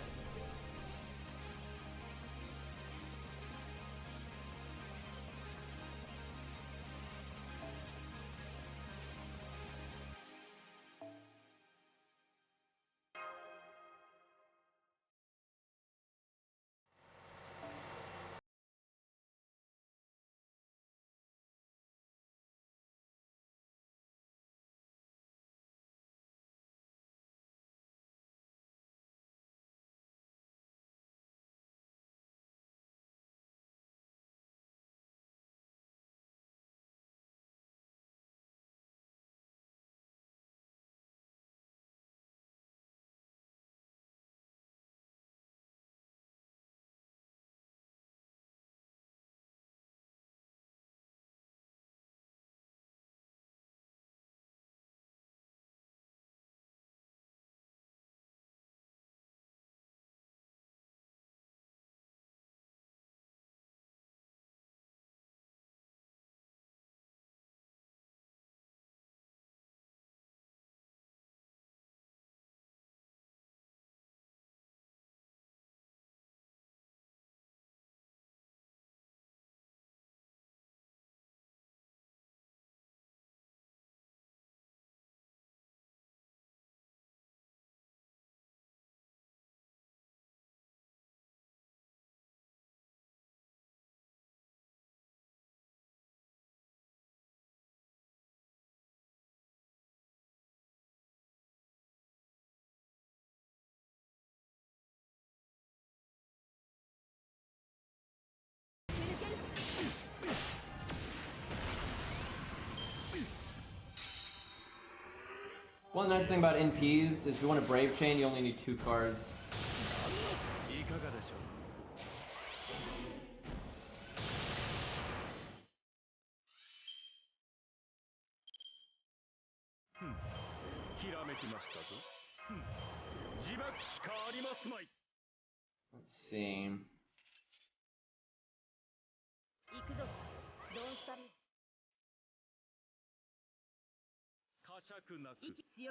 One nice thing about NPs is if you want a Brave Chain, you only need 2 cards. Let's see.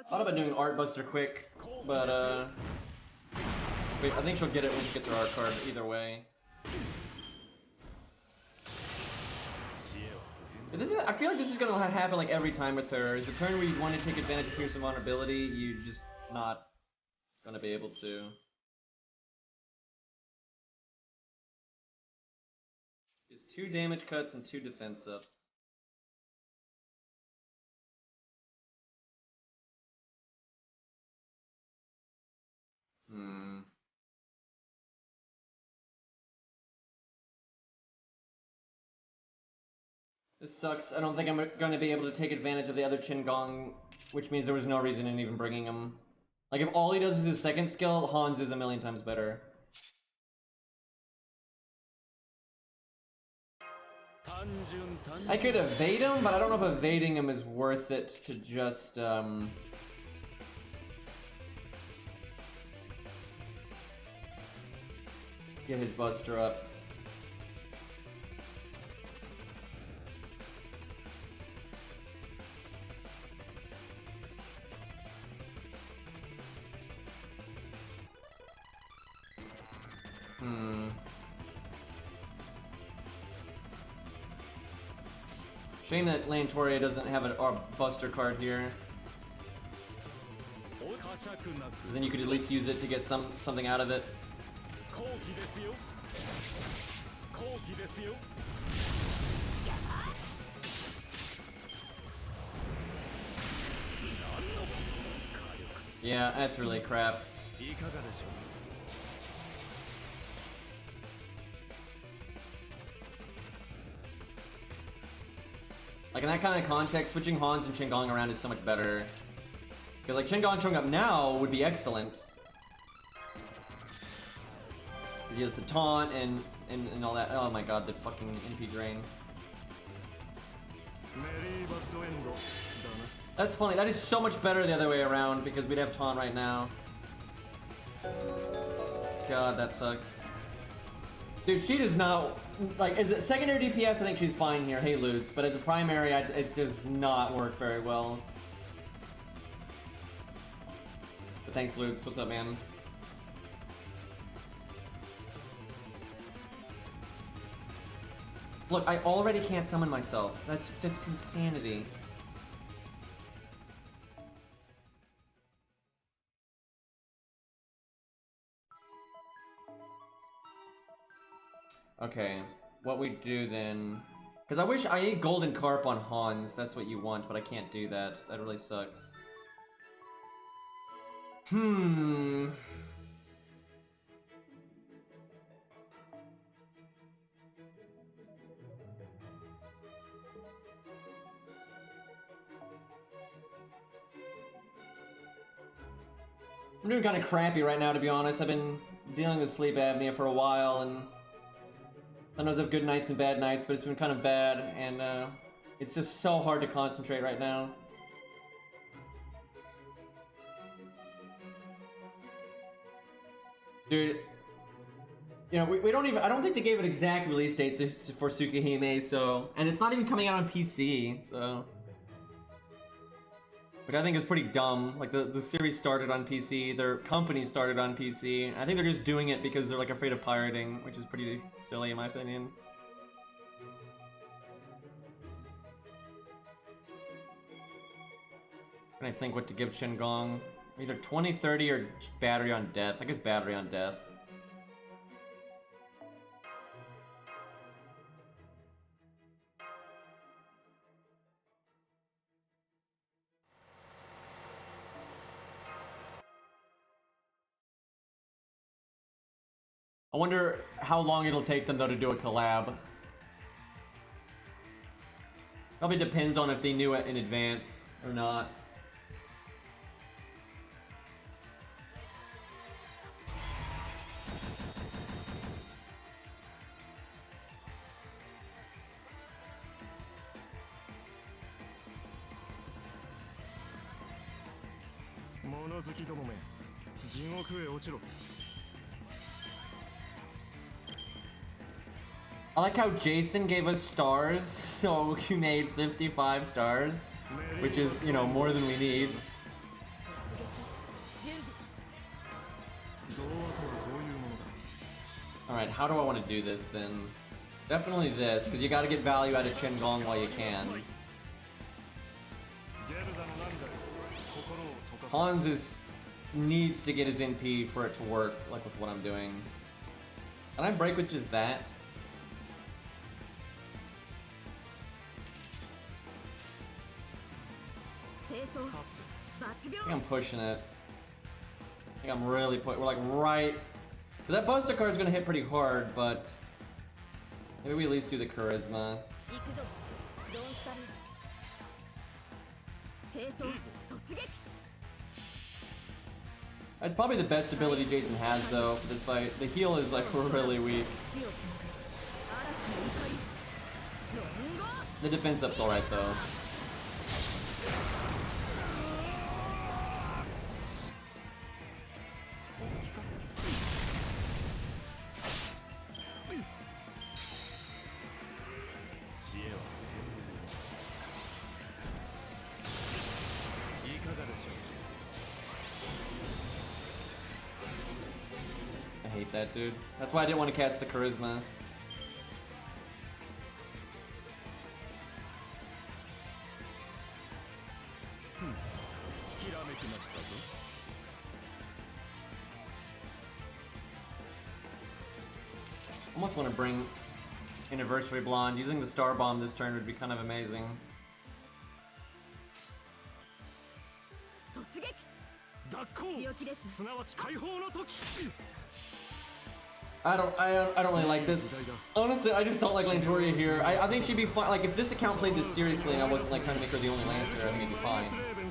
Thought about doing Art Buster quick, but wait, I think she'll get it when she gets her art card either way. But this is, I feel like this is gonna happen like every time with her. Is the turn where you want to take advantage of Pierce and Vulnerability, you're just not gonna be able to. It's 2 damage cuts and 2 defense ups. This sucks. I don't think I'm going to be able to take advantage of the other Qingong, which means there was no reason in even bringing him. Like, if all he does is his second skill, Hans is a million times better. I could evade him, but I don't know if evading him is worth it to just, get his Buster up. Shame that Lantoria doesn't have a Buster card here. Then you could at least use it to get something out of it. Yeah, that's really crap. Like, in that kind of context, switching Hans and Qingong around is so much better. Because, like, Qingong showing up now would be excellent. Because he has the taunt and all that. Oh my god, the fucking NP drain. That's funny. That is so much better the other way around because we'd have taunt right now. God, that sucks. Dude, she does not, like, as a secondary DPS, I think she's fine here, hey Lutz, but as a primary, it does not work very well. But thanks, Lutz. What's up, man? Look, I already can't summon myself. That's insanity. Okay, what we do then... Because I wish I need Golden Carp on Hans, that's what you want, but I can't do that. That really sucks. I'm doing kind of crappy right now, to be honest. I've been dealing with sleep apnea for a while, and sometimes I have good nights and bad nights, but it's been kind of bad, and it's just so hard to concentrate right now. Dude, you know, we don't even, I don't think they gave an exact release date for Tsukihime, so, and it's not even coming out on PC, so. Which I think is pretty dumb. Like, the series started on PC, their company started on PC. I think they're just doing it because they're, like, afraid of pirating, which is pretty silly in my opinion. And I think what to give Qingong. Either 20-30 or Battery on Death. I guess Battery on Death. I wonder how long it'll take them, though, to do a collab. Probably depends on if they knew it in advance or not. I like how Jason gave us stars, so we made 55 stars, which is, you know, more than we need. Alright, how do I want to do this then? Definitely this, because you gotta get value out of Qingong while you can. Hans needs to get his NP for it to work, like with what I'm doing. Can I break with just that? I think I'm pushing it. I think I'm really we're like right. That Buster card is gonna hit pretty hard, but maybe we at least do the charisma. That's probably the best ability Jason has though for this fight. The heal is like really weak. The defense up's alright though. I hate that, dude. That's why I didn't want to cast the charisma. Almost want to bring Anniversary Blonde. Using the Star Bomb this turn would be kind of amazing. I don't really like this. Honestly, I just don't like Lantoria here. I think she'd be fine. Like if this account played this seriously and I wasn't like trying to make her the only Lancer, I think it'd be fine.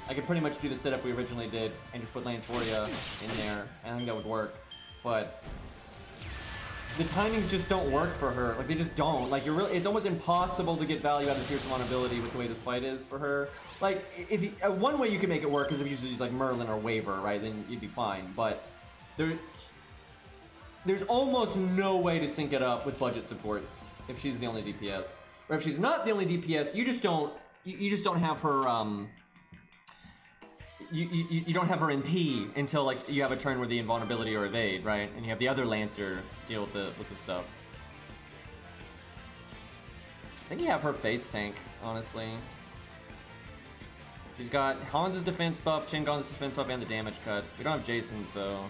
I could pretty much do the setup we originally did and just put Lantoria in there, and I think that would work. But the timings just don't work for her. Like they just don't. Like it's almost impossible to get value out of Fierce Vulnerability with the way this fight is for her. Like if you, one way you can make it work is if you just use like Merlin or Waver, right? Then you'd be fine. But there's almost no way to sync it up with budget supports if she's the only DPS, or if she's not the only DPS. You just don't have her. You don't have her NP until like you have a turn where the invulnerability or evade, right? And you have the other Lancer deal with the stuff. I think you have her face tank, honestly. She's got Hans' defense buff, Qingong's defense buff, and the damage cut. We don't have Jason's though.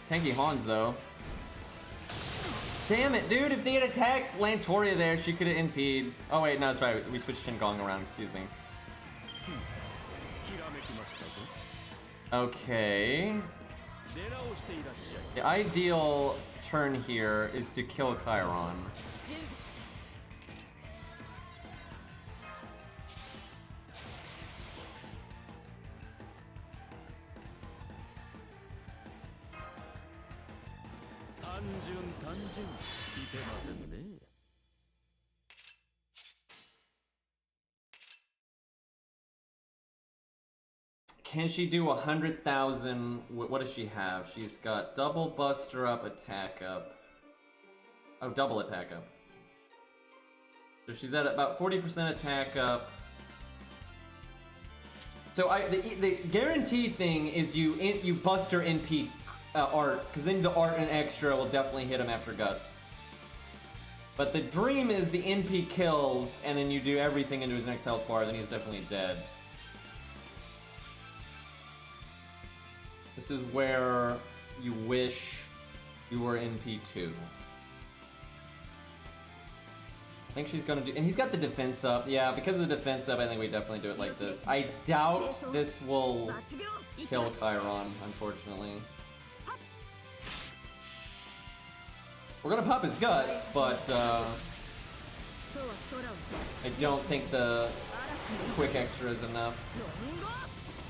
Tanky Hans though. Damn it, dude! If they had attacked Lantoria there, she could have NP'd. Oh wait, no, that's right. We switched Qingong around. Excuse me. Okay. The ideal turn here is to kill Chiron. Can she do 100,000? What does she have? She's got double Buster up, attack up. Oh, double attack up. So she's at about 40% attack up. So the guarantee thing is you Buster NP art, because then the art and extra will definitely hit him after guts. But the dream is the NP kills, and then you do everything into his next health bar, then he's definitely dead. This is where you wish you were NP2. I think she's gonna do, and he's got the defense up. Yeah, because of the defense up, I think we definitely do it like this. I doubt this will kill Chiron, unfortunately. We're gonna pop his guts, but I don't think the quick extra is enough.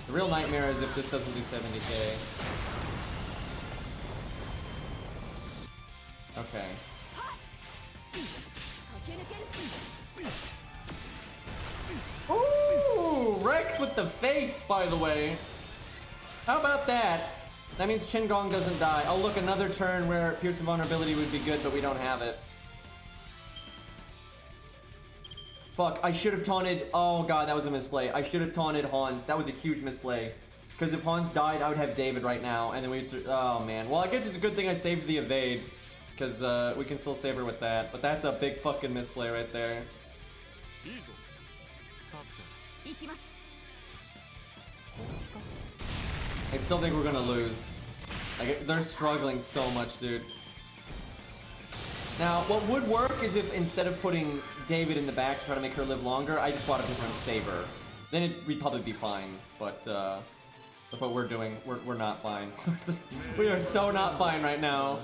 The real nightmare is if this doesn't do 70k. Okay. Ooh, Rex with the faith, by the way. How about that? That means Qingong doesn't die. Oh, look, another turn where Pierce Invulnerability would be good, but we don't have it. Fuck, I should have taunted... Oh god, that was a misplay. I should have taunted Hans. That was a huge misplay. Because if Hans died, I would have David right now, and then we'd... Oh, man. Well, I guess it's a good thing I saved the evade. Because we can still save her with that. But that's a big fucking misplay right there. I still think we're gonna lose. Like, they're struggling so much, dude. Now, what would work is if instead of putting David in the back to try to make her live longer, I just swap it to save her. Then we'd probably be fine. But with what we're doing, we're not fine. We are so not fine right now.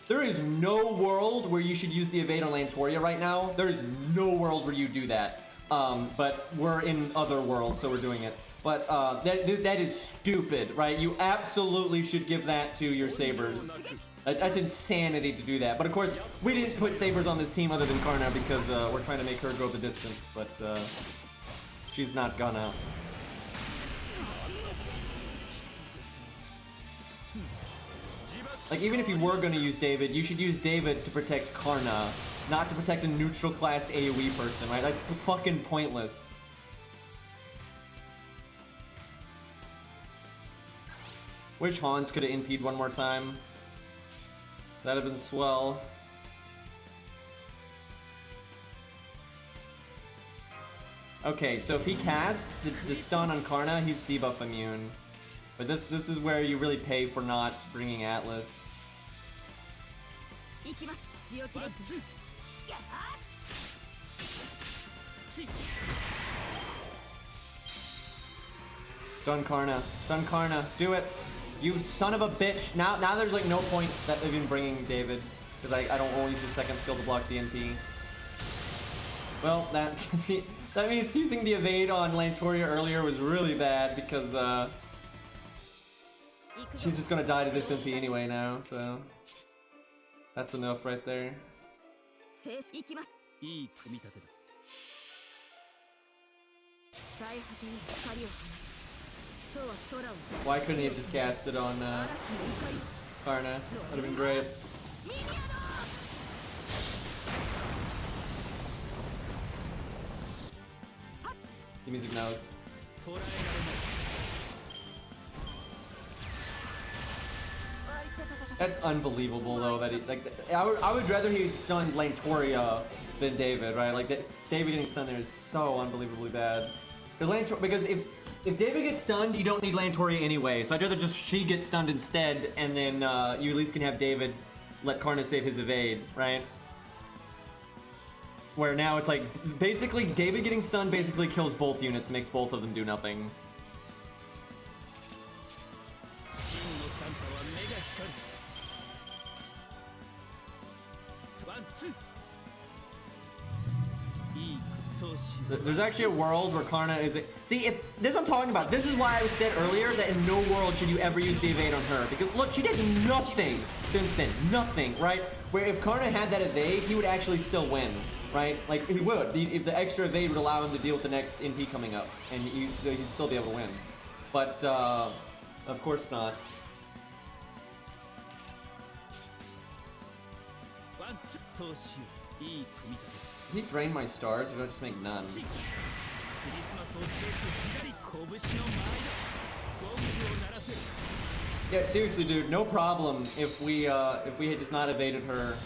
There is no world where you should use the evade on Lantoria right now. There is no world where you do that. But we're in other worlds, so we're doing it. But that is stupid, right? You absolutely should give that to your sabers. That's insanity to do that. But of course, we didn't put sabers on this team other than Karna because we're trying to make her go the distance. But she's not gonna. Like, even if you were gonna use David, you should use David to protect Karna, not to protect a neutral class AoE person, right? That's fucking pointless. Wish Hans could have NP'd one more time. That'd have been swell. Okay, so if he casts the stun on Karna, he's debuff immune. But this is where you really pay for not bringing Atlas. Stun Karna. Stun Karna. Do it. You son of a bitch. Now there's like no point that even bringing David. Because I don't want to use the second skill to block the NP. Well, that means using the evade on Lantoria earlier was really bad because she's just gonna die to this NP anyway now, so that's enough right there. Why couldn't he have just cast it on Karna? That'd have been great. The music knows. That's unbelievable though that he I would rather he stunned Lantoria than David, right? Like David getting stunned there is so unbelievably bad. Because if David gets stunned, you don't need Lantoria anyway. So I'd rather just she gets stunned instead, and then you at least can have David let Karna save his evade, right? Where now it's like basically David getting stunned basically kills both units, makes both of them do nothing. There's actually a world where Karna is... See, if this is what I'm talking about. This is why I said earlier that in no world should you ever use the evade on her. Because, look, she did nothing since then. Nothing, right? Where if Karna had that evade, he would actually still win, right? Like, he would. If the extra evade would allow him to deal with the next NP coming up. And he'd still be able to win. But, of course not. Can he drain my stars if I just make none? Yeah, seriously, dude, no problem if we had just not evaded her,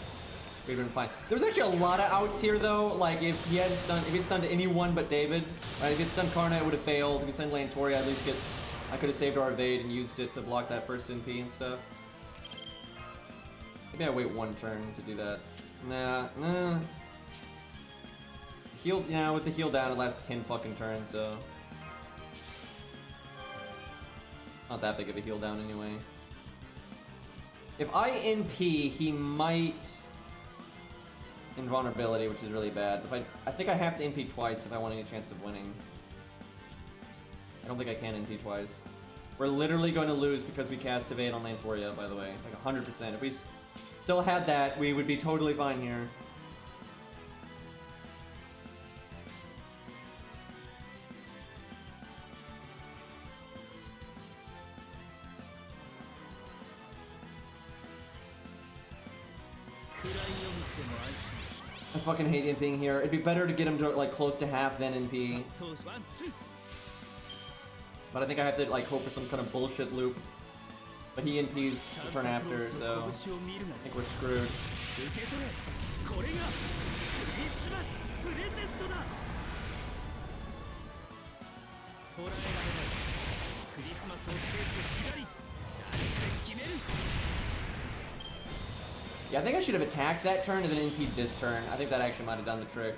we'd been fine. There was actually a lot of outs here though. Like if he had stunned anyone but David, right? If he had stunned Karna, it would have failed. If he stunned Lantoria, at least I could have saved our evade and used it to block that first NP and stuff. Maybe I wait one turn to do that. Nah. Heal, yeah, with the heal down, it lasts 10 fucking turns, so... Not that big of a heal down anyway. If I NP, he might... invulnerability, which is really bad. If I think I have to NP twice if I want any chance of winning. I don't think I can NP twice. We're literally going to lose because we cast Evade on Lantoria, by the way. Like 100%. If we still had that, we would be totally fine here. I fucking hate NPing here. It'd be better to get him to like close to half than NP. But I think I have to like hope for some kind of bullshit loop. But he NPs the turn after, so I think we're screwed. Yeah, I think I should have attacked that turn and then NP'd this turn. I think that actually might have done the trick.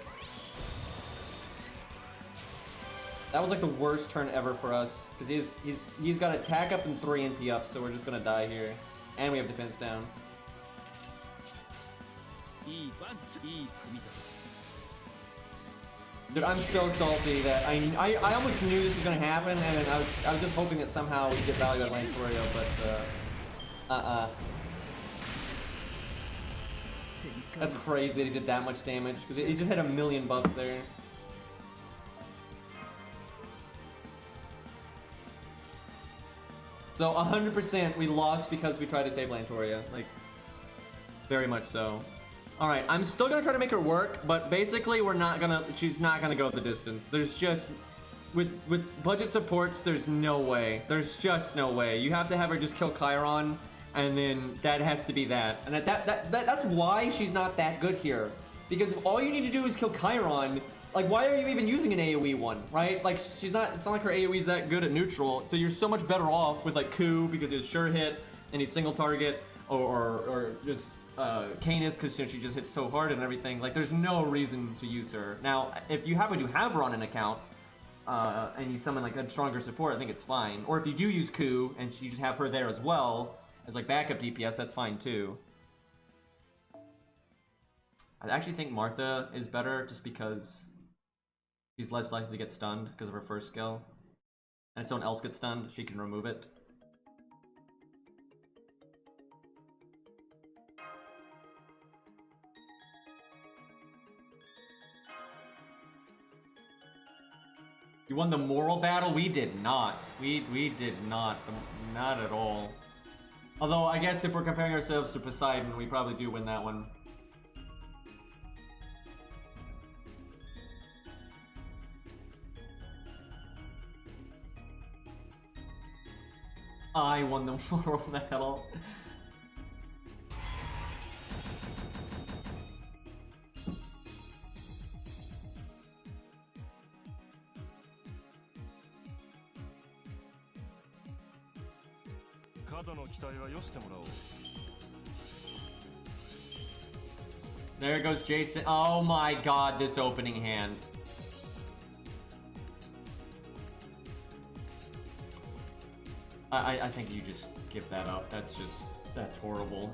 That was like the worst turn ever for us because he's got attack up and 3 NP up, so we're just gonna die here, and we have defense down. Dude, I'm so salty that I almost knew this was gonna happen, and I was just hoping that somehow we'd get value out of Lantoria, but That's crazy that he did that much damage because he just had a million buffs there. So 100% we lost because we tried to save Lantoria, like very much so. All right, I'm still gonna try to make her work, but basically she's not gonna go the distance. There's just, with budget supports, there's no way. There's just no way. You have to have her just kill Chiron, and then that has to be that. And that's why she's not that good here. Because if all you need to do is kill Chiron, like why are you even using an AoE one, right? Like it's not like her AoE's that good at neutral, so you're so much better off with like Ku because he's sure hit and he's single target, or just Canis because she just hits so hard and everything. Like there's no reason to use her. Now, if you happen to have her on an account, and you summon like a stronger support, I think it's fine. Or if you do use Ku and you just have her there as well as like backup DPS, that's fine too. I actually think Martha is better just because she's less likely to get stunned because of her first skill. And if someone else gets stunned, she can remove it. You won the moral battle? We did not. We did not. Not at all. Although, I guess if we're comparing ourselves to Poseidon, we probably do win that one. I won the moral battle. There goes Jason. Oh my god, this opening hand. I think you just give that up. That's horrible.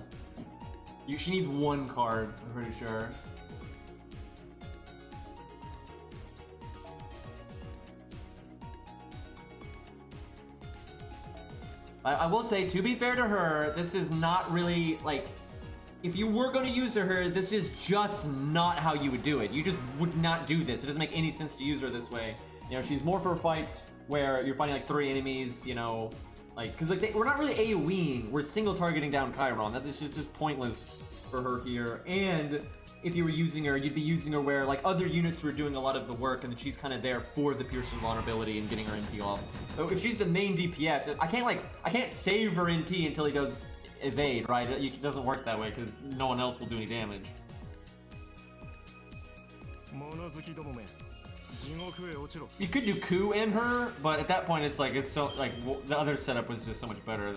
She needs one card, I'm pretty sure. I will say, to be fair to her, this is not really, like, if you were going to use her, this is just not how you would do it. You just would not do this. It doesn't make any sense to use her this way. You know, she's more for fights where you're fighting, like, 3 enemies, you know, like, because, like, we're not really AoEing. We're single targeting down Chiron. That's just pointless for her here. And if you were using her, you'd be using her where, like, other units were doing a lot of the work, and then she's kind of there for the Pearson vulnerability and getting her NP off. So if she's the main DPS, I can't save her NP until he does evade, right? It doesn't work that way because no one else will do any damage. You could do Ku in her, but at that point it's so like the other setup was just so much better.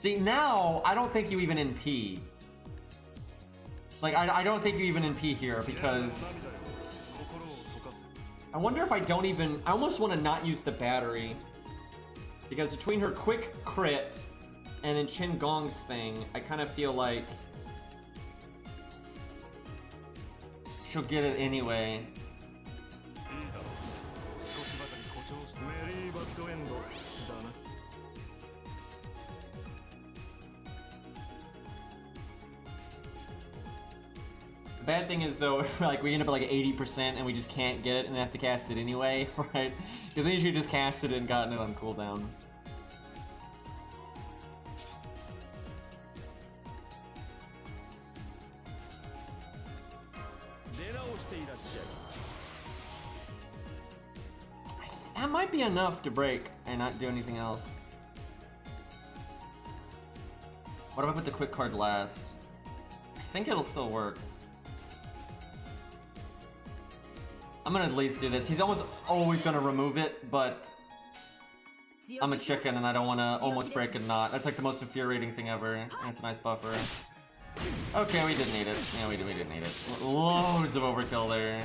See, now I don't think you even NP. Like I don't think you even NP here because I wonder if I don't even. I almost want to not use the battery because between her quick crit and then Chen Gong's thing, I kind of feel like she'll get it anyway. The bad thing is though, like we end up at like 80% and we just can't get it and have to cast it anyway, right? Because then you should just casted it and gotten it on cooldown. That might be enough to break and not do anything else. What if I put the quick card last? I think it'll still work. I'm gonna at least do this. He's almost always gonna remove it, but I'm a chicken and I don't wanna almost break and not. That's like the most infuriating thing ever. And it's a nice buffer. Okay, we didn't need it. Yeah, we didn't need it. Loads of overkill there.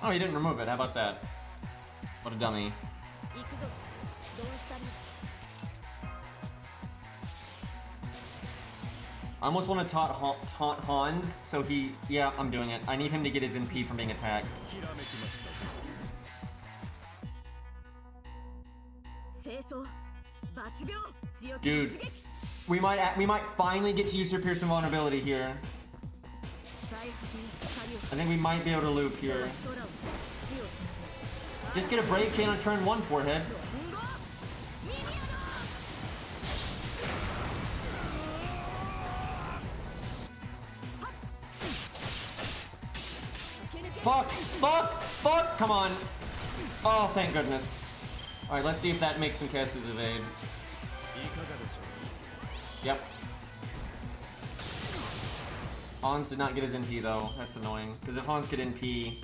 Oh, he didn't remove it. How about that? What a dummy. I almost want to taunt Hans, so he... Yeah, I'm doing it. I need him to get his NP from being attacked. Dude, we might finally get to use her Pierce invulnerability here. I think we might be able to loop here. Just get a Brave Chain on turn 1, Forehead. Fuck! Come on. Oh, thank goodness. Alright, let's see if that makes him cast his evade. Yep. Hans did not get his NP though. That's annoying. Because if Hans could NP,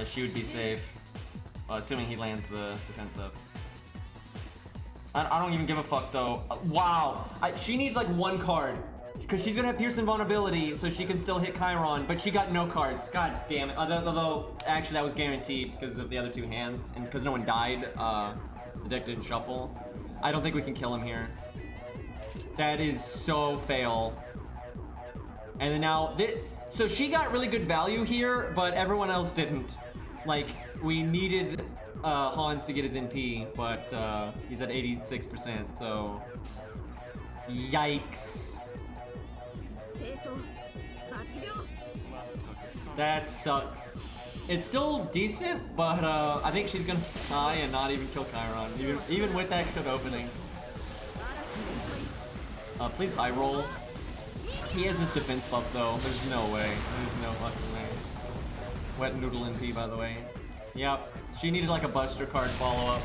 she would be safe. Assuming he lands the defense up. I don't even give a fuck though. Wow. She needs like one card. Because she's gonna have Pierce invulnerability, so she can still hit Chiron, but she got no cards. God damn it. Although, actually that was guaranteed because of the other two hands, and because no one died, the deck didn't shuffle. I don't think we can kill him here. That is so fail. And then now, so she got really good value here, but everyone else didn't. Like, we needed Hans to get his NP, but he's at 86%, so... Yikes. That sucks. It's still decent, but I think she's gonna die and not even kill Chiron, even with that good opening. Please high roll. He has his defense buff though. There's no way. There's no fucking way. Wet noodle NP, by the way. Yep. She needed like a Buster card follow up.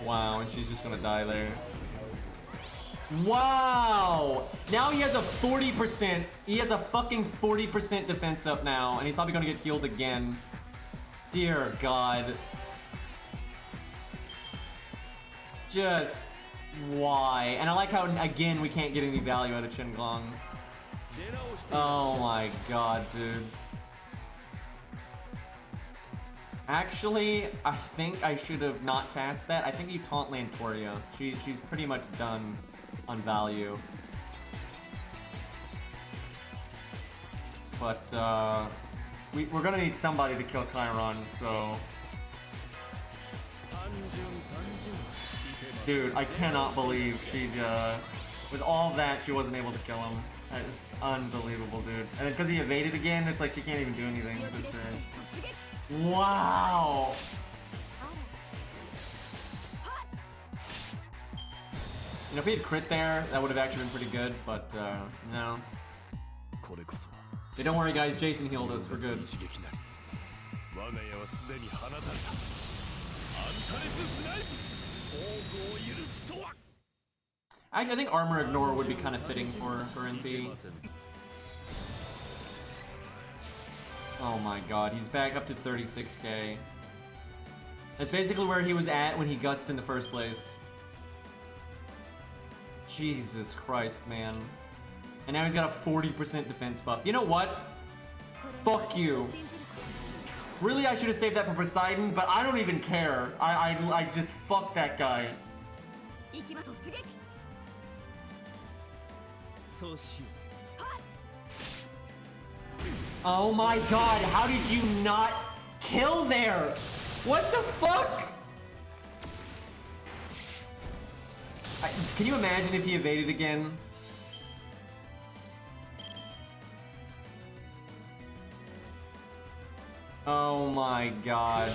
Wow, and she's just gonna die there. Wow! Now he has a 40%. He has a fucking 40% defense up now, and he's probably gonna get healed again. Dear God. Just why? And I like how again we can't get any value out of Qinglong. Oh my God, dude. Actually, I think I should have not cast that. I think you taunt Lantoria. She's pretty much done on value. But we're gonna need somebody to kill Chiron, so. Dude, I cannot believe she with all that she wasn't able to kill him. It's unbelievable, dude. And because he evaded again, it's like she can't even do anything with this turn. Wow! You know, if he had crit there, that would have actually been pretty good, but no. Hey, don't worry guys, Jason healed us, we're good. Actually, I think Armor Ignore would be kind of fitting for NP. Oh my God, he's back up to 36k. That's basically where he was at when he gutsed in the first place. Jesus Christ, man. And now he's got a 40% defense buff. You know what? Fuck you. Really, I should have saved that for Poseidon, but I don't even care. I just fuck that guy. Oh my god, how did you not kill there? What the fuck? Can you imagine if he evaded again? Oh my god.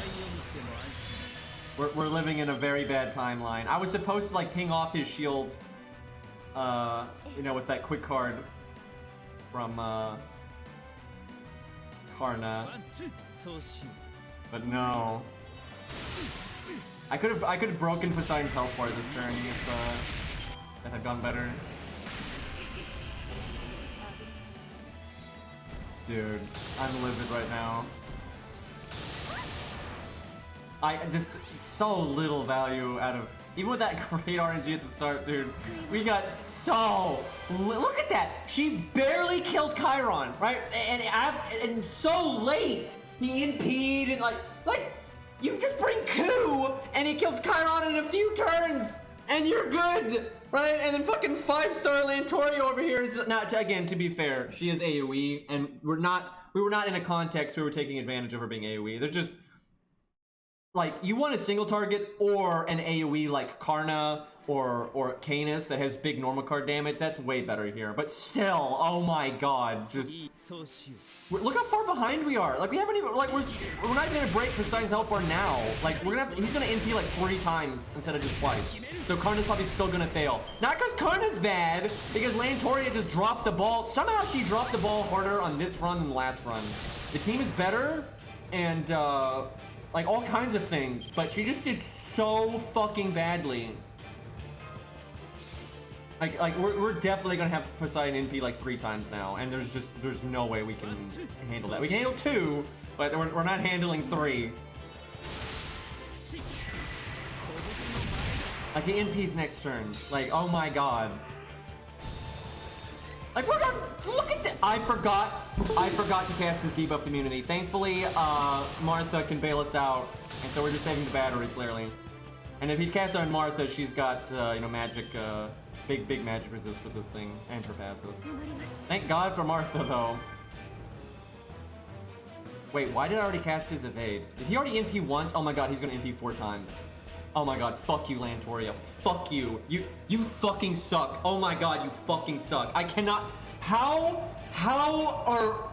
We're living in a very bad timeline. I was supposed to like ping off his shield, you know, with that quick card from Karna. But no. I could have broken Poseidon's health bar this turn if that had gone better. Dude, I'm livid right now. I just so little value out of even with that great RNG at the start, dude. We got so look at that. She barely killed Chiron, right? And so late he NP'd and like you just bring Ku and he kills Chiron in a few turns and you're good, right? And then fucking 5-star Lantoria over here is not again. To be fair, she is AOE, and we were not in a context we were taking advantage of her being AOE. They're just. Like, you want a single target or an AoE like Karna or Canis that has big normal card damage, that's way better here. But still, oh my god, just... Look how far behind we are. Like, we haven't even, like, we're not even gonna break Poseidon's health bar now. Like, we're gonna have to, he's gonna NP like 3 times instead of just twice. So Karna's probably still gonna fail. Not because Karna's bad, because Lantoria just dropped the ball. Somehow she dropped the ball harder on this run than the last run. The team is better, and, like all kinds of things, but she just did so fucking badly. Like we're definitely gonna have Poseidon NP like 3 times now, and there's no way we can handle that. We can handle 2, but we're not handling 3. Like he NP's next turn. Like oh my god. Like we're gonna look at that. I forgot to cast his debuff immunity. Thankfully, Martha can bail us out, and so we're just saving the battery clearly. And if he casts on Martha, she's got you know magic, big magic resist with this thing and her passive. Thank God for Martha though. Wait, why did I already cast his evade? Did he already NP once? Oh my God, he's gonna NP 4 times. Oh my god, fuck you, Lantoria. Fuck you. You fucking suck. Oh my god, you fucking suck. I cannot... How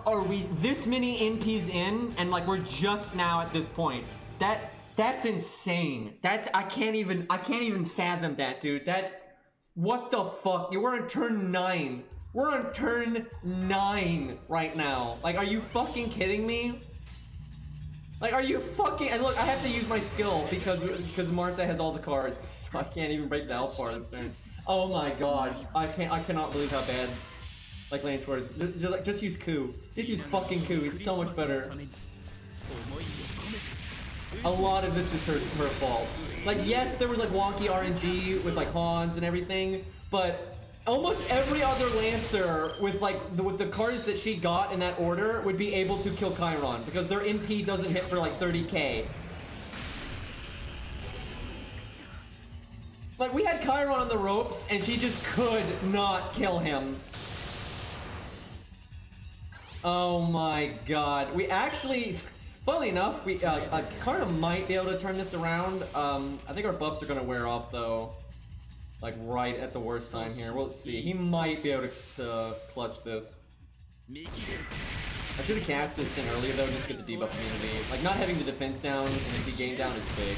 are we this many NPs in and like we're just now at this point? That's insane. I can't even fathom that, dude. What the fuck? We're on turn 9. We're on turn 9 right now. Like, are you fucking kidding me? Like, are you fucking... And look, I have to use my skill because Martha has all the cards. So I can't even break the health bar this turn. Oh my god. I cannot believe how bad... Like, Lantoria... Just use Ku. Just use fucking Ku. He's so much better. A lot of this is her fault. Like, yes, there was, like, wonky RNG with, like, Hans and everything, but... Almost every other Lancer with like with the cards that she got in that order would be able to kill Chiron because their NP doesn't hit for like 30k. Like we had Chiron on the ropes and she just could not kill him. Oh my god. We actually, funnily enough, we Karna might be able to turn this around. I think our buffs are gonna wear off though. Like right at the worst time here. We'll see. He might be able to clutch this. I should have cast this thing earlier though, just to get the debuff immunity. Like not having the defense down and the gain down is big.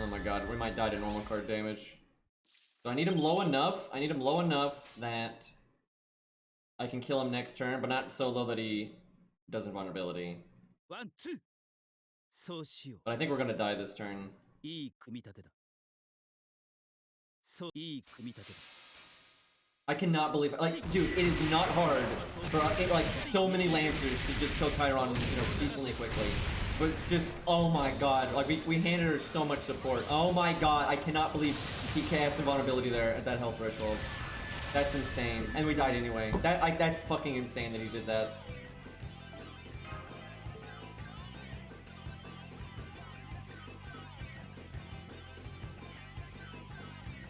Oh my god, we might die to normal card damage. So I need him low enough. I need him low enough that I can kill him next turn, but not so low that he does invulnerability. But I think we're gonna die this turn. I cannot believe it. Like, dude, it is not hard for like so many Lancers to just kill Chiron, you know, decently quickly. But it's just, oh my god, like we handed her so much support. Oh my god, I cannot believe he cast invulnerability there at that health threshold. That's insane, and we died anyway. That's fucking insane that he did that.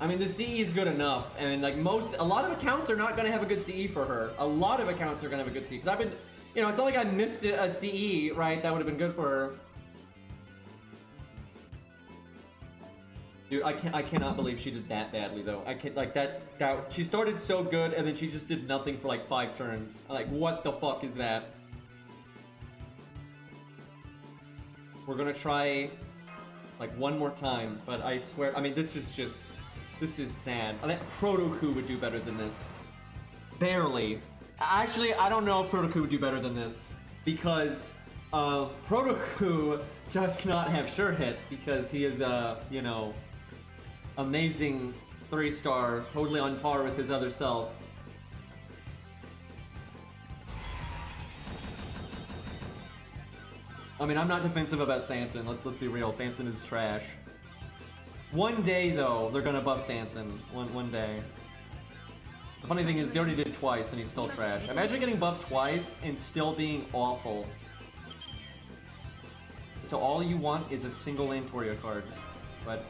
I mean, the CE is good enough, and like a lot of accounts are not gonna have a good CE for her. A lot of accounts are gonna have a good CE, because I've been, you know, it's not like I missed a CE, right? That would have been good for her. Dude, I cannot believe she did that badly though. I can't, like that she started so good and then she just did nothing for like 5 turns. Like, what the fuck is that? We're gonna try like one more time, but I swear, I mean, this is sad. I think Protoku would do better than this. Barely. Actually, I don't know if Protoku would do better than this, because Protoku does not have sure hit, because he is you know, amazing 3-star, totally on par with his other self. I mean, I'm not defensive about Sanson. Let's be real. Sanson is trash. One day though, they're gonna buff Sanson. One day. The funny thing is, they already did it twice and he's still trash. Imagine getting buffed twice and still being awful. So all you want is a single Lantoria card, but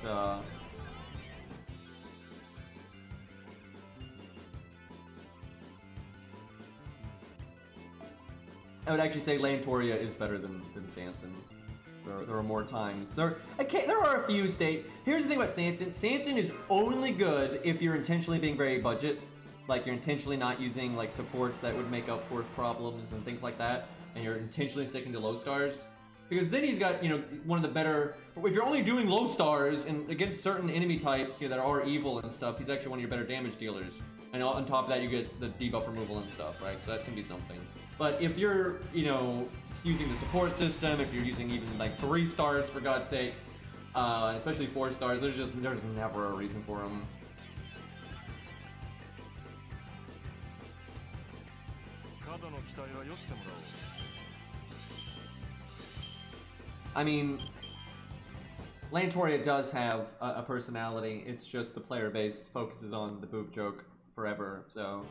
I would actually say Lantoria is better than Sanson. There are more times. There are a few Here's the thing about Sanson. Sanson is only good if you're intentionally being very budget. Like, you're intentionally not using like supports that would make up for problems and things like that, and you're intentionally sticking to low stars. Because then he's got, you know, one of the better. If you're only doing low stars and against certain enemy types, you know, that are evil and stuff, he's actually one of your better damage dealers. And on top of that, you get the debuff removal and stuff, right? So that can be something. But if you're, you know, using the support system, if you're using even like 3 stars for God's sakes, especially 4 stars, there's never a reason for them. I mean, Lantoria does have a personality. It's just the player base focuses on the boob joke forever, so.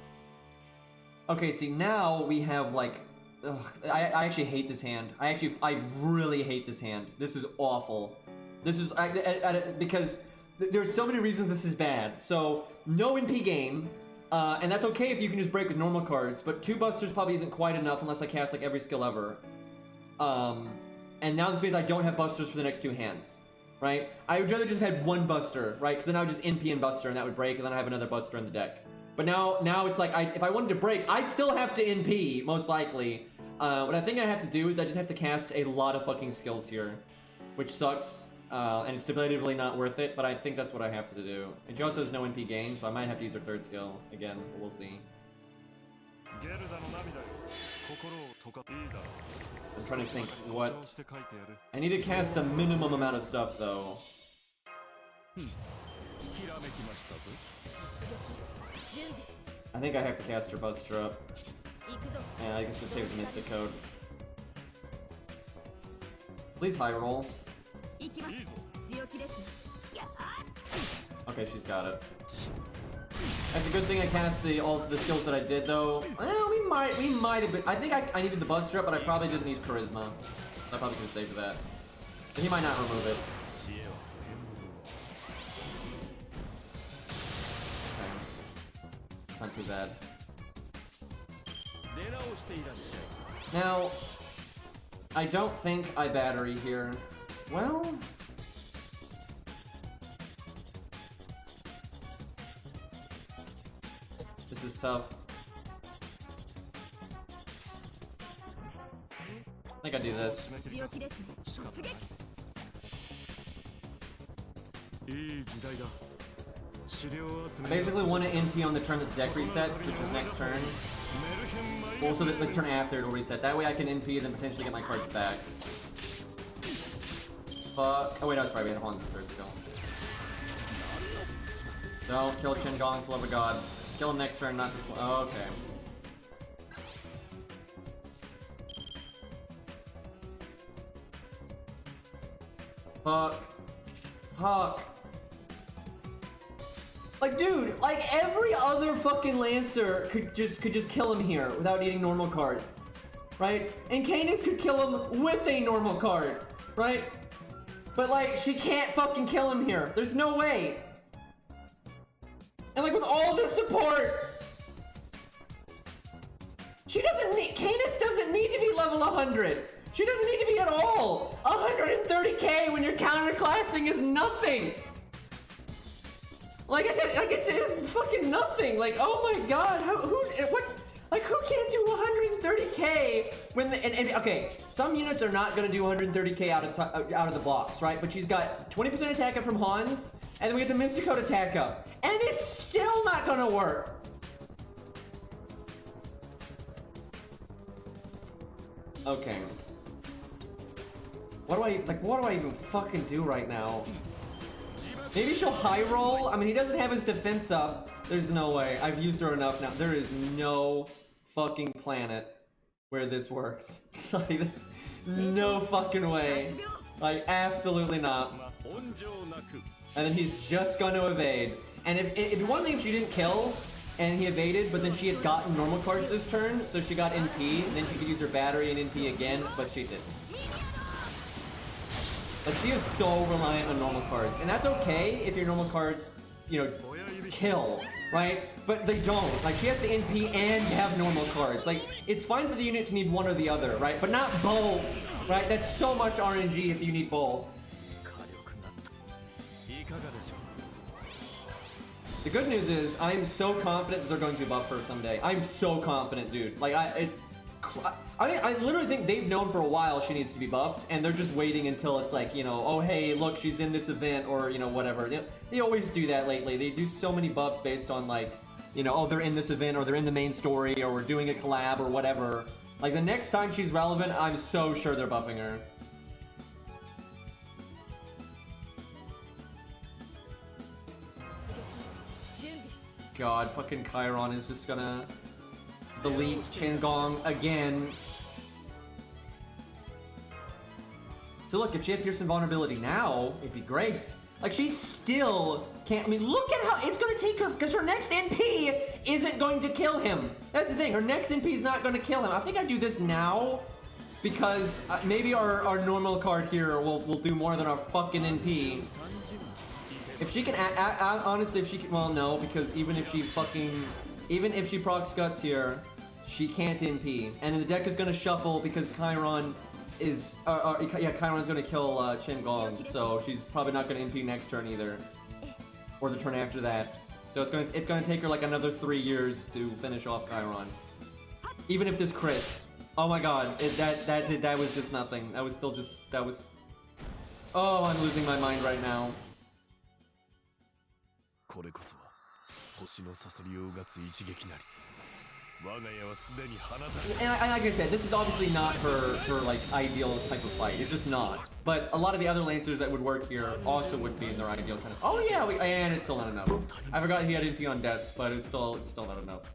Okay, see, now we have like, I actually hate this hand. I really hate this hand. This is awful. This is, because there's so many reasons this is bad. So, no NP game, and that's okay if you can just break with normal cards, but 2 busters probably isn't quite enough unless I cast like every skill ever. And now this means I don't have busters for the next 2 hands, right? I would rather just have had 1 buster, right? Because then I would just NP and buster and that would break, and then I have another buster in the deck. But now it's like, if I wanted to break, I'd still have to NP, most likely. What I think I have to do is I just have to cast a lot of fucking skills here, which sucks, and it's debatably not worth it, but I think that's what I have to do. And she also has no NP gain, so I might have to use her 3rd skill again, but we'll see. I'm trying to think what... I need to cast the minimum amount of stuff, though. I think I have to cast her Buster up. Yeah, I guess we'll save the Mystic Code. Please high roll. Okay, she's got it. That's a good thing I cast all the skills that I did, though. Well, we might have been. I think I needed the Buster up, but I probably didn't need Charisma. I probably could have saved that. But he might not remove it. Okay. Not too bad. Now, I don't think I battery here. Well, this is tough. I think I do this. I basically want to NP on the turn that the deck resets, which is next turn. Also, the turn after it'll reset. That way I can NP and then potentially get my cards back. Fuck. Oh wait, no, it's right. We have on the 3rd skill. Don't kill Shingon, for love of God. Kill him next turn, not this one. Oh, okay. Fuck. Fuck. Like, dude, like every other fucking Lancer could just kill him here without needing normal cards, right? And Canis could kill him with a normal card, right? But like, she can't fucking kill him here. There's no way. And like with all this support, she doesn't need, Canis doesn't need to be level 100. She doesn't need to be at all. 130k when you're counterclassing is nothing. Like it's fucking nothing. Like, oh my god, who can't do 130k when and okay, some units are not gonna do 130k out of the blocks, right? But she's got 20% attack up from Hans, and then we get the Mystic attack up, and it's still not gonna work. Okay. What do I even fucking do right now? Maybe she'll high roll. I mean, he doesn't have his defense up. There's no way. I've used her enough now. There is no fucking planet where this works. Like, this, no fucking way. Like, absolutely not. And then he's just going to evade. And if one thing she didn't kill, and he evaded, but then she had gotten normal cards this turn, so she got NP, then she could use her battery and NP again, but she didn't. Like, she is so reliant on normal cards, and that's okay if your normal cards, you know, kill, right? But they don't. Like, she has to NP and have normal cards. Like, it's fine for the unit to need one or the other, right? But not both, right? That's so much RNG if you need both. The good news is, I'm so confident that they're going to buff her someday. I'm so confident, dude. Like, I literally think they've known for a while she needs to be buffed, and they're just waiting until it's like, you know, oh hey, look, she's in this event, or, you know, whatever. They always do that lately. They do so many buffs based on, like, you know, oh, they're in this event, or they're in the main story, or we're doing a collab, or whatever. Like, the next time she's relevant, I'm so sure they're buffing her. God, fucking Chiron is just gonna delete Changong again. So look, if she had Pierce and Vulnerability now, it'd be great. Like, she still can't, I mean, look at how it's gonna take her, because her next NP isn't going to kill him. That's the thing, her next NP is not gonna kill him. I think I do this now, because maybe our normal card here will do more than our fucking NP. If she can, honestly, if she can, well, no, because even if she procs Guts here, she can't NP. And then the deck is gonna shuffle because Chiron is, yeah, Chiron's gonna kill Chen Gong, so she's probably not gonna NP next turn either. Or the turn after that. So it's gonna take her like another 3 years to finish off Chiron. Even if this crits. Oh my god, that was just nothing. That was still just, that was... Oh, I'm losing my mind right now. And like I said, this is obviously not her like ideal type of fight. It's just not. But a lot of the other Lancers that would work here also would be in their ideal kind of. Oh yeah, and it's still not enough. I forgot he had NP on death, but it's still not enough.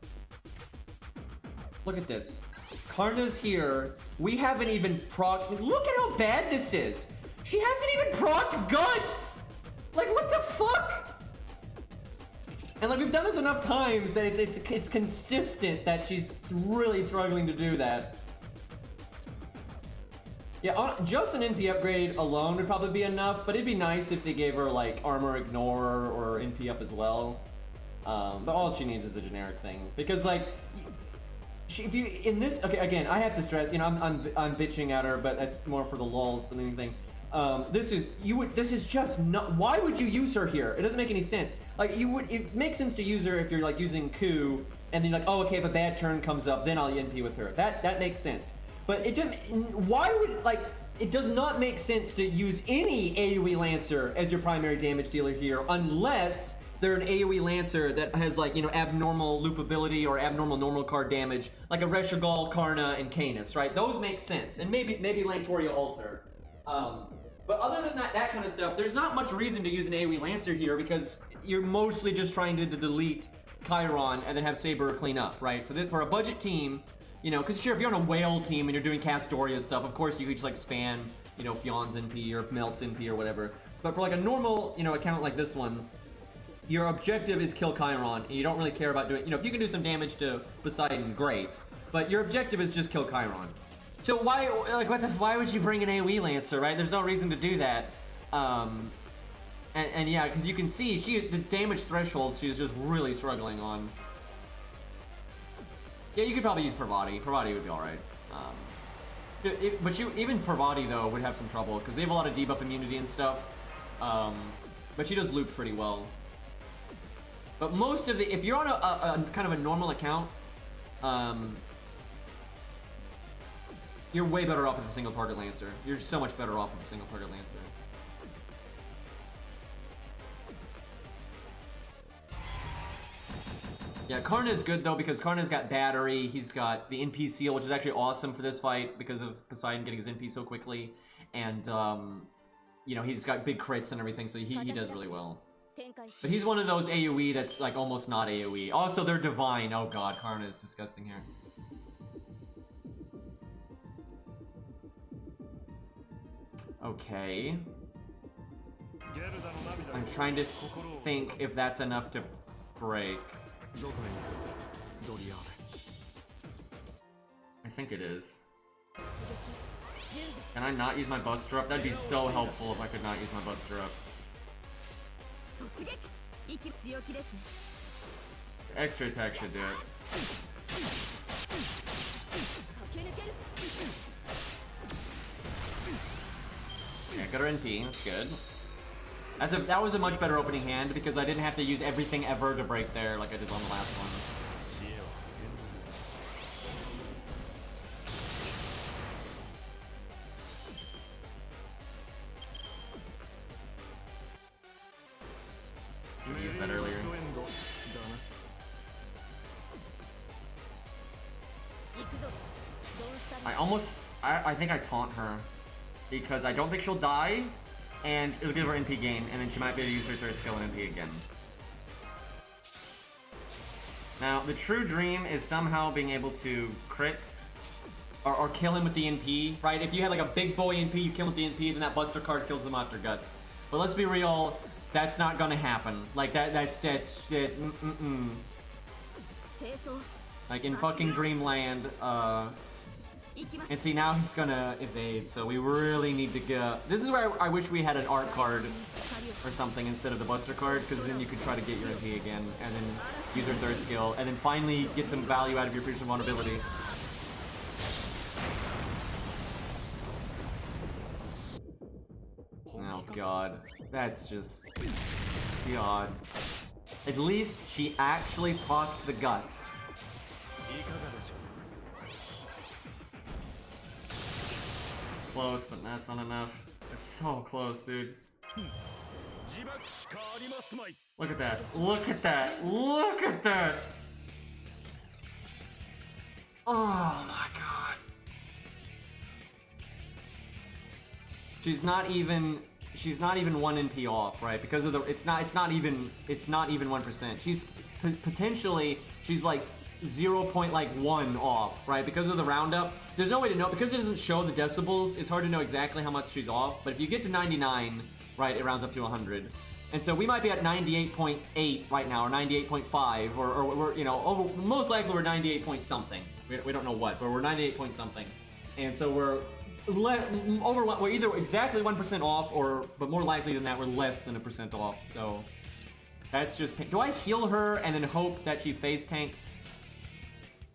Look at this. Karna's here. We haven't even procced. Look at how bad this is. She hasn't even procced Guts. Like, what the fuck? And like, we've done this enough times that it's consistent that she's really struggling to do that. Yeah, just an NP upgrade alone would probably be enough, but it'd be nice if they gave her like armor ignore or NP up as well. But all she needs is a generic thing, because like, if you in this, okay, again, I have to stress, you know, I'm bitching at her, but that's more for the lulz than anything. This is just not, why would you use her here? It doesn't make any sense. Like, it makes sense to use her if you're like using Ku, and then you're like, oh, okay, if a bad turn comes up, then I'll NP with her. That makes sense. But it doesn't, why would, like, it does not make sense to use any AoE Lancer as your primary damage dealer here, unless they're an AoE Lancer that has, like, you know, abnormal loopability or abnormal normal card damage, like a Reshigal, Karna, and Canis, right? Those make sense. And maybe Lantoria Alter. But other than that kind of stuff, there's not much reason to use an AoE Lancer here, because you're mostly just trying to delete Chiron and then have Saber clean up, right? For a budget team, you know, because sure, if you're on a whale team and you're doing Castoria stuff, of course you could just like spam, you know, Fion's NP or Melt's NP or whatever. But for like a normal, you know, account like this one, your objective is kill Chiron, and you don't really care about doing, you know, if you can do some damage to Poseidon, great. But your objective is just kill Chiron. So why, like, why would you bring an AoE Lancer, right? There's no reason to do that. And yeah, because you can see, the damage threshold she's just really struggling on. Yeah, you could probably use Parvati. Parvati would be alright. But even Parvati, though, would have some trouble, because they have a lot of debuff immunity and stuff. But she does loop pretty well. But most of the, if you're on a kind of a normal account, you're way better off with a single target Lancer. You're so much better off with a single target Lancer. Yeah, Karna is good though because Karna's got battery, he's got the NP seal, which is actually awesome for this fight because of Poseidon getting his NP so quickly, and you know, he's got big crits and everything, so he does really well. But he's one of those AoE that's like almost not AoE. Also, they're divine. Oh god, Karna is disgusting here. Okay. I'm trying to think if that's enough to break. I think it is. Can I not use my Buster Up? That'd be so helpful if I could not use my Buster Up. Extra attack should do it. Yeah, got her NP, that's good. That was a much better opening hand because I didn't have to use everything ever to break there like I did on the last one. Should have used that earlier. I think I taunt her because I don't think she'll die. And it'll give her NP gain, and then she might be able to use her third skill and NP again. Now, the true dream is somehow being able to crit or kill him with the NP, right? If you had like a big boy NP, you kill him with the NP, then that Buster card kills him after Guts. But let's be real, that's not gonna happen. Like that's like in fucking Dreamland, and see, now he's gonna evade, so we really need to go. This is where I wish we had an art card or something instead of the Buster card, because then you could try to get your MP again, and then use your third skill, and then finally get some value out of your piercing vulnerability. Oh god, that's just... god. At least she actually procced the Guts. Close, but that's not enough. It's so close, dude. Look at that. Look at that. Look at that. Oh my god. She's not even 1 NP off, right? Because of the it's not even 1%. She's potentially like 0.1 off, right? Because of the roundup. There's no way to know, because it doesn't show the decibels, it's hard to know exactly how much she's off, but if you get to 99, right, it rounds up to 100. And so we might be at 98.8 right now, or 98.5, or we're, you know, most likely we're 98 point something. We don't know what, but we're 98 point something. And so we're either exactly 1% off, but more likely than that, we're less than 1% off. So that's just, do I heal her and then hope that she phase tanks?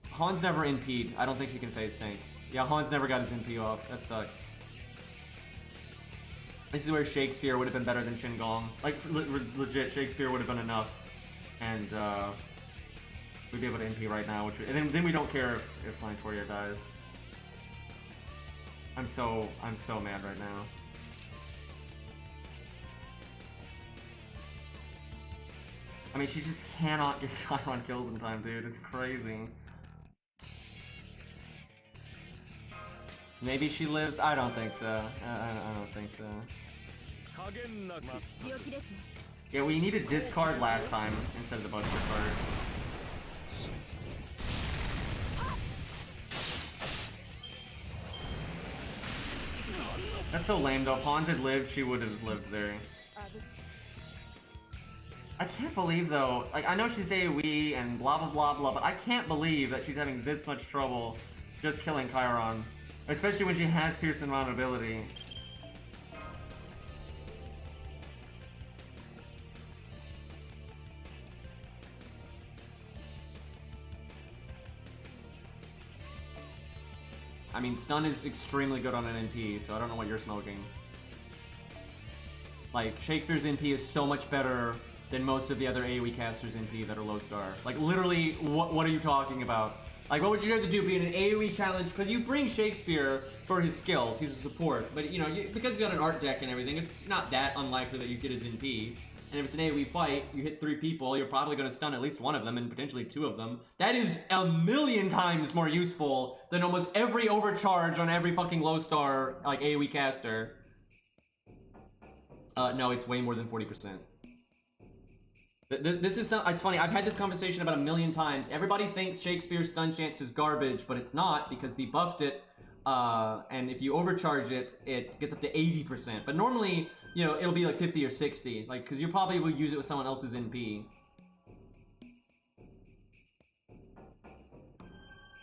Han's never NP'd. I don't think she can phase tank. Yeah, Han's never got his NP off. That sucks. This is where Shakespeare would have been better than Shingon. Like, legit, Shakespeare would have been enough. And, we'd be able to NP right now. And then we don't care if Victoria dies. I'm so mad right now. I mean, she just cannot get Chiron kills in time, dude. It's crazy. Maybe she lives? I don't think so. I don't think so. Yeah, we needed discard last time instead of the Buster card. That's so lame though. If Han had lived, she would have lived there. I can't believe though, like I know she's AoE and blah blah blah blah, but I can't believe that she's having this much trouble just killing Chiron. Especially when she has Pierce and Vulnerability. I mean, stun is extremely good on an NP, so I don't know what you're smoking. Like, Shakespeare's NP is so much better than most of the other AoE casters NP that are low star. Like, literally, what are you talking about? Like, what would you have to do? Be in an AoE challenge? Because you bring Shakespeare for his skills. He's a support. But, you know, because he's got an art deck and everything, it's not that unlikely that you get his NP. And if it's an AoE fight, you hit 3 people, you're probably going to stun at least one of them and potentially 2 of them. That is a million times more useful than almost every overcharge on every fucking low star, like, AoE caster. No, it's way more than 40%. This is it's funny, I've had this conversation about a million times. Everybody thinks Shakespeare's stun chance is garbage, but it's not because they buffed it. And if you overcharge it, it gets up to 80%. But normally, you know, it'll be like 50 or 60, like, because you probably will use it with someone else's NP.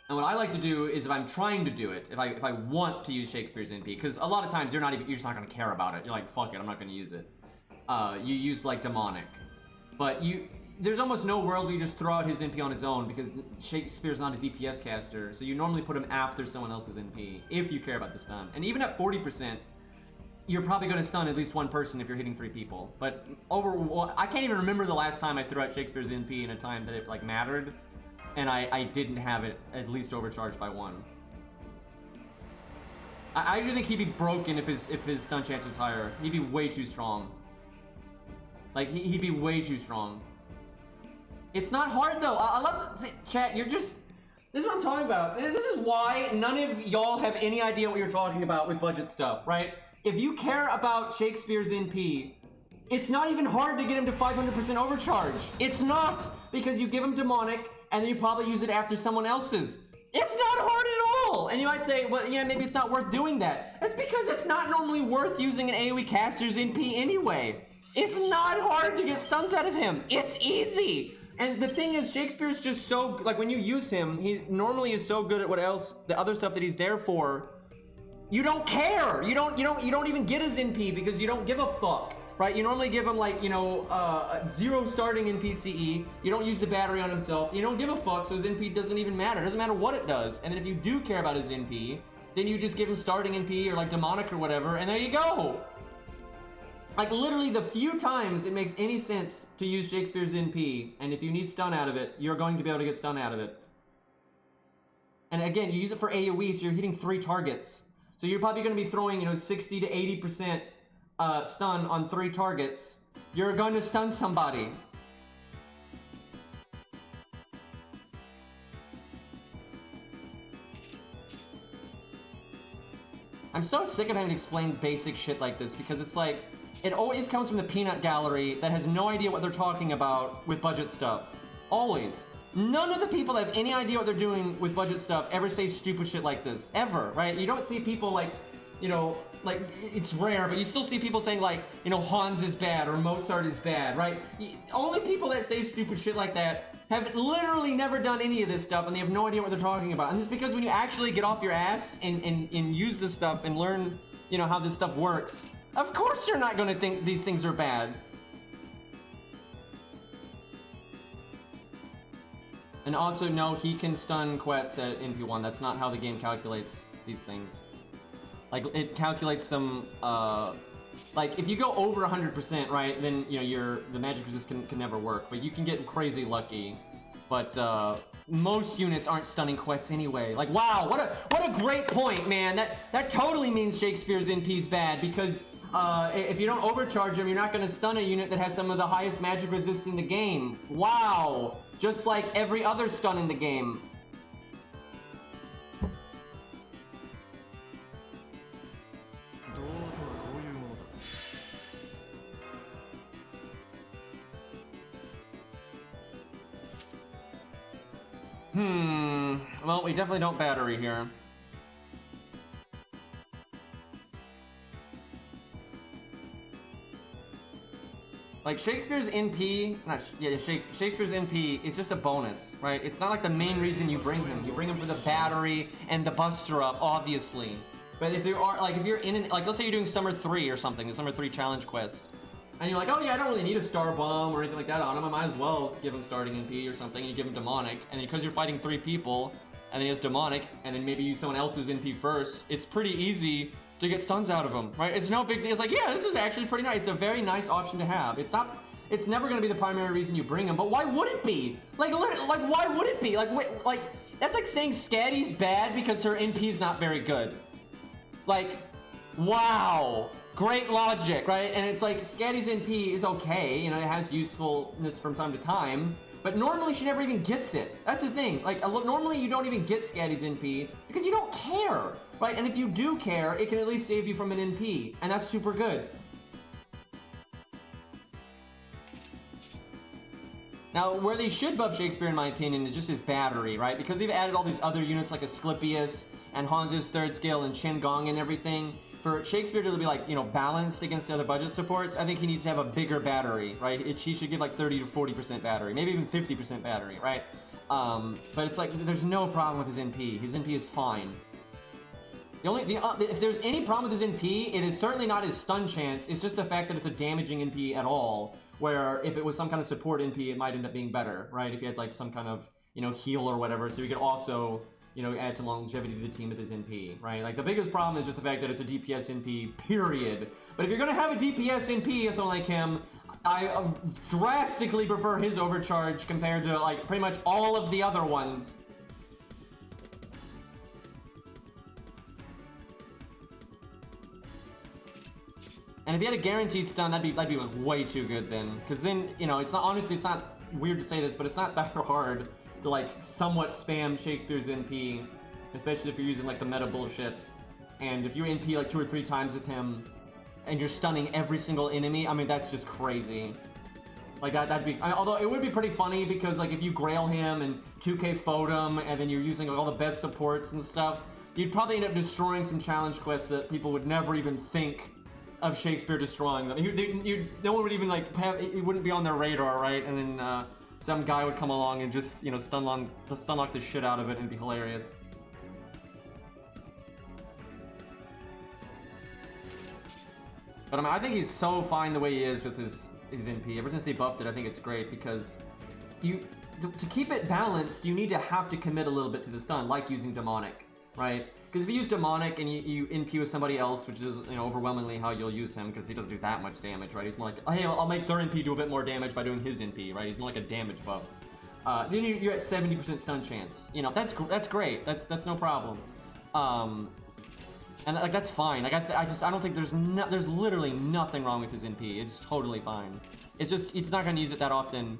And what I like to do is, if I'm trying to do it, if I want to use Shakespeare's NP, because a lot of times you're just not gonna care about it. You're like, fuck it, I'm not gonna use it. You use like demonic, but there's almost no world where you just throw out his NP on his own because Shakespeare's not a DPS caster. So you normally put him after someone else's NP if you care about the stun. And even at 40%. You're probably going to stun at least one person if you're hitting 3 people. But I can't even remember the last time I threw out Shakespeare's NP in a time that it like mattered, and I didn't have it at least overcharged by 1. I actually think he'd be broken if his stun chance was higher. He'd be way too strong. Like he'd be way too strong. It's not hard though. I love chat. You're just. This is what I'm talking about. This is why none of y'all have any idea what you're talking about with budget stuff, right? If you care about Shakespeare's NP, it's not even hard to get him to 500% overcharge. It's not, because you give him demonic, and then you probably use it after someone else's. It's not hard at all! And you might say, well, yeah, maybe it's not worth doing that. That's because it's not normally worth using an AoE caster's NP anyway. It's not hard to get stuns out of him. It's easy! And the thing is, Shakespeare's just so, like, when you use him, he normally is so good at what else, the other stuff that he's there for. You don't care. You don't even get his NP because you don't give a fuck, right? You normally give him like, you know, 0 starting in PCE. You don't use the battery on himself. You don't give a fuck, so his NP doesn't even matter. It doesn't matter what it does. And then if you do care about his NP, then you just give him starting NP or like demonic or whatever, and there you go. Like literally the few times it makes any sense to use Shakespeare's NP, and if you need stun out of it, you're going to be able to get stun out of it. And again, you use it for AoE, so you're hitting 3 targets. So you're probably going to be throwing, you know, 60 to 80% stun on 3 targets. You're going to stun somebody. I'm so sick of having to explain basic shit like this because it's like, it always comes from the peanut gallery that has no idea what they're talking about with budget stuff. Always. None of the people that have any idea what they're doing with budget stuff ever say stupid shit like this. Ever, right? You don't see people like, you know, like, it's rare, but you still see people saying like, you know, Hans is bad or Mozart is bad, right? Only people that say stupid shit like that have literally never done any of this stuff and they have no idea what they're talking about. And it's because when you actually get off your ass and use this stuff and learn, you know, how this stuff works, of course you're not going to think these things are bad. And also, no, he can stun Quetz at NP1. That's not how the game calculates these things. Like, it calculates them, like, if you go over 100%, right, then, you know, the magic resist can never work. But you can get crazy lucky. But, most units aren't stunning Quetz anyway. Like, wow, what a great point, man. That totally means Shakespeare's NP's bad, because, if you don't overcharge him, you're not going to stun a unit that has some of the highest magic resist in the game. Wow. Just like every other stun in the game. Well, we definitely don't battery here. Like Shakespeare's NP, Shakespeare's NP is just a bonus, right? It's not like the main reason you bring him. You bring him for the battery and the buster up, obviously. But if you are like, if you're in, like, let's say you're doing Summer 3 or something, the Summer 3 challenge quest, and you're like, oh yeah, I don't really need a Star Bomb or anything like that on him. I might as well give him starting NP or something. And you give him Demonic, and because you're fighting 3 people, and then he has Demonic, and then maybe use someone else's NP first, it's pretty easy to get stuns out of him, right? It's no big deal. It's like, yeah, this is actually pretty nice. It's a very nice option to have. It's not, it's never gonna be the primary reason you bring him, but why would it be? Like, why would it be? Like, wait, like, that's like saying Scatty's bad because her NP's not very good. Like, wow. Great logic, right? And it's like, Scatty's NP is okay, you know, it has usefulness from time to time, but normally she never even gets it. That's the thing. Like, normally you don't even get Scatty's NP because you don't care, right? And if you do care, it can at least save you from an NP, and that's super good. Now, where they should buff Shakespeare, in my opinion, is just his battery, right? Because they've added all these other units like Asclepius and Hanzo's 3rd scale and Qingong and everything. For Shakespeare to be, like, you know, balanced against the other budget supports, I think he needs to have a bigger battery, right? He should give like 30 to 40% battery, maybe even 50% battery, right? But it's like, there's no problem with his NP. His NP is fine. If there's any problem with his NP, it is certainly not his stun chance. It's just the fact that it's a damaging NP at all, where if it was some kind of support NP, it might end up being better, right? If you had like some kind of, you know, heal or whatever, so you could also, you know, add some longevity to the team with his NP, right? Like, the biggest problem is just the fact that it's a DPS NP, period. But if you're gonna have a DPS NP and someone like him, I drastically prefer his overcharge compared to, like, pretty much all of the other ones. And if he had a guaranteed stun, that'd be like way too good then. Because then, you know, it's not, honestly, it's not weird to say this, but it's not that hard to, like, somewhat spam Shakespeare's NP, especially if you're using, like, the meta bullshit. And if you NP like 2 or 3 times with him, and you're stunning every single enemy, I mean, that's just crazy. Like, that'd be, although it would be pretty funny, because, like, if you grail him and 2K Photom, and then you're using, like, all the best supports and stuff, you'd probably end up destroying some challenge quests that people would never even think of Shakespeare destroying them. No one would even, like, it wouldn't be on their radar, right? And then, some guy would come along and just, you know, stun lock the shit out of it, and it'd be hilarious. But I mean, I think he's so fine the way he is with his NP. Ever since they buffed it, I think it's great, because to keep it balanced, you need to have to commit a little bit to the stun, like using Demonic, right? Because if you use Demonic and you NP with somebody else, which is, you know, overwhelmingly how you'll use him, because he doesn't do that much damage, right? He's more like, hey, I'll make their NP do a bit more damage by doing his NP, right? He's more like a damage buff. Then you're at 70% stun chance. You know, that's great. That's no problem. And, like, that's fine. Like, I don't think there's literally nothing wrong with his NP. It's totally fine. It's just, it's not gonna use it that often.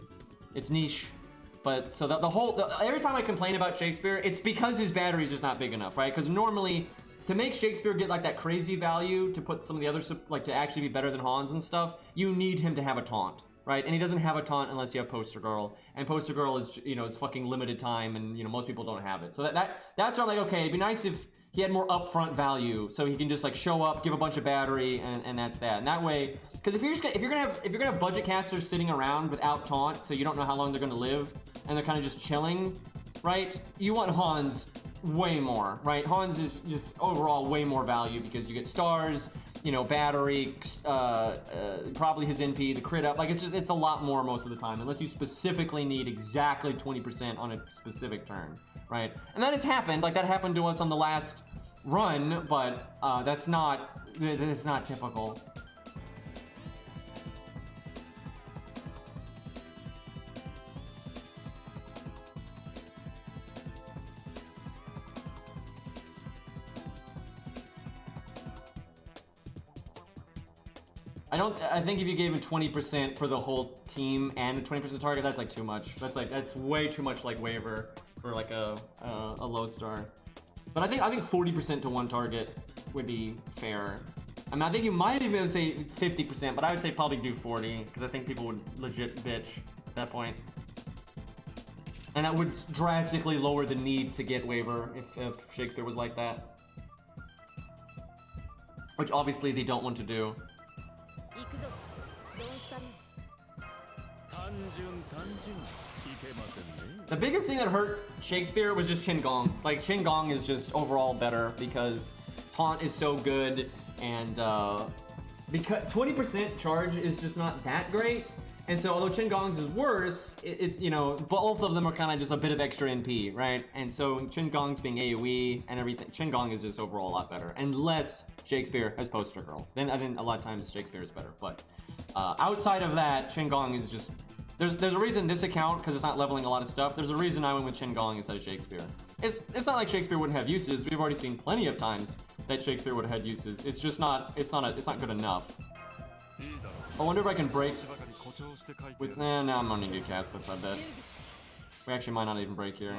It's niche. But, so every time I complain about Shakespeare, it's because his battery's just not big enough, right? Because normally, to make Shakespeare get, like, that crazy value, to put some of the other, like, to actually be better than Hans and stuff, you need him to have a taunt, right? And he doesn't have a taunt unless you have Poster Girl. And Poster Girl is, you know, it's fucking limited time, and, you know, most people don't have it. So that's where I'm like, okay, it'd be nice if he had more upfront value, so he can just, like, show up, give a bunch of battery, and that's that. And that way, because if you're gonna have budget casters sitting around without taunt, so you don't know how long they're gonna live, and they're kind of just chilling, right? You want Hans way more, right? Hans is just overall way more value, because you get stars, you know, battery, probably his NP, the crit up. Like, it's a lot more most of the time, unless you specifically need exactly 20% on a specific turn, right? And that has happened. Like, that happened to us on the last run, but that's not typical. I think if you gave him 20% for the whole team and a 20% target, that's like too much. That's way too much, like, waiver for, like, a low star. But I think 40% to one target would be fair. I mean, I think you might even say 50%, but I would say probably do 40, because I think people would legit bitch at that point. And that would drastically lower the need to get waiver if Shakespeare was like that. Which obviously they don't want to do. The biggest thing that hurt Shakespeare was just Chin Gong. Like, Chin Gong is just overall better because taunt is so good, and because 20% charge is just not that great. And so although Chin Gong's is worse, you know, both of them are kind of just a bit of extra NP, right? And so Chin Gong's being AoE and everything, Chin Gong is just overall a lot better. Unless Shakespeare has Poster Girl. Then I think a lot of times Shakespeare is better. But outside of that, Chin Gong is just... There's a reason this account, because it's not leveling a lot of stuff, there's a reason I went with Chin Gong instead of Shakespeare. It's not like Shakespeare wouldn't have uses. We've already seen plenty of times that Shakespeare would have had uses. It's just not, it's not good enough. I wonder if I can break with, no, I'm not gonna do cast this, I bet. We actually might not even break here.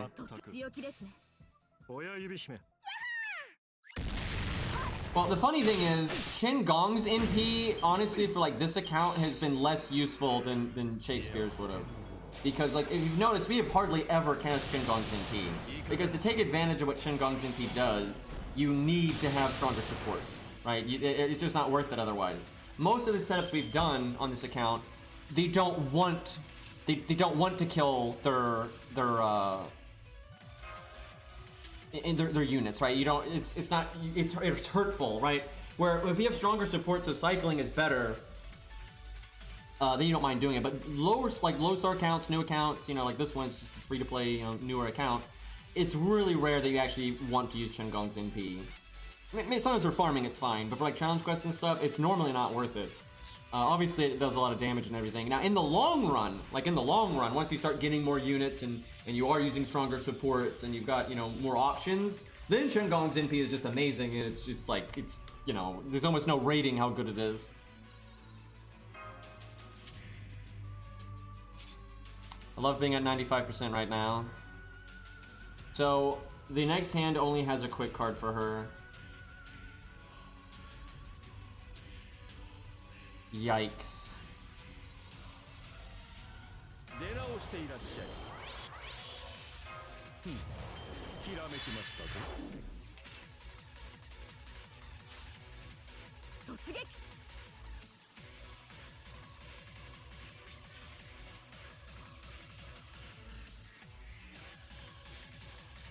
Well, the funny thing is, Chin Gong's NP, honestly, for like this account, has been less useful than Shakespeare's would have. Because, like, if you've noticed, we have hardly ever cast Chin Gong's NP. Because to take advantage of what Chin Gong's NP does, you need to have stronger supports, right? It's just not worth it otherwise. Most of the setups we've done on this account, they don't want to kill their units, right? You don't. It's hurtful, right? Where if you have stronger support, so cycling is better, then you don't mind doing it. But low star accounts, new accounts, you know, like this one's just a free to play, you know, newer account. It's really rare that you actually want to use Chin Gong's NP. I mean, sometimes for farming it's fine, but for like challenge quests and stuff, it's normally not worth it. Obviously it does a lot of damage and everything. Now in the long run, once you start getting more units and you are using stronger supports and you've got, you know, more options, then Chin Gong's NP is just amazing, and it's like, you know, there's almost no rating how good it is. I love being at 95% right now. So the next hand only has a quick card for her. Yikes.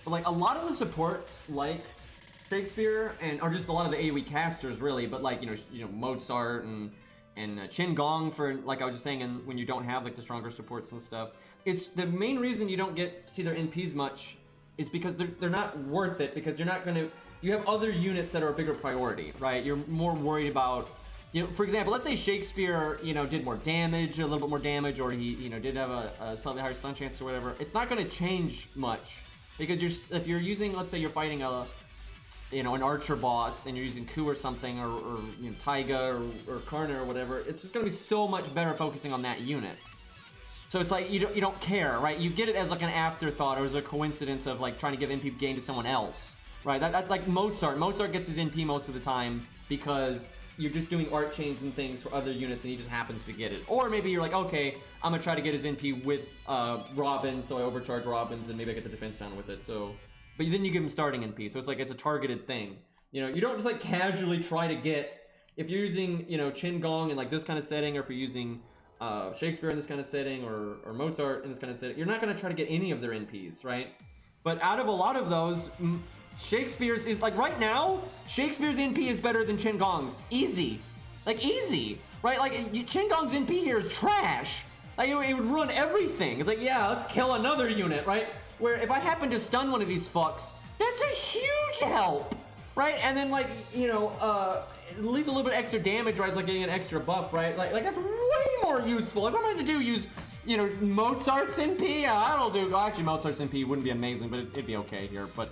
But like a lot of the supports, like Shakespeare, or just a lot of the AoE casters, really. But like you know Mozart and Chin Gong, for like I was just saying, and when you don't have like the stronger supports and stuff, it's the main reason you don't see their NPs much is because they're not worth it, because you have other units that are a bigger priority, right? You're more worried about, you know, for example, let's say Shakespeare, you know, did more damage, a little bit more damage, or he, you know, did have a slightly higher stun chance or whatever. It's not going to change much, because if you're using, let's say you're fighting an archer boss and you're using Ku or something, or you know, Taiga or Karna or whatever, it's just going to be so much better focusing on that unit. So it's like you don't care, right? You get it as like an afterthought or as a coincidence of like trying to give NP gain to someone else, right? That's like Mozart. Mozart gets his NP most of the time because you're just doing art chains and things for other units and he just happens to get it. Or maybe you're like, okay, I'm gonna try to get his NP with Robin, so I overcharge Robins and maybe I get the defense down with it. So, but then you give him starting NP, so it's like it's a targeted thing. You know, you don't just like casually try to get, if you're using, you know, Chin Gong in like this kind of setting, or if you're using Shakespeare in this kind of setting, or Mozart in this kind of setting, you're not going to try to get any of their NPs, right? But out of a lot of those, Shakespeare's is like, right now, Shakespeare's NP is better than Chin Gong's. Easy. Like, easy. Right? Like, Chin Gong's NP here is trash. Like, it would ruin everything. It's like, yeah, let's kill another unit, right? Where if I happen to stun one of these fucks, that's a huge help. Right? And then, like, you know, at least a little bit extra damage, right? It's like getting an extra buff, right? Like that's way more useful. If I'm going to use, you know, Mozart's NP, I don't do, actually, Mozart's NP wouldn't be amazing, but it'd be okay here. But,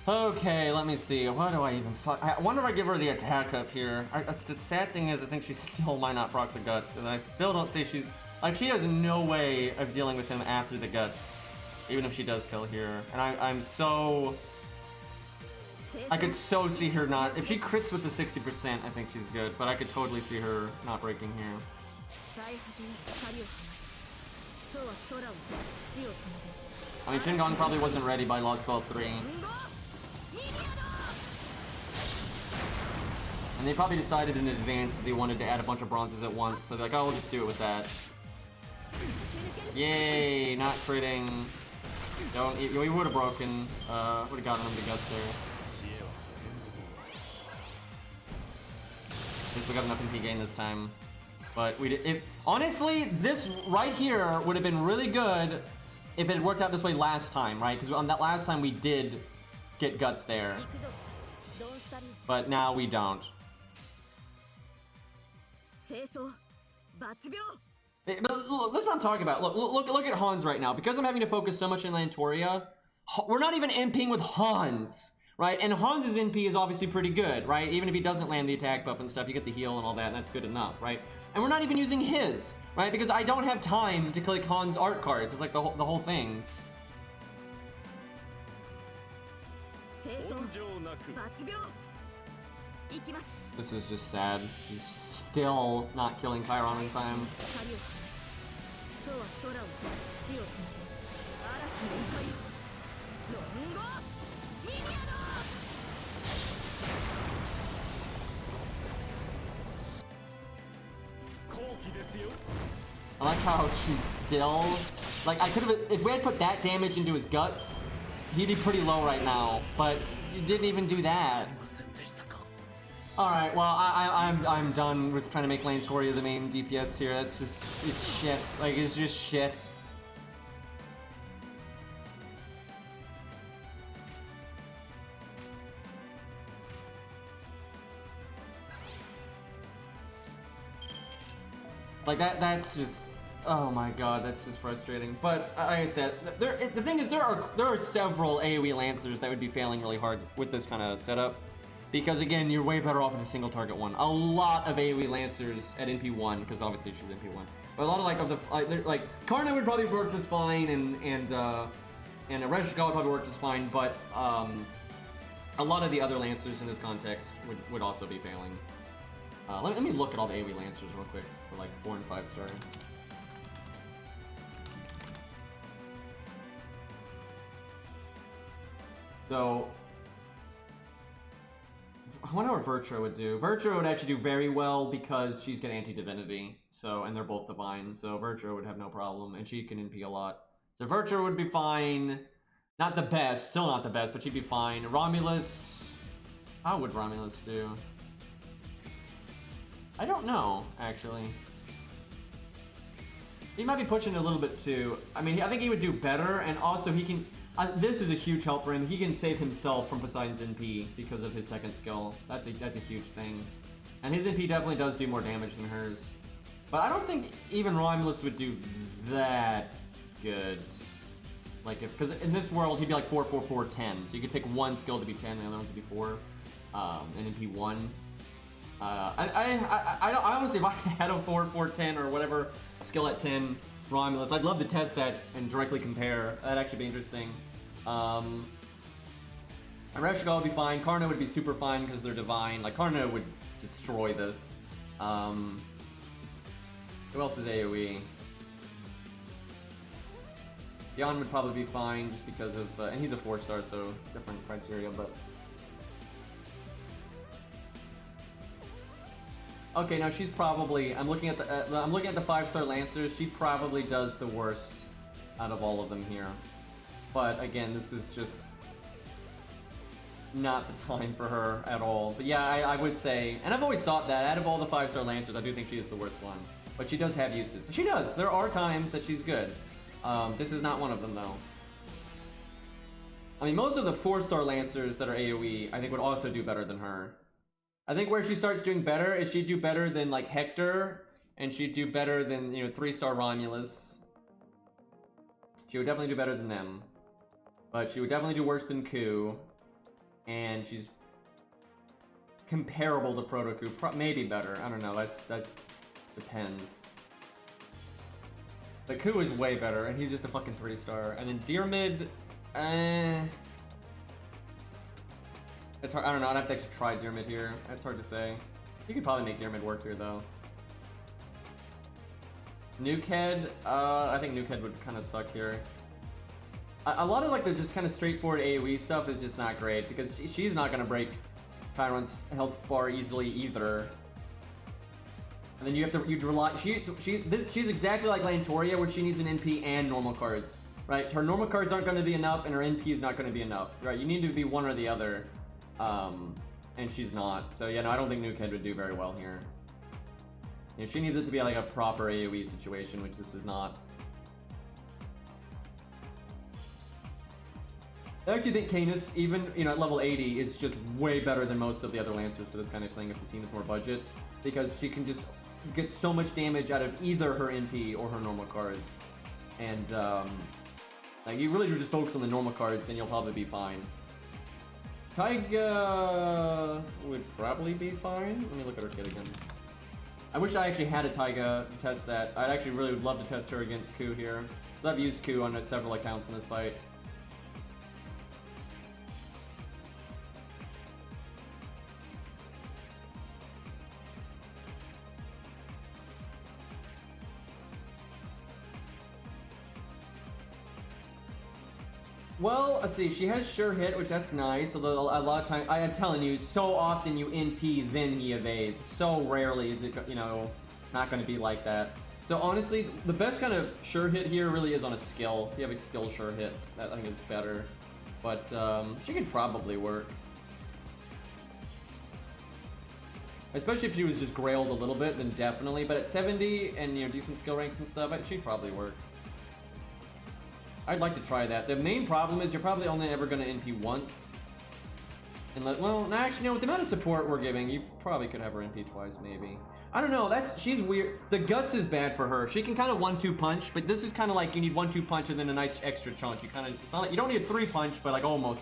okay, let me see. What do I even I wonder if I give her the attack up here. The sad thing is, I think she still might not proc the guts, and I still don't say she's... Like, she has no way of dealing with him after the guts, even if she does kill here. And I'm so... I could so see her not... If she crits with the 60%, I think she's good, but I could totally see her not breaking here. I mean, Chin Gong probably wasn't ready by Lostbelt 3. And they probably decided in advance that they wanted to add a bunch of bronzes at once, so they're like, oh, we'll just do it with that. Yay, not critting. Don't, he would have broken, would have gotten him the guts there. At least we got enough MP gain this time. But we did, honestly, this right here would have been really good if it had worked out this way last time, right? Because on that last time we did get guts there. But now we don't. But look, that's what I'm talking about. Look at Hans right now. Because I'm having to focus so much in Lantoria, we're not even NPing with Hans, right? And Hans's NP is obviously pretty good, right? Even if he doesn't land the attack buff and stuff, you get the heal and all that, and that's good enough, right? And we're not even using his, right? Because I don't have time to click Hans art cards. It's like the whole thing. This is just sad. He's still not killing Chiron in time. I like how she's still... Like, I could have... If we had put that damage into his guts, he'd be pretty low right now. But you didn't even do that. Alright, well, I'm done with trying to make Lantoria the main DPS here. That's just... It's shit. Like, it's just shit. Like, that's just... Oh my god, that's just frustrating. But, like I said, the thing is, there are several AoE Lancers that would be failing really hard with this kind of setup. Because, again, you're way better off in a single target one. A lot of AoE Lancers at NP1, because obviously she's NP1. But a lot of, like, Karna would probably work just fine, and Reshgal would probably work just fine, but, a lot of the other Lancers in this context would also be failing. Let me look at all the AoE Lancers real quick for like 4 and 5 star. So, I wonder what Virtua would do. Virtua would actually do very well because she's got anti-divinity. So, and they're both divine. So Virtua would have no problem, and she can NP a lot. So Virtua would be fine. Not the best, still not the best, but she'd be fine. Romulus, how would Romulus do? I don't know, actually. He might be pushing a little bit too. I mean, I think he would do better, and also he can... this is a huge help for him. He can save himself from Poseidon's NP because of his second skill. That's a huge thing. And his NP definitely does do more damage than hers. But I don't think even Romulus would do that good. Like, because in this world, he'd be like 4, 4, 4, 10. So you could pick one skill to be 10 and the other one to be 4. And NP 1. I honestly, if I had a 4, 4, 10 or whatever skill at 10 Romulus, I'd love to test that and directly compare. That'd actually be interesting. And Reshgal would be fine. Karna would be super fine because they're divine. Like, Karna would destroy this. Who else is AoE? Dion would probably be fine just because of, and he's a 4 star, so different criteria, but. Okay, now she's probably, I'm looking at the 5 star Lancers, she probably does the worst out of all of them here. But again, this is just not the time for her at all. But yeah, I would say, and I've always thought that out of all the 5 star Lancers, I do think she is the worst one. But she does have uses. She does, there are times that she's good. This is not one of them though. I mean, most of the 4 star Lancers that are AoE, I think would also do better than her. I think where she starts doing better is she'd do better than like Hector, and she'd do better than, you know, 3 star Romulus. She would definitely do better than them. But she would definitely do worse than Ku. And she's comparable to Proto-Ku, maybe better. I don't know, that's depends. But Ku is way better, and he's just a fucking 3 star. And then Dyrmid, it's hard. I don't know. I'd have to actually try Dyrmid here. That's hard to say. You could probably make Dyrmid work here, though. Nukehead. I think Nukehead would kind of suck here. A lot of like the just kind of straightforward AoE stuff is just not great because she's not gonna break Chiron's health bar easily either. And then you have to rely. She's exactly like Lantoria, where she needs an NP and normal cards, right? Her normal cards aren't going to be enough, and her NP is not going to be enough, right? You need to be one or the other, and she's not. So yeah, no, I don't think Nukehead would do very well here. Yeah, she needs it to be like a proper AoE situation, which this is not. I actually think Canis, even at level 80, is just way better than most of the other Lancers for this kind of thing if the team is more budget, because she can just get so much damage out of either her NP or her normal cards, and like you really just focus on the normal cards and you'll probably be fine. Taiga would probably be fine. Let me look at her kit again. I wish I actually had a Taiga to test that. I'd actually really would love to test her against Ku here. So I've used Ku on several accounts in this fight. Well, let's see, she has sure hit, which that's nice, although a lot of times, I am telling you, so often you NP, then he evades. So rarely is it, not going to be like that. So honestly, the best kind of sure hit here really is on a skill. If you have a skill sure hit, that I think is better. But she could probably work. Especially if she was just grailed a little bit, then definitely. But at 70 and decent skill ranks and stuff, she'd probably work. I'd like to try that. The main problem is you're probably only ever going to NP once. And well, actually, with the amount of support we're giving, you probably could have her NP twice, maybe. I don't know. She's weird. The guts is bad for her. She can kind of 1-2 punch, but this is kind of like you need 1-2 punch and then a nice extra chunk. It's not like you don't need a 3 punch, but like almost.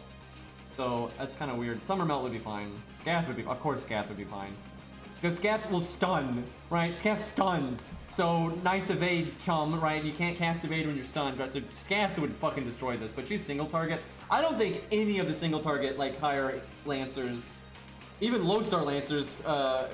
So that's kind of weird. Summer Melt would be fine. Scath would be, of course, Scath would be fine. Because Scath will stun, right? Scath stuns. So, nice evade, chum, right? You can't cast evade when you're stunned, right? So, Scath would fucking destroy this, but she's single target. I don't think any of the single target, like, higher Lancers, even low star Lancers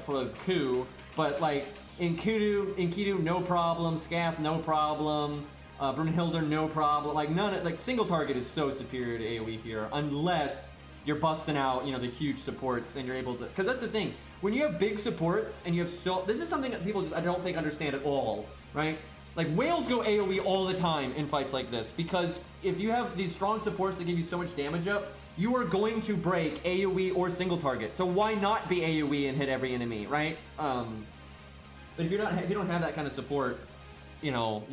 for Ku, but, like, in Kidu, no problem. Scath, no problem. Brunhilde, no problem. Like, single target is so superior to AoE here, unless you're busting out, the huge supports and you're able to, because that's the thing. When you have big supports and you have this is something that people just, I don't think, understand at all, right? Like, whales go AoE all the time in fights like this, because if you have these strong supports that give you so much damage up, you are going to break AoE or single target. So why not be AoE and hit every enemy, right? But if you don't have that kind of support, you're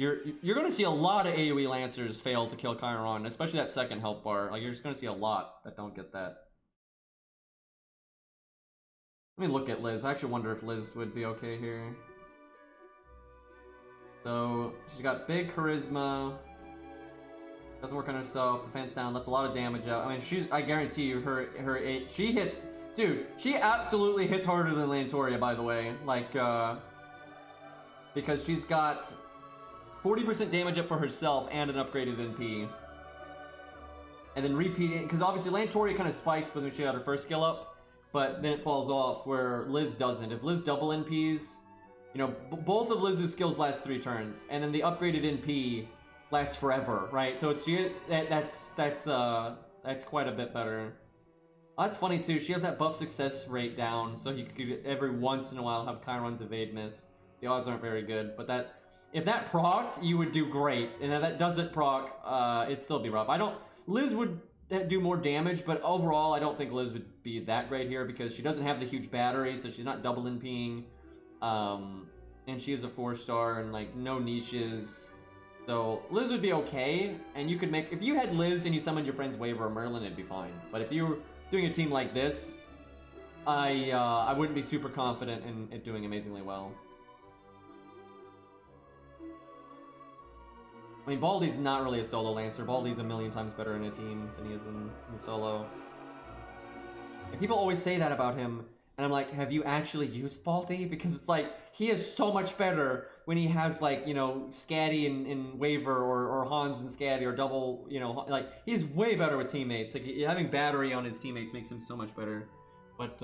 going to see a lot of AoE Lancers fail to kill Chiron, especially that second health bar. Like, you're just going to see a lot that don't get that. Let me look at Liz. I actually wonder if Liz would be okay here. So, she's got big charisma. Doesn't work on herself. Defense down. Lets a lot of damage out. I mean, I guarantee you, she hits... Dude, she absolutely hits harder than Lantoria, by the way. Like, because she's got 40% damage up for herself and an upgraded NP. And then repeating... Because obviously, Lantoria kind of spikes when she got her first skill up. But then it falls off, where Liz doesn't. If Liz double NPs, both of Liz's skills last 3 turns, and then the upgraded NP lasts forever, right? So that's quite a bit better. That's funny too. She has that buff success rate down, so you could every once in a while have Chiron's evade miss. The odds aren't very good, but if that procced, you would do great, and if that doesn't proc, it'd still be rough. Liz would do more damage, but overall I don't think Liz would be that great here because she doesn't have the huge battery, so she's not double NPing, and she is a 4-star and like no niches, so Liz would be okay. And you could make, if you had Liz and you summoned your friend's Waver or Merlin, it'd be fine. But if you were doing a team like this, I wouldn't be super confident in it doing amazingly well. I mean, Baldy's not really a solo Lancer. Baldy's a million times better in a team than he is in solo. And people always say that about him, and I'm like, have you actually used Baldy? Because it's like, he is so much better when he has, like, Scatty and Waver, or Hans and Scatty, or double, like, he's way better with teammates. Like, having battery on his teammates makes him so much better. But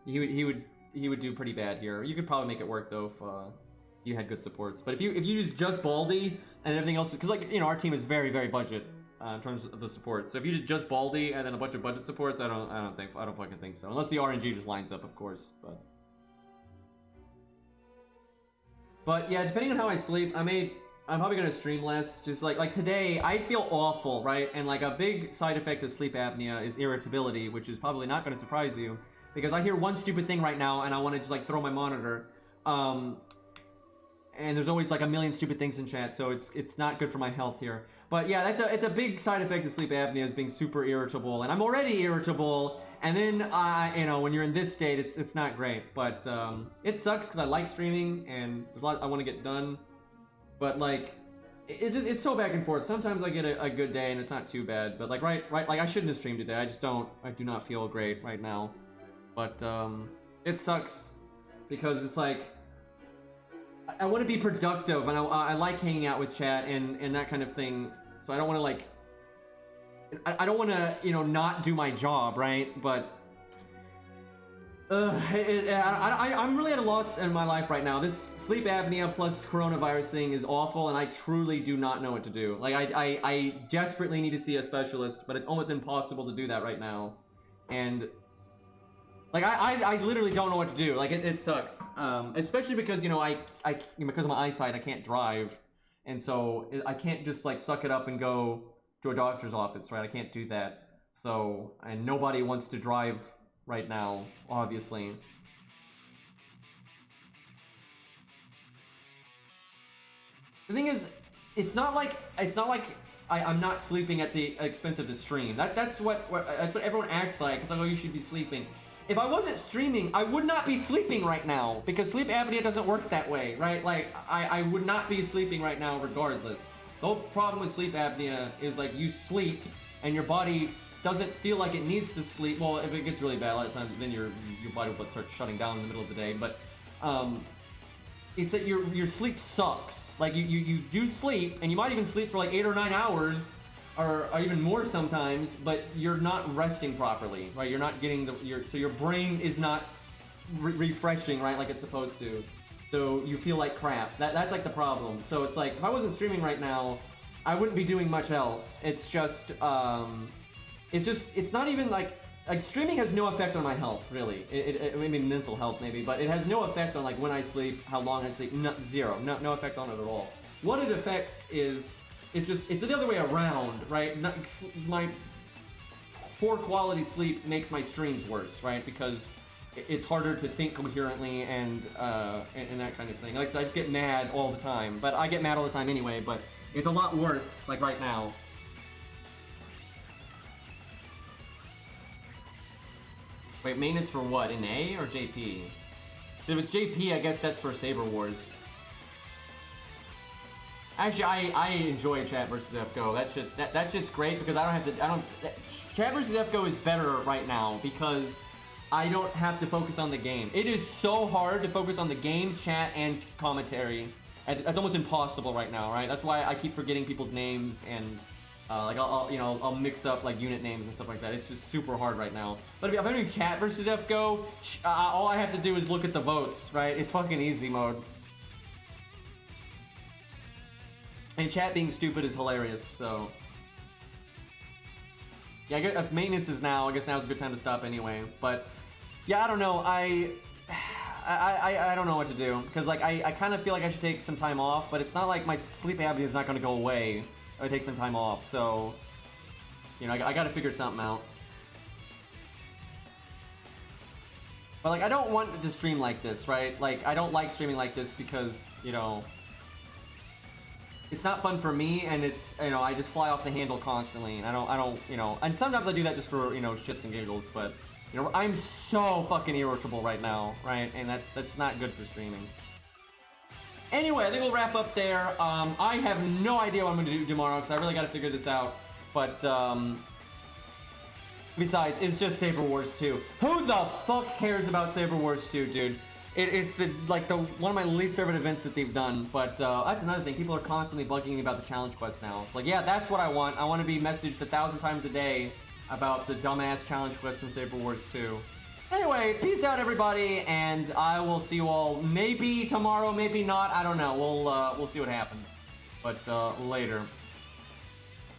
he would do pretty bad here. You could probably make it work, though, if you had good supports. But if you use just Baldy and everything else, because, like, our team is very, very budget. in terms of the supports. So if you did just Baldy and then a bunch of budget supports, I don't fucking think so. Unless the RNG just lines up, of course. But yeah, depending on how I sleep, I'm probably gonna stream less. Just like today, I feel awful, right? And like a big side effect of sleep apnea is irritability, which is probably not gonna surprise you, because I hear one stupid thing right now and I want to just like throw my monitor. And there's always like a million stupid things in chat, so it's not good for my health here. But yeah, it's a big side effect of sleep apnea, is being super irritable, and I'm already irritable. And then you know, when you're in this state, it's not great. But it sucks because I like streaming and there's a lot I want to get done. But like, it's so back and forth. Sometimes I get a good day and it's not too bad. But like right, like I shouldn't have streamed today. I do not feel great right now. But it sucks because it's like, I want to be productive, and I like hanging out with chat and that kind of thing. So I don't want to like, I don't want to, you know, not do my job, right? But I'm really at a loss in my life right now. This sleep apnea plus coronavirus thing is awful, and I truly do not know what to do. Like I desperately need to see a specialist, but it's almost impossible to do that right now. And like, I literally don't know what to do. Like, it sucks. Especially because, you know, because of my eyesight, I can't drive. And so I can't just, like, suck it up and go to a doctor's office, right? I can't do that. So, and nobody wants to drive right now, obviously. The thing is, it's not like I'm not sleeping at the expense of the stream. That's what everyone acts like. It's like, oh, you should be sleeping. If I wasn't streaming, I would not be sleeping right now, because sleep apnea doesn't work that way, right? Like, I would not be sleeping right now regardless. The whole problem with sleep apnea is, like, you sleep and your body doesn't feel like it needs to sleep. Well, if it gets really bad, a lot of times then your body will start shutting down in the middle of the day. But it's that your sleep sucks. Like, you do sleep, and you might even sleep for like 8 or 9 hours, or even more sometimes, but you're not resting properly, right? You're not getting so your brain is not refreshing, right, like it's supposed to. So you feel like crap. That's like the problem. So it's like, if I wasn't streaming right now, I wouldn't be doing much else. It's just it's not even like streaming has no effect on my health, really. I mean, mental health maybe, but it has no effect on like when I sleep, how long I sleep. Zero. No effect on it at all. What it affects is, it's the other way around, right? My poor quality sleep makes my streams worse, right? Because it's harder to think coherently and that kind of thing. Like I just get mad all the time, but I get mad all the time anyway. But it's a lot worse, like right now. Wait, maintenance for what? In A or JP? If it's JP, I guess that's for Saber Wars. Actually, I enjoy Chat vs. FGO. That shit's great because Chat vs. FGO is better right now because I don't have to focus on the game. It is so hard to focus on the game, chat, and commentary. It's almost impossible right now, right? That's why I keep forgetting people's names, and like I'll mix up like unit names and stuff like that. It's just super hard right now. But if I'm doing Chat vs. FGO, all I have to do is look at the votes, right? It's fucking easy mode. And chat being stupid is hilarious, so... Yeah, if maintenance is now, I guess now's a good time to stop anyway. But, yeah, I don't know, I don't know what to do. Because, like, I kind of feel like I should take some time off, but it's not like my sleep apnea is not going to go away if I take some time off, so... You know, I gotta figure something out. But, like, I don't want to stream like this, right? Like, I don't like streaming like this because, you know... It's not fun for me, and it's, you know, I just fly off the handle constantly, and I don't, you know, and sometimes I do that just for, you know, shits and giggles, but, you know, I'm so fucking irritable right now, right, and that's not good for streaming. Anyway, I think we'll wrap up there. I have no idea what I'm going to do tomorrow, because I really got to figure this out, but, besides, it's just Saber Wars 2. Who the fuck cares about Saber Wars 2, dude? It's one of my least favorite events that they've done, but that's another thing. People are constantly bugging me about the challenge quest now. It's like, yeah, that's what I want. I want to be messaged 1,000 times a day about the dumbass challenge quest from Saber Wars 2. Anyway, peace out, everybody, and I will see you all maybe tomorrow, maybe not. I don't know. We'll see what happens. But later.